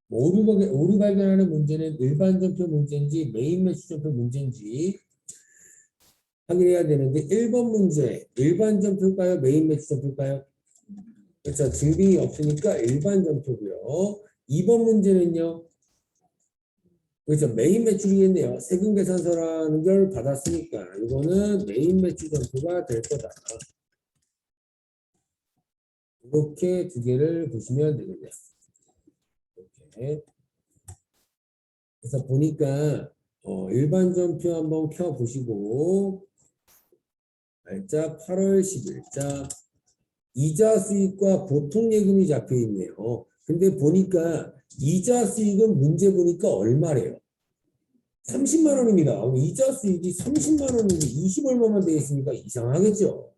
오류 발견하는 문제는 일반 점표 문제인지 메인 매출점표 문제인지 확인해야 되는데 1번 문제 일반 점표일까요? 메인 매출점표일까요? 그렇죠. 증빙이 없으니까 일반 점표고요. 2번 문제는요. 그렇죠. 메인 매출이겠네요. 세금 계산서라는 걸 받았으니까 이거는 메인 매출 점표가 될 거다. 이렇게 두 개를 보시면 되겠네요. 이렇게. 그래서 보니까 일반 점표 한번 켜 보시고 날짜 8월 10일자 이자 수익과 보통 예금이 잡혀 있네요. 근데 보니까 이자 수익은 문제 보니까 얼마래요? 30만 원입니다. 이자 수익이 30만 원인데 20 얼마만 되어 있으니까 이상하겠죠?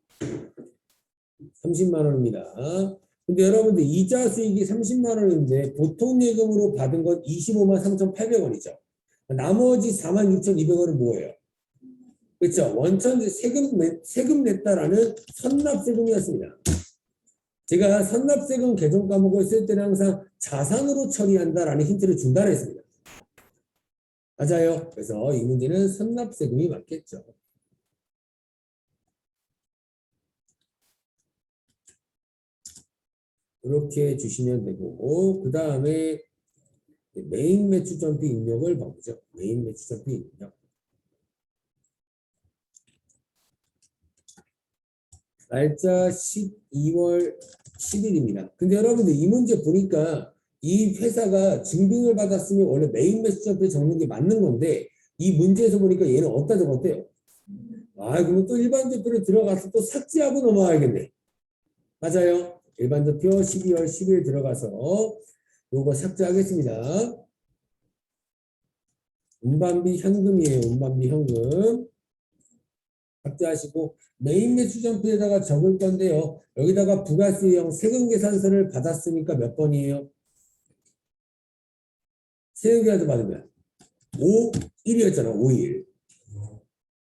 30만 원입니다. 근데 여러분들 이자 수익이 30만 원인데 보통 예금으로 받은 건 25만 3,800원이죠. 나머지 46,200원은 뭐예요? 그렇죠? 원천 세금 냈다라는 선납세금이었습니다. 제가 선납세금 개정 과목을 쓸 때는 항상 자산으로 처리한다라는 힌트를 준다 했습니다. 맞아요. 그래서 이 문제는 선납세금이 맞겠죠. 이렇게 주시면 되고 그 다음에 메인 매출점표 입력을 봐보죠. 메인 매출점표 입력. 날짜 12월 10일입니다. 근데 여러분들 이 문제 보니까 이 회사가 증빙을 받았으면 원래 메인 매출점표에 적는 게 맞는 건데 이 문제에서 보니까 얘는 어디다 적었대요? 아, 그러면 또 일반 점표를 들어가서 또 삭제하고 넘어가야겠네. 맞아요. 일반 점표 12월 10일 들어가서 요거 삭제하겠습니다. 운반비 현금이에요. 운반비 현금. 삭제하시고 메인 매출점표에다가 적을 건데요. 여기다가 부가세형 세금계산서를 받았으니까 몇 번이에요? 세금계산서 받으면 5일이었잖아. 5일.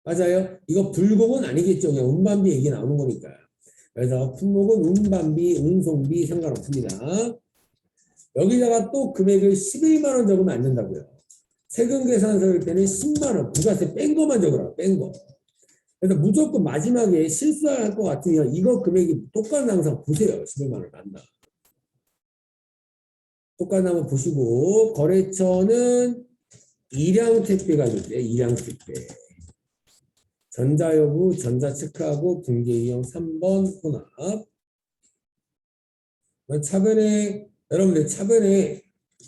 맞아요. 이거 불공은 아니겠죠. 그냥 운반비 얘기 나오는 거니까. 그래서 품목은 운반비, 운송비 상관없습니다. 여기다가 또 금액을 11만 원 적으면 안 된다고요. 세금계산서일 때는 10만 원 부가세 뺀 거만 적으라고. 뺀 거. 그래서 무조건 마지막에 실수할 것 같으면 이거 금액이 똑같은 항상 보세요. 11만 원 난다. 똑같은 한번 보시고 거래처는 일량 택배가 있는데 일량 택배. 전자여부, 전자체크하고 분계이용 3번 혼합. 차변에 여러분들 차변에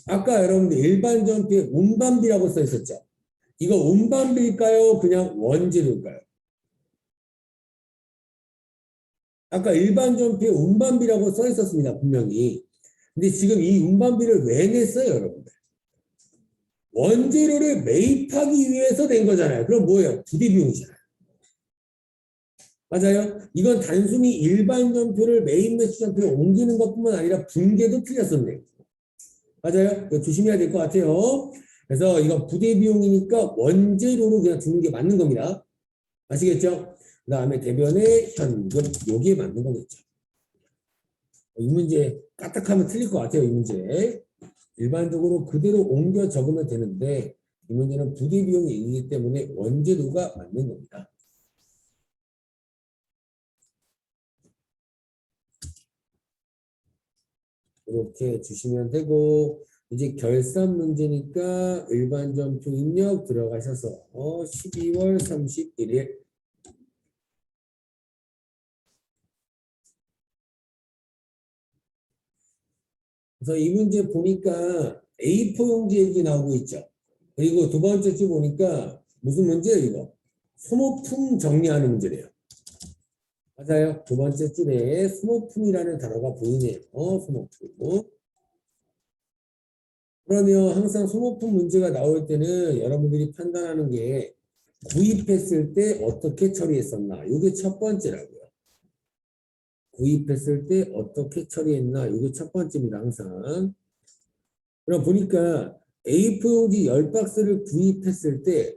아까 여러분들 일반 점표에 운반비라고 써 있었죠. 이거 운반비일까요? 그냥 원재료일까요? 아까 일반 점표에 운반비라고 써 있었습니다. 분명히. 근데 지금 이 운반비를 왜 냈어요, 여러분들? 원재료를 매입하기 위해서 낸 거잖아요. 그럼 뭐예요? 부대비용이잖아요. 맞아요? 이건 단순히 일반 점표를 메인 매출 점표로 옮기는 것뿐만 아니라 분계도 틀렸었네요. 맞아요? 이거 조심해야 될 것 같아요. 그래서 이건 부대비용이니까 원재료로 그냥 주는 게 맞는 겁니다. 아시겠죠? 그 다음에 대변의 현금, 요게 맞는 거겠죠. 이 문제 까딱하면 틀릴 것 같아요. 이 문제. 일반적으로 그대로 옮겨 적으면 되는데 이 문제는 부대 비용이 있기 때문에 원재료가 맞는 겁니다. 이렇게 주시면 되고 이제 결산 문제니까 일반 점표 입력 들어가셔서 12월 31일 그래서 이 문제 보니까 A4 용지 얘기 나오고 있죠. 그리고 두 번째 줄 보니까 무슨 문제예요 이거? 소모품 정리하는 문제래요. 맞아요. 두 번째 줄에 소모품이라는 단어가 보이네요. 소모품. 그러면 항상 소모품 문제가 나올 때는 여러분들이 판단하는 게 구입했을 때 어떻게 처리했었나 이게 첫 번째라고요. 구입했을 때 어떻게 처리했나 이게 첫 번째입니다. 항상. 그럼 보니까 A4용지 10박스를 구입했을 때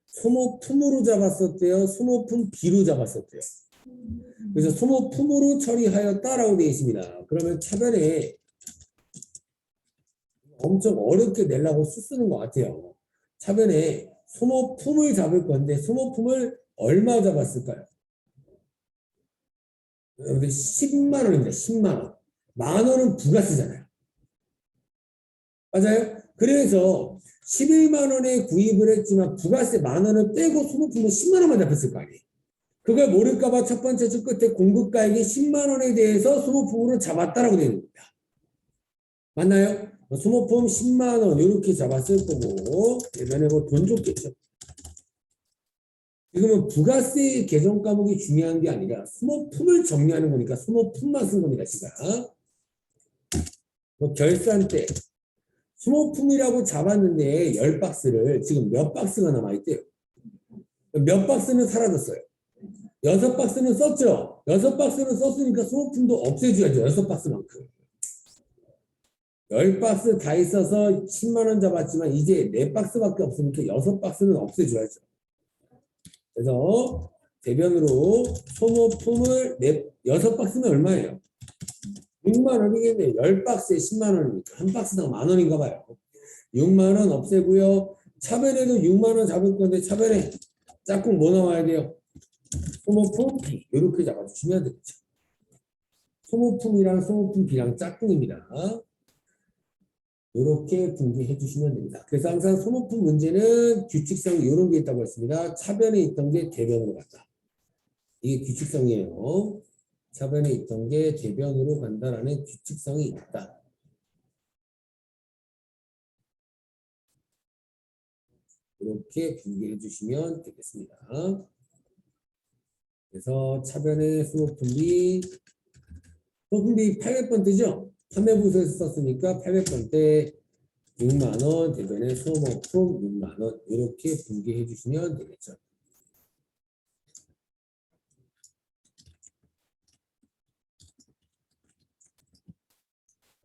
소모품으로 잡았었대요. 소모품 B로 잡았었대요. 그래서 소모품으로 처리하였다라고 되어 있습니다. 그러면 차변에 엄청 어렵게 내려고 쓰는 것 같아요. 차변에 소모품을 잡을 건데 소모품을 얼마 잡았을까요? 여러분들 10만 원입니다. 10만 원. 만 원은 부가세잖아요. 맞아요? 그래서 11만 원에 구입을 했지만 부가세 만 원을 빼고 소모품은 10만 원만 잡혔을 거 아니에요. 그걸 모를까봐 첫 번째 줄 끝에 공급가액이 10만 원에 대해서 소모품으로 잡았다라고 되어 있는 겁니다. 맞나요? 소모품 10만 원 이렇게 잡았을 거고 예전에 뭐 돈 줬겠죠. 지금은 부가세 개정 과목이 중요한 게 아니라 소모품을 정리하는 거니까 소모품만 쓴 겁니다. 지금. 뭐 결산 때 소모품이라고 잡았는데 10박스를 지금 몇 박스가 남아있대요. 몇 박스는 사라졌어요. 6박스는 썼죠. 6박스는 썼으니까 소모품도 없애줘야죠. 6박스만큼. 10박스 다 있어서 10만 원 잡았지만 이제 4박스밖에 없으니까 6박스는 없애줘야죠. 그래서 대변으로 소모품을 6박스는 얼마예요? 6만 원이겠네요. 10박스에 10만 원이니까 한 박스당 만 원인가 봐요. 6만 원 없애고요. 차변에도 6만 원 잡을 건데 차변에 짝꿍 뭐 나와야 돼요? 소모품 B 이렇게 잡아주시면 되겠죠. 소모품이랑 소모품 B랑 짝꿍입니다. 이렇게 분개해 주시면 됩니다. 그래서 항상 소모품 문제는 규칙상 이런 게 있다고 했습니다. 차변에 있던 게 대변으로 간다. 이게 규칙성이에요. 차변에 있던 게 대변으로 간다라는 규칙성이 있다. 이렇게 분개해 주시면 되겠습니다. 그래서 차변에 소모품이 800번 뜨죠? 판매부서에서 썼으니까 800번 때 6만원, 대변에 소모품 6만원 이렇게 분개해 주시면 되겠죠.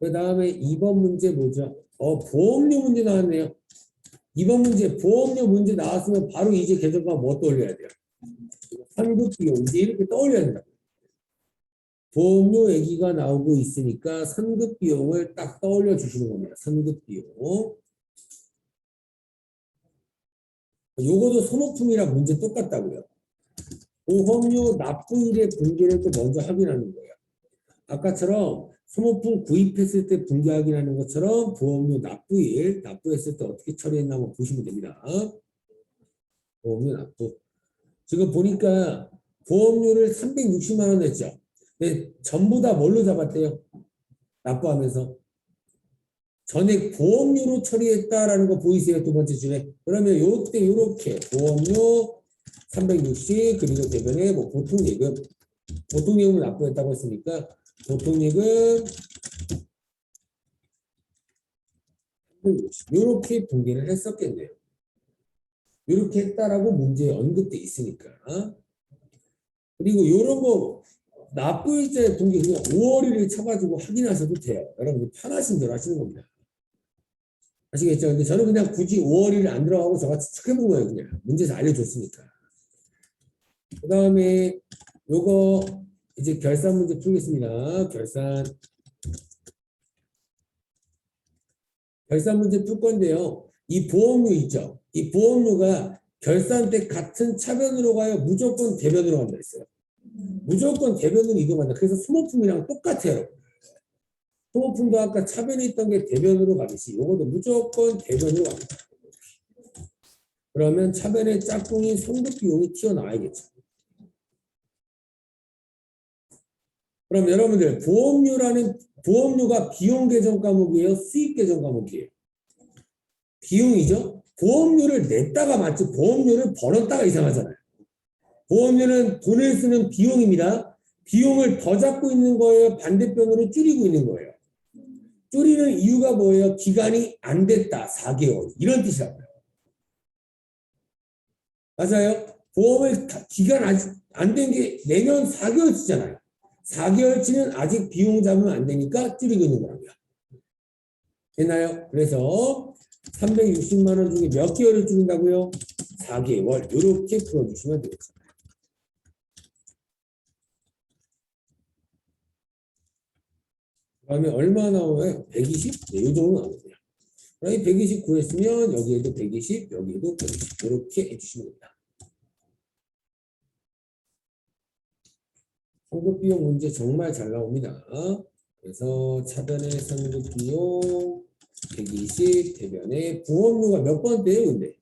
그 다음에 2번 문제 뭐죠? 보험료 문제 나왔네요. 2번 문제 보험료 문제 나왔으면 바로 이제 개정과 뭐 떠올려야 돼요? 환급비용 이제 이렇게 떠올려야 된다. 보험료 얘기가 나오고 있으니까 선급비용을 딱 떠올려 주시는 겁니다. 선급비용. 요거도 소모품이랑 문제 똑같다고요. 보험료 납부일의 분기를 또 먼저 확인하는 거예요. 아까처럼 소모품 구입했을 때 분기 확인하는 것처럼 보험료 납부일, 납부했을 때 어떻게 처리했나 한번 보시면 됩니다. 보험료 납부. 지금 보니까 보험료를 360만 원 냈죠. 근데 전부 다 뭘로 잡았대요? 납부하면서. 전액 보험료로 처리했다라는 거 보이세요? 두 번째 줄에. 그러면 요때 요렇게 보험료 360 그리고 대변에 뭐 보통예금. 보통예금을 납부했다고 했으니까 보통예금 360 요렇게 분기를 했었겠네요. 요렇게 했다라고 문제에 언급돼 있으니까. 그리고 요런 거 납부일자의 분기 그냥 5월 1일 쳐가지고 확인하셔도 돼요. 여러분들 편하신 대로 하시는 겁니다. 아시겠죠? 근데 저는 그냥 굳이 5월 1일 안 들어가고 저같이 체크해본 거예요. 그냥 문제에서 알려줬으니까. 그 다음에 요거 이제 결산 문제 풀겠습니다. 결산 결산 문제 풀 건데요. 이 보험료 있죠. 이 보험료가 결산 때 같은 차변으로 가요? 무조건 대변으로 간다 했어요. 무조건 대변으로 이동한다. 그래서 소모품이랑 똑같아요. 소모품도 아까 차변에 있던 게 대변으로 가듯이 이것도 무조건 대변으로 갑니다. 그러면 차변의 짝꿍인 성급 비용이 튀어나와야겠죠. 그럼 여러분들 보험료가 비용 계정 과목이에요? 수익 계정 과목이에요? 비용이죠. 보험료를 냈다가 맞지 보험료를 벌었다가 이상하잖아요. 보험료는 돈을 쓰는 비용입니다. 비용을 더 잡고 있는 거예요? 반대편으로 줄이고 있는 거예요? 줄이는 이유가 뭐예요? 기간이 안 됐다. 4개월. 이런 뜻이라고요. 맞아요? 보험을 기간 아직 안 된 게 내년 4개월치잖아요. 4개월치는 아직 비용 잡으면 안 되니까 줄이고 있는 거랍니다. 됐나요? 그래서 360만 원 중에 몇 개월을 줄인다고요? 4개월. 이렇게 풀어주시면 되겠죠. 그다음에 얼마 나오나요? 120? 네, 이 정도 나오네요. 그럼 120 구했으면 여기에도 120, 여기에도 120 이렇게 해주시면 됩니다. 상급비용 문제 정말 잘 나옵니다. 그래서 차변의 상급비용 120, 대변의 보험료가 몇 번대예요? 근데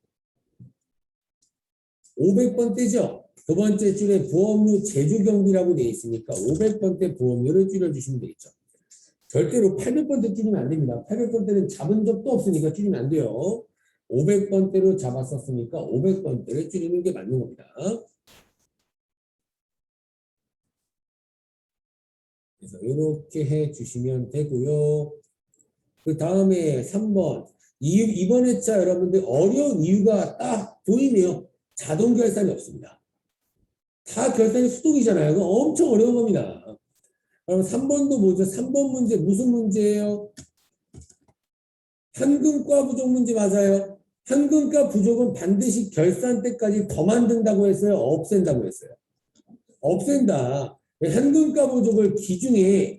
500번대죠? 두 번째 줄에 보험료 제조경비라고 되어 있으니까 500번대 보험료를 줄여주시면 되겠죠. 절대로 800번대 줄이면 안 됩니다. 800번대는 잡은 적도 없으니까 줄이면 안 돼요. 500번대로 잡았었으니까 500번대를 줄이는 게 맞는 겁니다. 그래서 이렇게 해주시면 되고요. 그 다음에 3번. 이번 회차 여러분들 어려운 이유가 딱 보이네요. 자동 결산이 없습니다. 다 결산이 수동이잖아요. 그거 엄청 어려운 겁니다. 그럼 3번도 뭐죠? 3번 문제 무슨 문제예요? 현금과 부족 문제 맞아요. 현금과 부족은 반드시 결산 때까지 더 만든다고 했어요? 없앤다고 했어요? 없앤다. 현금과 부족을 기준에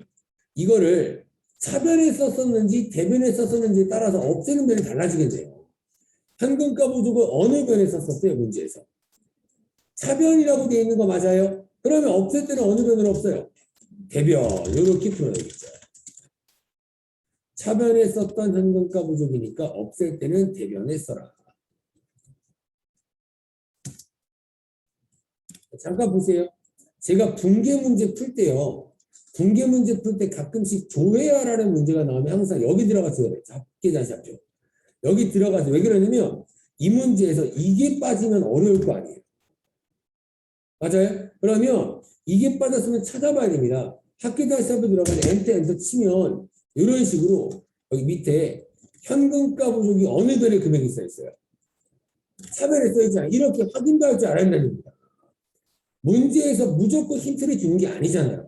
이거를 차변에 썼었는지 대변에 썼었는지에 따라서 없애는 면이 달라지겠네요. 현금과 부족을 어느 변에 썼었어요? 문제에서. 차변이라고 되어 있는 거 맞아요? 그러면 없앨 때는 어느 변으로 없어요? 대변. 이렇게 풀어야겠죠. 차변에 썼던 현금가 부족이니까 없앨 때는 대변에 써라. 잠깐 보세요. 제가 분계 문제 풀 때요. 분계 문제 풀 때 가끔씩 조회하라는 문제가 나오면 항상 여기 들어가서 작게 다시 잡죠. 여기 들어가서 왜 그러냐면 이 문제에서 이게 빠지면 어려울 거 아니에요. 맞아요? 그러면 이게 빠졌으면 찾아봐야 됩니다. 학기 다시 한번 들어가서 엔터 치면 이런 식으로 여기 밑에 현금가 부족이 어느 변의 금액이 써 있어요. 차별에 써 있잖아요. 이렇게 확인도 할 줄 알아야 됩니다. 문제에서 무조건 힌트를 주는 게 아니잖아요.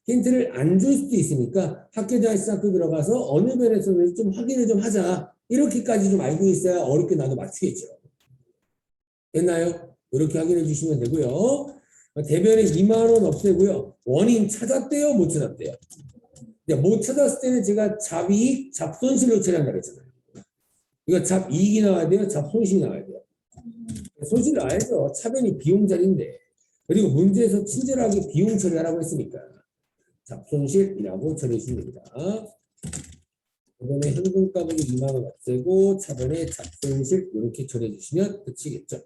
힌트를 안 줄 수도 있으니까 학교 다시 학교 들어가서 어느 변에 썼는지 좀 확인을 좀 하자. 이렇게까지 좀 알고 있어야 어렵게 나도 맞추겠죠. 됐나요? 이렇게 확인해 주시면 되고요. 대변에 2만 원 없애고요. 원인 찾았대요? 못 찾았대요? 못 찾았을 때는 제가 잡이익, 잡손실로 처리한다고 그랬잖아요. 이거 잡이익이 나와야 돼요? 잡손실이 나와야 돼요? 손실을 알죠. 차변이 비용 자리인데. 그리고 문제에서 친절하게 비용 처리하라고 했으니까 잡손실이라고 처리해 주면 됩니다. 이번에 현금값을 2만 원 없애고 차변에 잡손실 이렇게 처리해 주시면 끝이겠죠.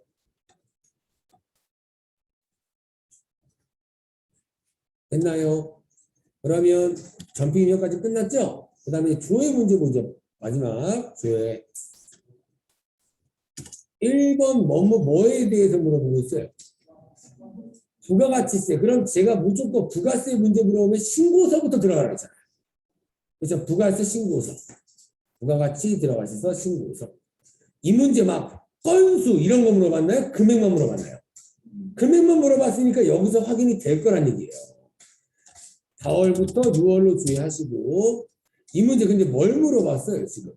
됐나요? 그러면 점핑 여기까지 끝났죠? 그 다음에 조회 문제 보죠. 마지막 조회. 1번 뭐에 대해서 물어보고 있어요? 부가가치세. 그럼 제가 무조건 부가세 문제 물어보면 신고서부터 들어가라 했잖아요. 그래서 부가세 신고서. 부가가치 들어가셔서 신고서. 이 문제 막 건수 이런 거 물어봤나요? 금액만 물어봤나요? 금액만 물어봤으니까 여기서 확인이 될 거란 얘기예요. 4월부터 6월로 주의하시고 이 문제 근데 뭘 물어봤어요 지금?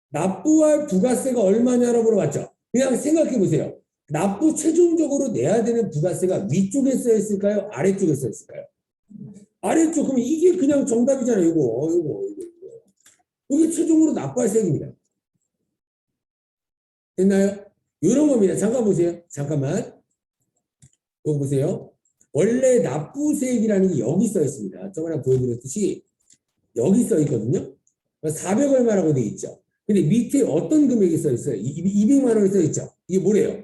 납부할 부가세가 얼마냐로 물어봤죠? 그냥 생각해 보세요. 납부 최종적으로 내야 되는 부가세가 위쪽에 써 있을까요? 아래쪽에 써 있을까요? 아래쪽. 그럼 이게 그냥 정답이잖아요. 이거. 이게 최종으로 납부할세액입니다. 됐나요? 이런 겁니다. 잠깐 보세요. 잠깐만. 이거 보세요. 원래 납부세액이라는 게 여기 써 있습니다. 저번에 보여드렸듯이 여기 써 있거든요. 400 얼마라고 돼 있죠. 근데 밑에 어떤 금액이 써 있어요? 200만 원이 써 있죠. 이게 뭐래요?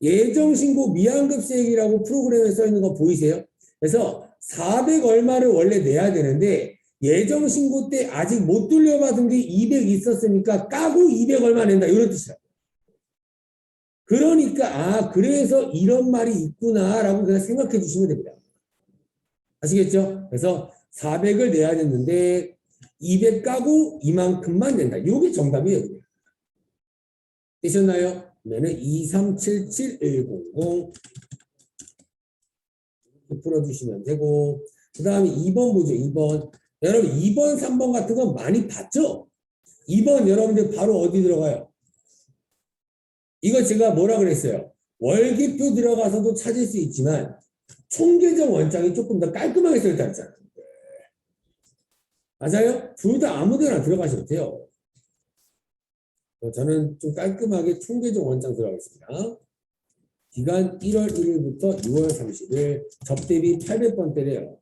예정신고 미환급세액이라고 프로그램에 써 있는 거 보이세요? 그래서 400 얼마를 원래 내야 되는데 예정신고 때 아직 못 돌려받은 게 200 있었으니까 까고 200 얼마 낸다. 이런 뜻이야. 그러니까 그래서 이런 말이 있구나라고 그냥 생각해 주시면 됩니다. 아시겠죠? 그래서 400을 내야 됐는데 200 까고 이만큼만 낸다. 이게 정답이에요. 되셨나요? 그러면 2377100 풀어주시면 되고, 그 다음에 2번 보죠. 2번. 여러분 2번 3번 같은 건 많이 봤죠? 2번 여러분들 바로 어디 들어가요? 이거 제가 뭐라 그랬어요? 월기표 들어가서도 찾을 수 있지만 총계정 원장이 조금 더 깔끔하게 써있다 했잖아요. 맞아요? 둘 다 아무 데나 들어가셔도 돼요. 저는 좀 깔끔하게 총계정 원장 들어가겠습니다. 기간 1월 1일부터 6월 30일 접대비 800번대래요.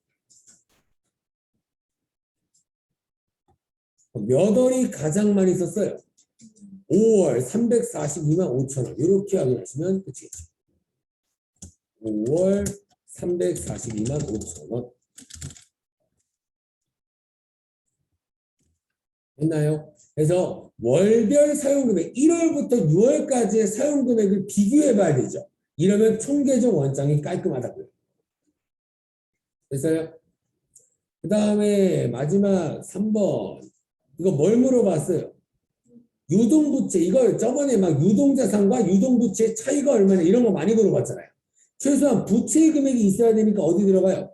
몇 월이 가장 많이 썼어요? 5월 342만 5천 원. 이렇게 확인하시면 끝이겠죠. 5월 342만 5천 원. 됐나요? 그래서 월별 사용금액 1월부터 6월까지의 사용금액을 비교해 봐야 되죠. 이러면 총계정 원장이 깔끔하다고요. 됐어요? 그 다음에 마지막 3번. 이거 뭘 물어봤어요? 유동부채. 이거 저번에 막 유동자산과 유동부채 차이가 얼마나 이런 거 많이 물어봤잖아요. 최소한 부채 금액이 있어야 되니까 어디 들어가요?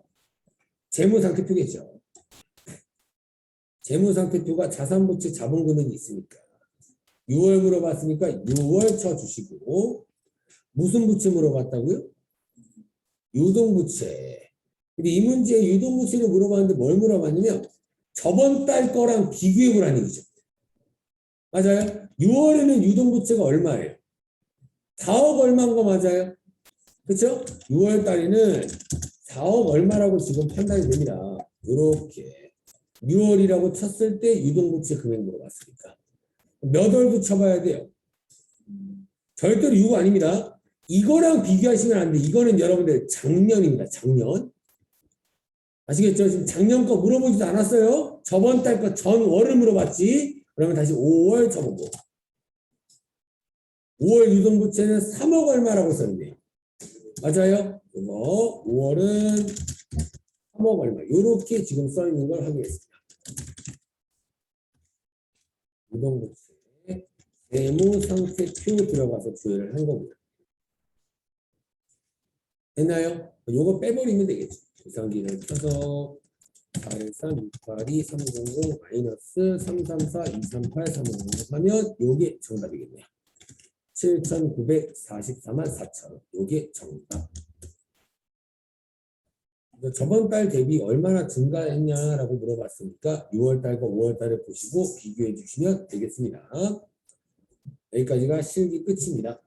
재무상태표겠죠. 재무상태표가 자산부채 자본금액이 있으니까 6월 물어봤으니까 6월 쳐주시고, 무슨 부채 물어봤다고요? 유동부채. 근데 이 문제에 유동부채를 물어봤는데 뭘 물어봤냐면 저번 달 거랑 비교해보라는 얘기죠. 맞아요? 6월에는 유동부채가 얼마예요? 4억 얼마인 거 맞아요? 그렇죠? 6월 달에는 4억 얼마라고 지금 판단이 됩니다. 이렇게 6월이라고 쳤을 때 유동부채 금액 물어봤으니까 몇 월 붙여봐야 돼요? 절대로 6 아닙니다. 이거랑 비교하시면 안 돼. 이거는 여러분들 작년입니다. 작년. 아시겠죠? 지금 작년 거 물어보지도 않았어요. 저번 달 거 전월을 물어봤지. 그러면 다시 5월 쳐보고. 5월 유동부채는 3억 얼마라고 썼네요. 맞아요? 이거 5월은 3억 얼마. 이렇게 지금 써 있는 걸 확인했습니다. 유동부채 세무상태표 들어가서 조회를 한 겁니다. 됐나요? 요거 빼버리면 되겠죠. 계산기를 켜서 813-682 300 마이너스 334 238 350 하면 요게 정답이겠네요. 7,944만 4천. 요게 정답. 저번 달 대비 얼마나 증가했냐라고 물어봤으니까 6월 달과 5월 달을 보시고 비교해 주시면 되겠습니다. 여기까지가 실기 끝입니다.